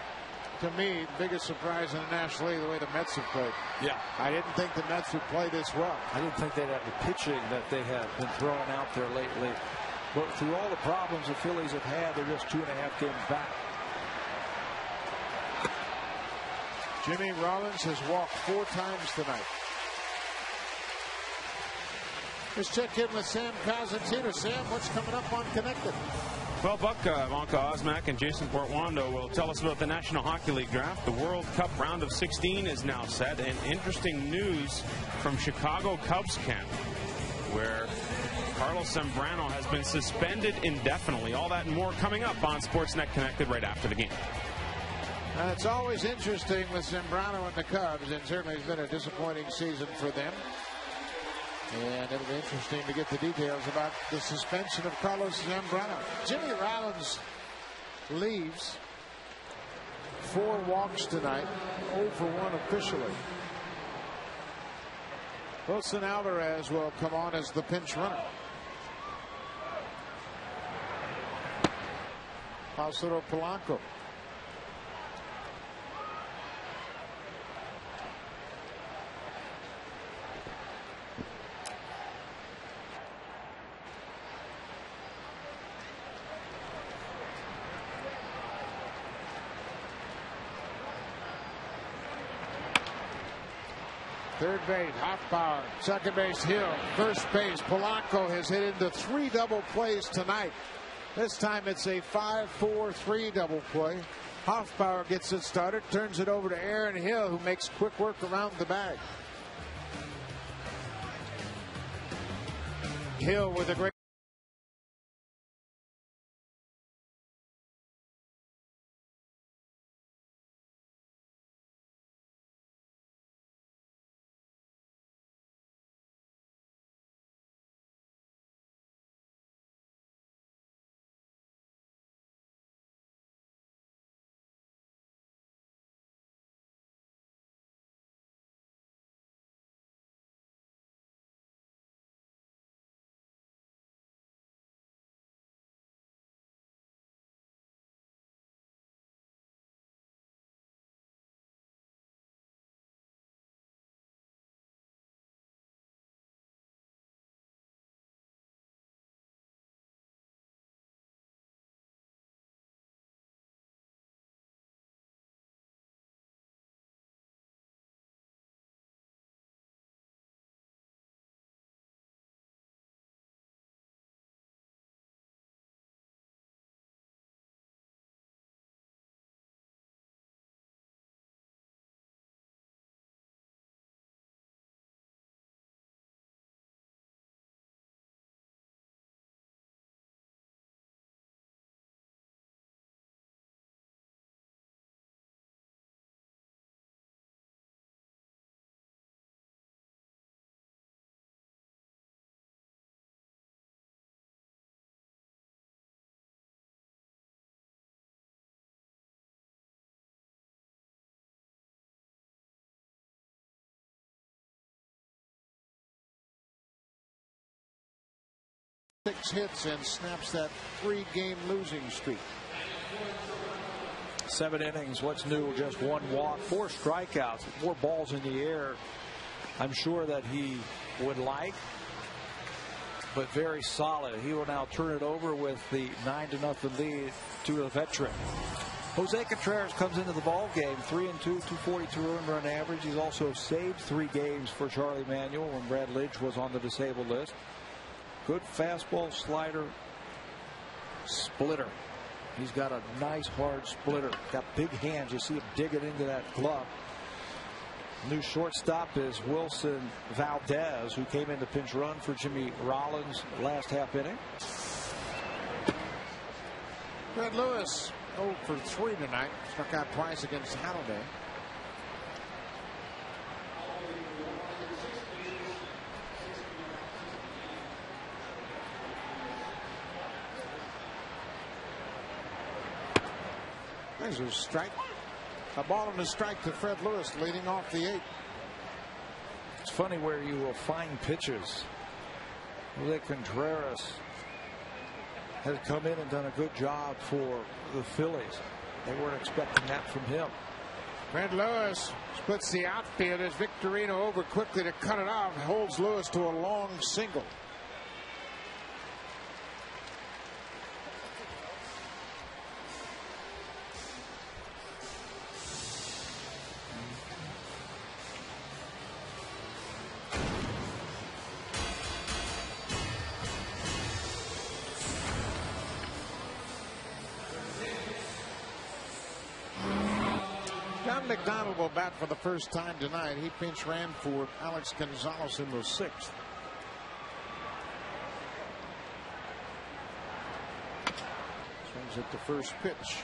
To me, the biggest surprise in the National League, the way the Mets have played. Yeah. I didn't think the Mets would play this well. I didn't think they'd have the pitching that they have been throwing out there lately. But through all the problems the Phillies have had, they're just 2.5 games back. Jimmy Rollins has walked 4 times tonight. Let's check in with Sam Cosentino. Sam, what's coming up on Connected? Well, Buck, Ivanka Osmak and Jason Portwando will tell us about the National Hockey League draft. The World Cup round of 16 is now set, and interesting news from Chicago Cubs camp, where Carlos Zambrano has been suspended indefinitely. All that and more coming up on Sportsnet Connected right after the game. And it's always interesting with Zambrano and the Cubs, and certainly it's been a disappointing season for them. And it'll be interesting to get the details about the suspension of Carlos Zambrano. Jimmy Rollins leaves. 4 walks tonight, 0 for 1 officially. Wilson Alvarez will come on as the pinch runner. Paulo Polanco. Third base, Hoffbauer. Second base, Hill. First base, Polanco has hit into 3 double plays tonight. This time it's a 5-4-3 double play. Hoffbauer gets it started, turns it over to Aaron Hill, who makes quick work around the bag. Hill with a great six hits and snaps that 3-game losing streak. 7 innings. What's new? Just 1 walk, 4 strikeouts, 4 balls in the air. I'm sure that he would like but very solid. He will now turn it over with the 9-0 lead to the veteran. Jose Contreras comes into the ball game 3-2, 242 earned run average. He's also saved 3 games for Charlie Manuel when Brad Lidge was on the disabled list. Good fastball, slider, splitter. He's got a nice hard splitter. Got big hands. You see him digging into that glove. New shortstop is Wilson Valdez, who came in to pinch run for Jimmy Rollins last half inning. Fred Lewis 0 for 3 tonight. Struck out twice against Halladay. There's a strike. A ball and a strike to Fred Lewis, leading off the 8th. It's funny where you will find pitches. Jose Contreras has come in and done a good job for the Phillies. They weren't expecting that from him. Fred Lewis splits the outfield as Victorino over quickly to cut it off. Holds Lewis to a long single. John McDonald will bat for the first time tonight. He pinch ran for Alex Gonzalez in the 6th. Swings at the first pitch.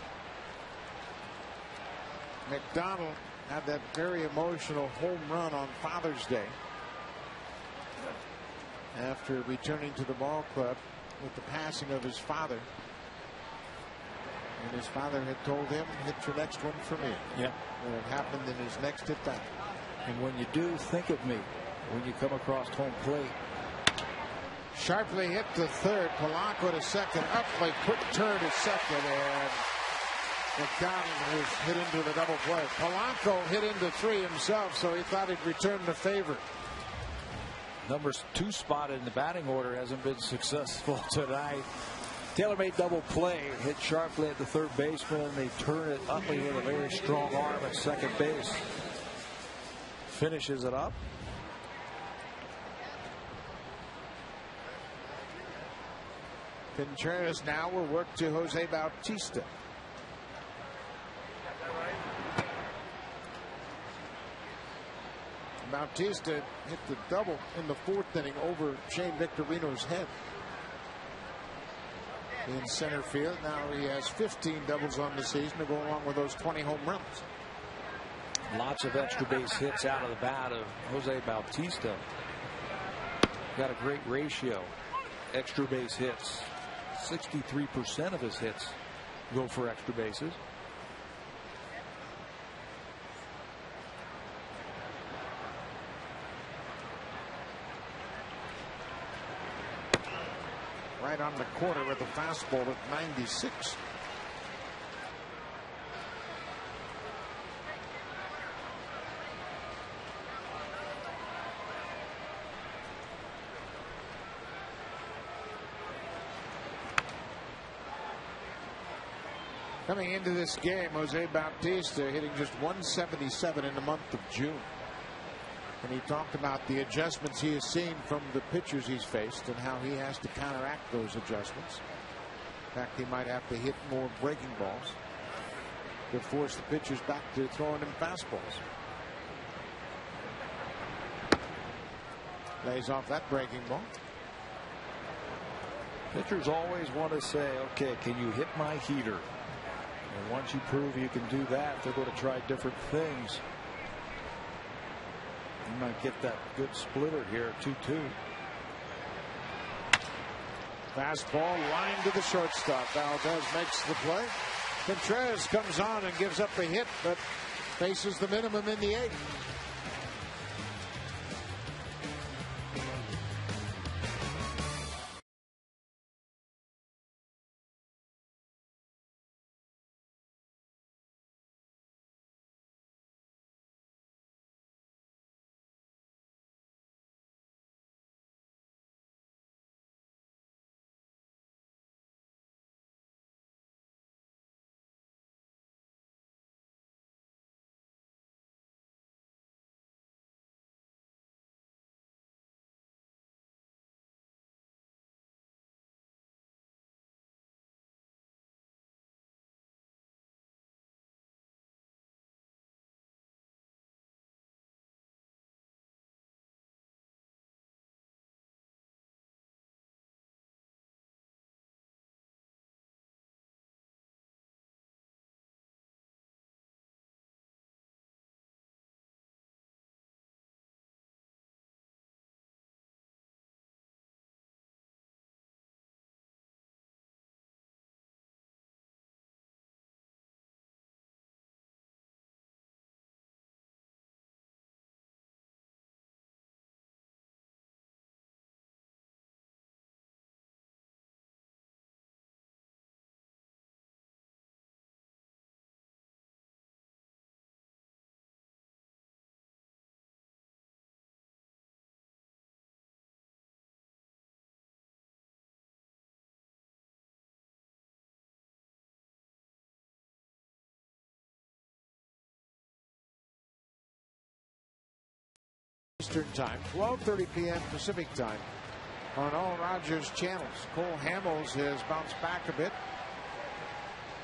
McDonald had that very emotional home run on Father's Day after returning to the ball club with the passing of his father. And his father had told him, hit your next one for me. Yeah. And it happened in his next at bat. And when you do, think of me when you come across home plate. Sharply hit to third. Polanco to second. Upley quick turn to second. And McDonald was hit into the double play. Polanco hit into 3 himself, so he thought he'd return the favor. Number 2 spot in the batting order hasn't been successful tonight. Taylor made double play, hit sharply at the third baseman. They turn it Utley with a very strong arm at second base. Finishes it up. Contreras now will work to Jose Bautista. Bautista hit the double in the 4th inning over Shane Victorino's head in center field. Now he has 15 doubles on the season to go along with those 20 home runs. Lots of extra base hits out of the bat of Jose Bautista. Got a great ratio. Extra base hits. 63% of his hits go for extra bases. Right on the corner with a fastball at 96. Coming into this game, Jose Bautista hitting just 177 in the month of June. And he talked about the adjustments he has seen from the pitchers he's faced and how he has to counteract those adjustments. In fact, he might have to hit more breaking balls to force the pitchers back to throwing him fastballs. Lays off that breaking ball. Pitchers always want to say, okay, can you hit my heater? And once you prove you can do that, they're going to try different things. You might get that good splitter here, 2-2. Fastball line to the shortstop. Valdez makes the play. Contreras comes on and gives up a hit, but faces the minimum in the 8th. Eastern Time, 12:30 p.m. Pacific Time on all Rogers channels. Cole Hamels has bounced back a bit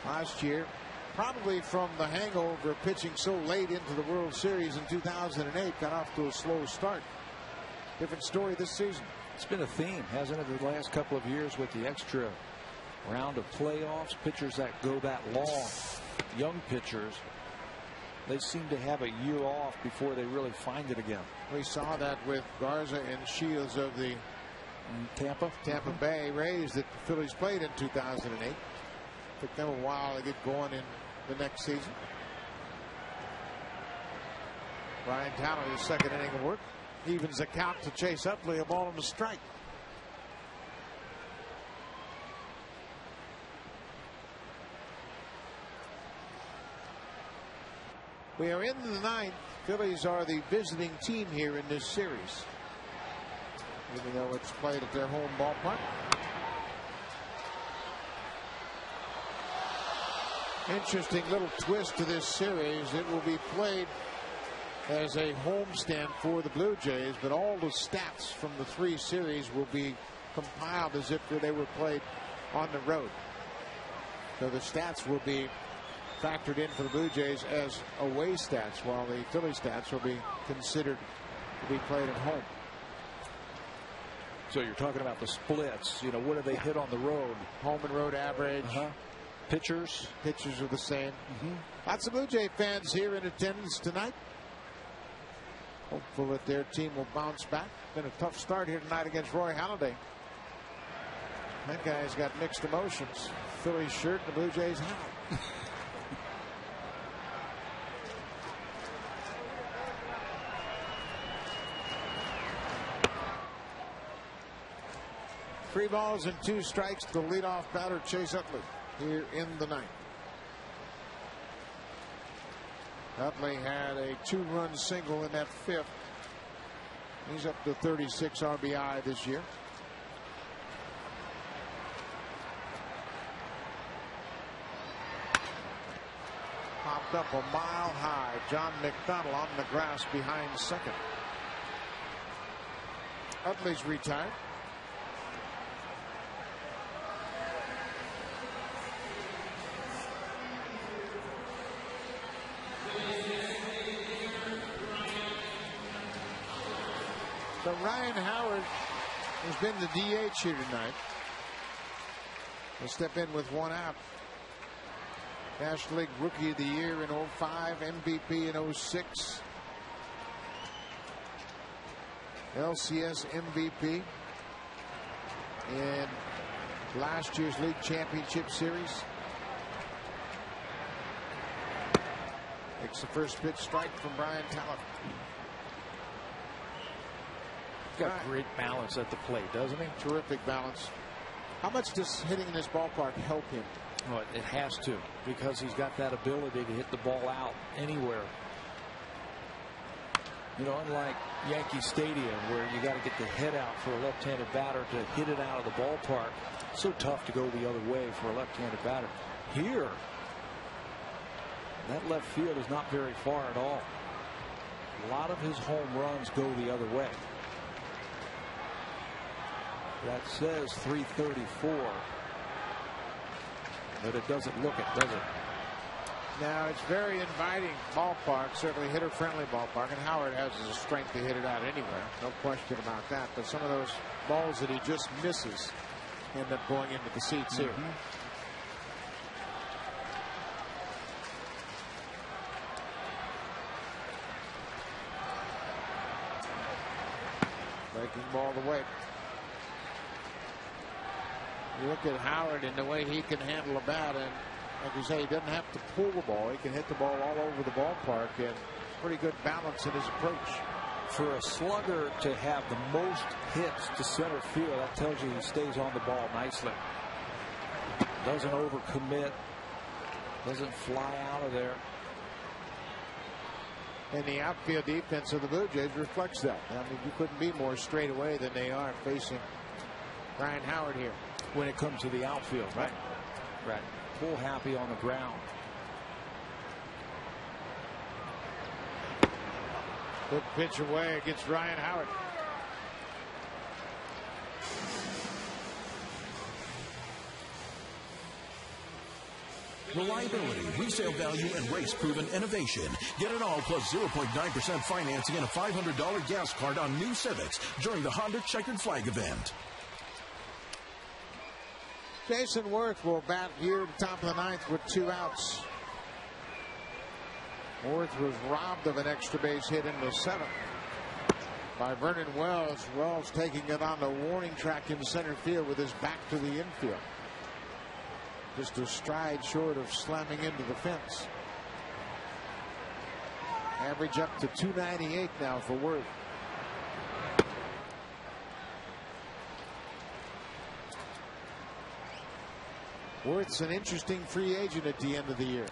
last year, probably from the hangover of pitching so late into the World Series in 2008. Got off to a slow start. Different story this season. It's been a theme, hasn't it, the last couple of years with the extra round of playoffs. Pitchers that go that long, young pitchers, they seem to have a year off before they really find it again. We saw that with Garza and Shields of the Tampa Bay Rays that the Phillies played in 2008. Took them a while to get going in the next season. Ryan Talon, his second inning of work, evens the count to Chase Utley, a ball and a strike. We are in the ninth. Phillies are the visiting team here in this series, even though it's played at their home ballpark. Interesting little twist to this series. It will be played as a homestand for the Blue Jays, but all the stats from the three series will be compiled as if they were played on the road. So the stats will be factored in for the Blue Jays as away stats, while the Philly stats will be considered to be played at home. So you're talking about the splits. You know, what do they hit on the road? Home and road average. Pitchers are the same. Lots of Blue Jay fans here in attendance tonight. Hopeful that their team will bounce back. Been a tough start here tonight against Roy Halladay. That guy's got mixed emotions. Phillies shirt, the Blue Jays hat. Three balls and two strikes to the leadoff batter, Chase Utley, here in the ninth. Utley had a two-run single in that fifth. He's up to 36 RBI this year. Popped up a mile high. John McDonald on the grass behind second. Utley's retired. So Ryan Howard has been the DH here tonight. He'll step in with one out. National League Rookie of the Year in 05, MVP in 06. LCS MVP in last year's League Championship Series. Takes the first pitch, strike from Brian Talon. Got great balance at the plate, doesn't he? Terrific balance. How much does hitting in this ballpark help him? Well, it has to, because he's got that ability to hit the ball out anywhere. You know, unlike Yankee Stadium, where you got to get the head out for a left-handed batter to hit it out of the ballpark. So tough to go the other way for a left-handed batter. Here, that left field is not very far at all. A lot of his home runs go the other way. That says 334, but it doesn't look it, does it? Now, it's very inviting ballpark, certainly hitter-friendly ballpark, and Howard has the strength to hit it out anywhere. No question about that. But some of those balls that he just misses end up going into the seats here. Breaking ball the way. You look at Howard and the way he can handle a bat, and like you say, he doesn't have to pull the ball. He can hit the ball all over the ballpark, and pretty good balance in his approach. For a slugger to have the most hits to center field, that tells you he stays on the ball nicely. Doesn't overcommit, doesn't fly out of there. And the outfield defense of the Blue Jays reflects that. I mean, you couldn't be more straight away than they are facing Ryan Howard here. When it comes to the outfield, right? Right. Pull happy on the ground. Good pitch away against Ryan Howard. Reliability, resale value, and race-proven innovation. Get it all plus 0.9% financing and a $500 gas card on new Civics during the Honda Checkered Flag event. Jason Worth will bat here at the top of the ninth with 2 outs. Worth was robbed of an extra base hit in the 7th by Vernon Wells. Wells taking it on the warning track in center field with his back to the infield. Just a stride short of slamming into the fence. Average up to 298 now for Worth. Worth's an interesting free agent at the end of the year.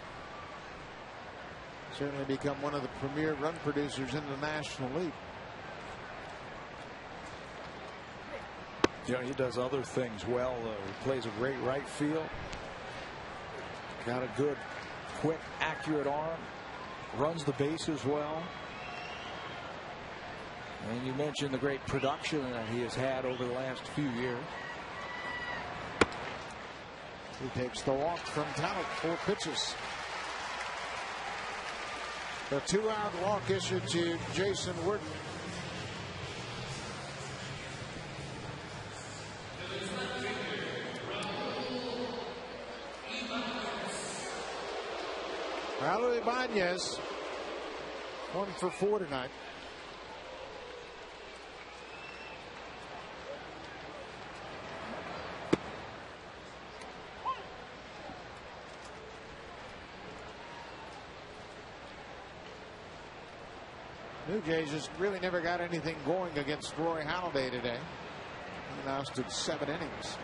Certainly become one of the premier run producers in the National League. You know, he does other things well, though. He plays a great right field. Got a good, quick, accurate arm. Runs the bases well. And you mentioned the great production that he has had over the last few years. He takes the walk from Talent. 4 pitches. The 2-out walk issued to Jason Worth. Raul Ibanez, 1 for 4 tonight. Blue Jays just really never got anything going against Roy Halladay today. He lasted 7 innings.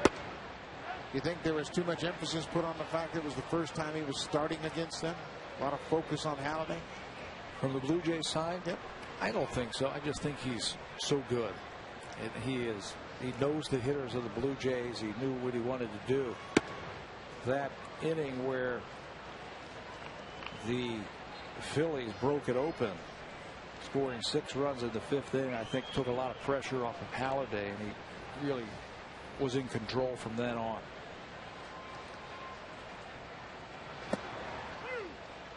You think there was too much emphasis put on the fact that it was the first time he was starting against them? A lot of focus on Halladay. From the Blue Jays side? Yep. I don't think so. I just think he's so good. And he knows the hitters of the Blue Jays. He knew what he wanted to do. That inning where the Phillies broke it open, scoring 6 runs in the 5th inning, I think took a lot of pressure off of Halladay, and he really was in control from then on.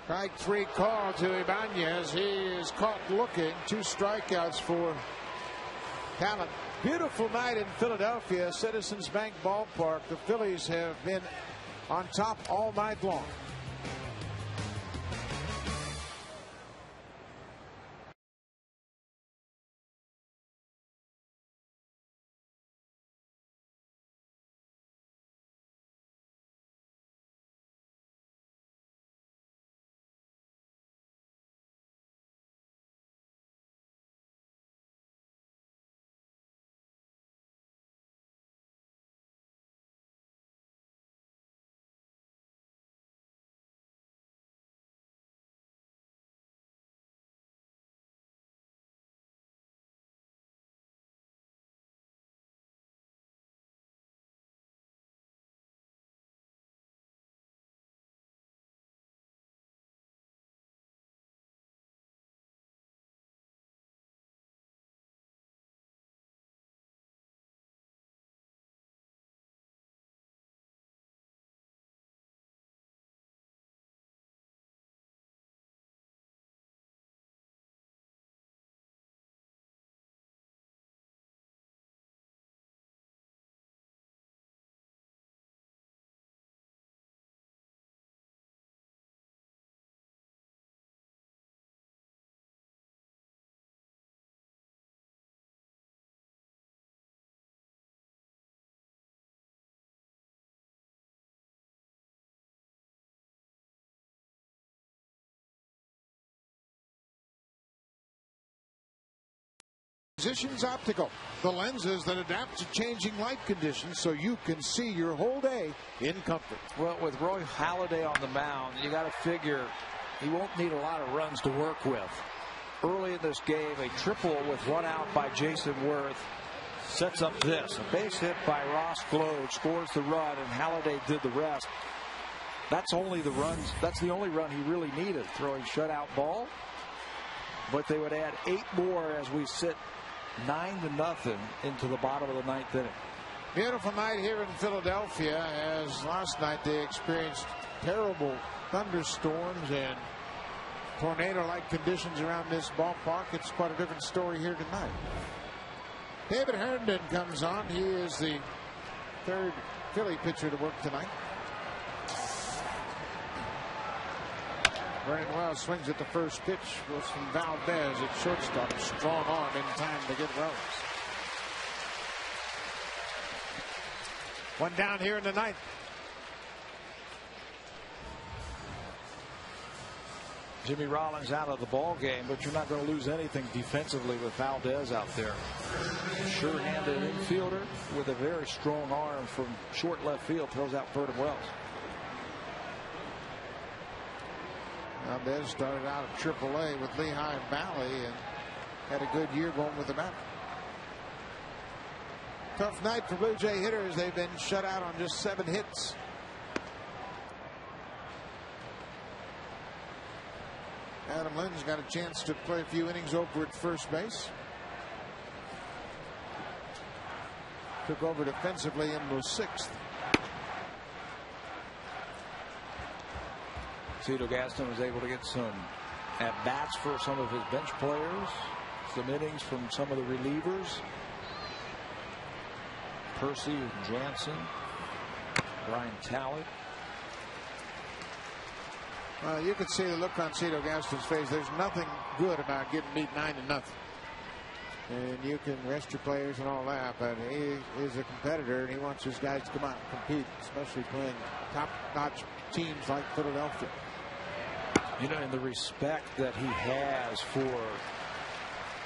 Strike 3 call to Ibanez. He is caught looking. 2 strikeouts for Talent. Beautiful night in Philadelphia, Citizens Bank Ballpark. The Phillies have been on top all night long. Physicians Optical, the lenses that adapt to changing light conditions so you can see your whole day in comfort. Well, with Roy Halladay on the mound, you got to figure he won't need a lot of runs to work with. Early in this game, a triple with 1 out by Jason Worth sets up this. A base hit by Ross Gload scores the run, and Halladay did the rest. That's the only run he really needed. Throwing shutout ball. but they would add 8 more as we sit 9-0 into the bottom of the 9th inning. Beautiful night here in Philadelphia, as last night they experienced terrible thunderstorms and tornado-like conditions around this ballpark. It's quite a different story here tonight. David Herndon comes on. He is the 3rd Philly pitcher to work tonight. Vernon Wells swings at the first pitch. Wilson Valdez at shortstop. Strong arm in time to get Wells. 1 down here in the 9th. Jimmy Rollins out of the ball game, but you're not going to lose anything defensively with Valdez out there. Sure-handed infielder with a very strong arm from short left field, throws out Vernon Wells. Valdez started out at AAA with Lehigh Valley and had a good year going with the bat. Tough night for Blue Jay hitters. They've been shut out on just 7 hits. Adam Lynn's got a chance to play a few innings over at first base. Took over defensively in the 6th. Cito Gaston was able to get some at-bats for some of his bench players. Some innings from some of the relievers. Percy, Jansen, Brian Talley. Well, you can see the look on Cito Gaston's face. There's nothing good about getting beat 9-0. And you can rest your players and all that, but he is a competitor and he wants his guys to come out and compete, especially playing top-notch teams like Philadelphia. You know, and the respect that he has for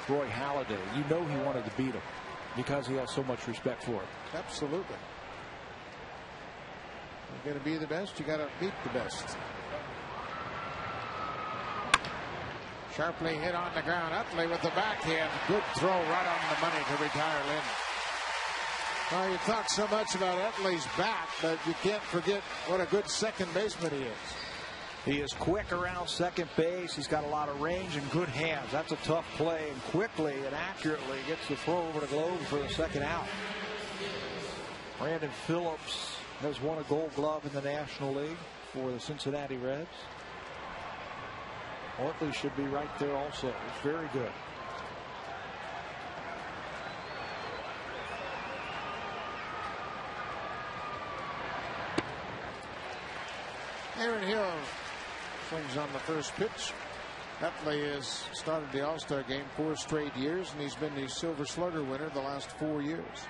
Roy Halladay, you know he wanted to beat him because he has so much respect for him. Absolutely. You're going to be the best, you got to beat the best. Sharply hit on the ground. Utley with the backhand. Good throw right on the money to retire Lynn. Well, you talk so much about Utley's bat, but you can't forget what a good second baseman he is. He is quick around second base. He's got a lot of range and good hands. That's a tough play, and quickly and accurately gets the throw over the glove for the second out. Brandon Phillips has won a Gold Glove in the National League for the Cincinnati Reds. Utley should be right there also. It's very good. Aaron Hill swings on the first pitch. Utley has started the All-Star game 4 straight years, and he's been the Silver Slugger winner the last 4 years.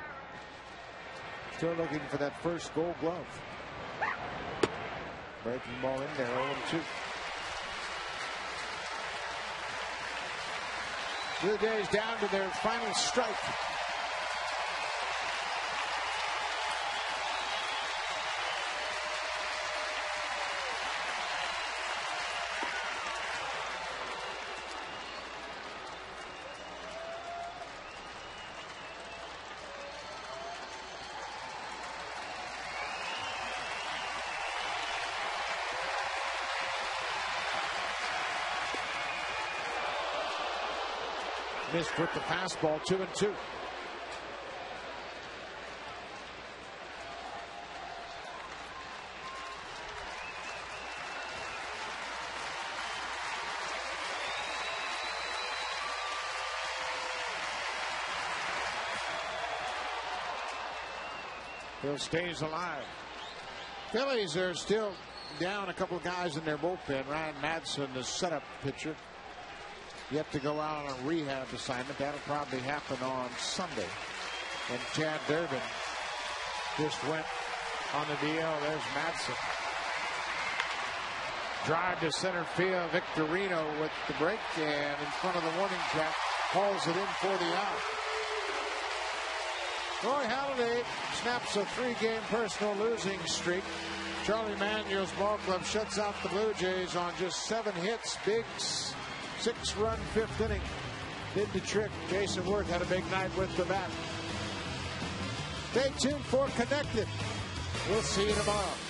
Still looking for that first Gold Glove. Breaking ball in there, 0-2. Blue Jays down to their final strike. Missed with the fastball, 2-2. Bill stays alive. Phillies are still down a couple of guys in their bullpen. Ryan Madsen, the setup pitcher, yet to go out on a rehab assignment. That'll probably happen on Sunday. And Chad Durbin just went on the DL. There's Madsen. Drive to center field. Victorino with the break, and in front of the warning track, hauls it in for the out. Roy Halladay snaps a 3-game personal losing streak. Charlie Manuel's ball club shuts out the Blue Jays on just 7 hits. Big 6-run 5th inning. Did the trick. Jason Worth had a big night with the bat. Stay tuned for Connected. We'll see you tomorrow.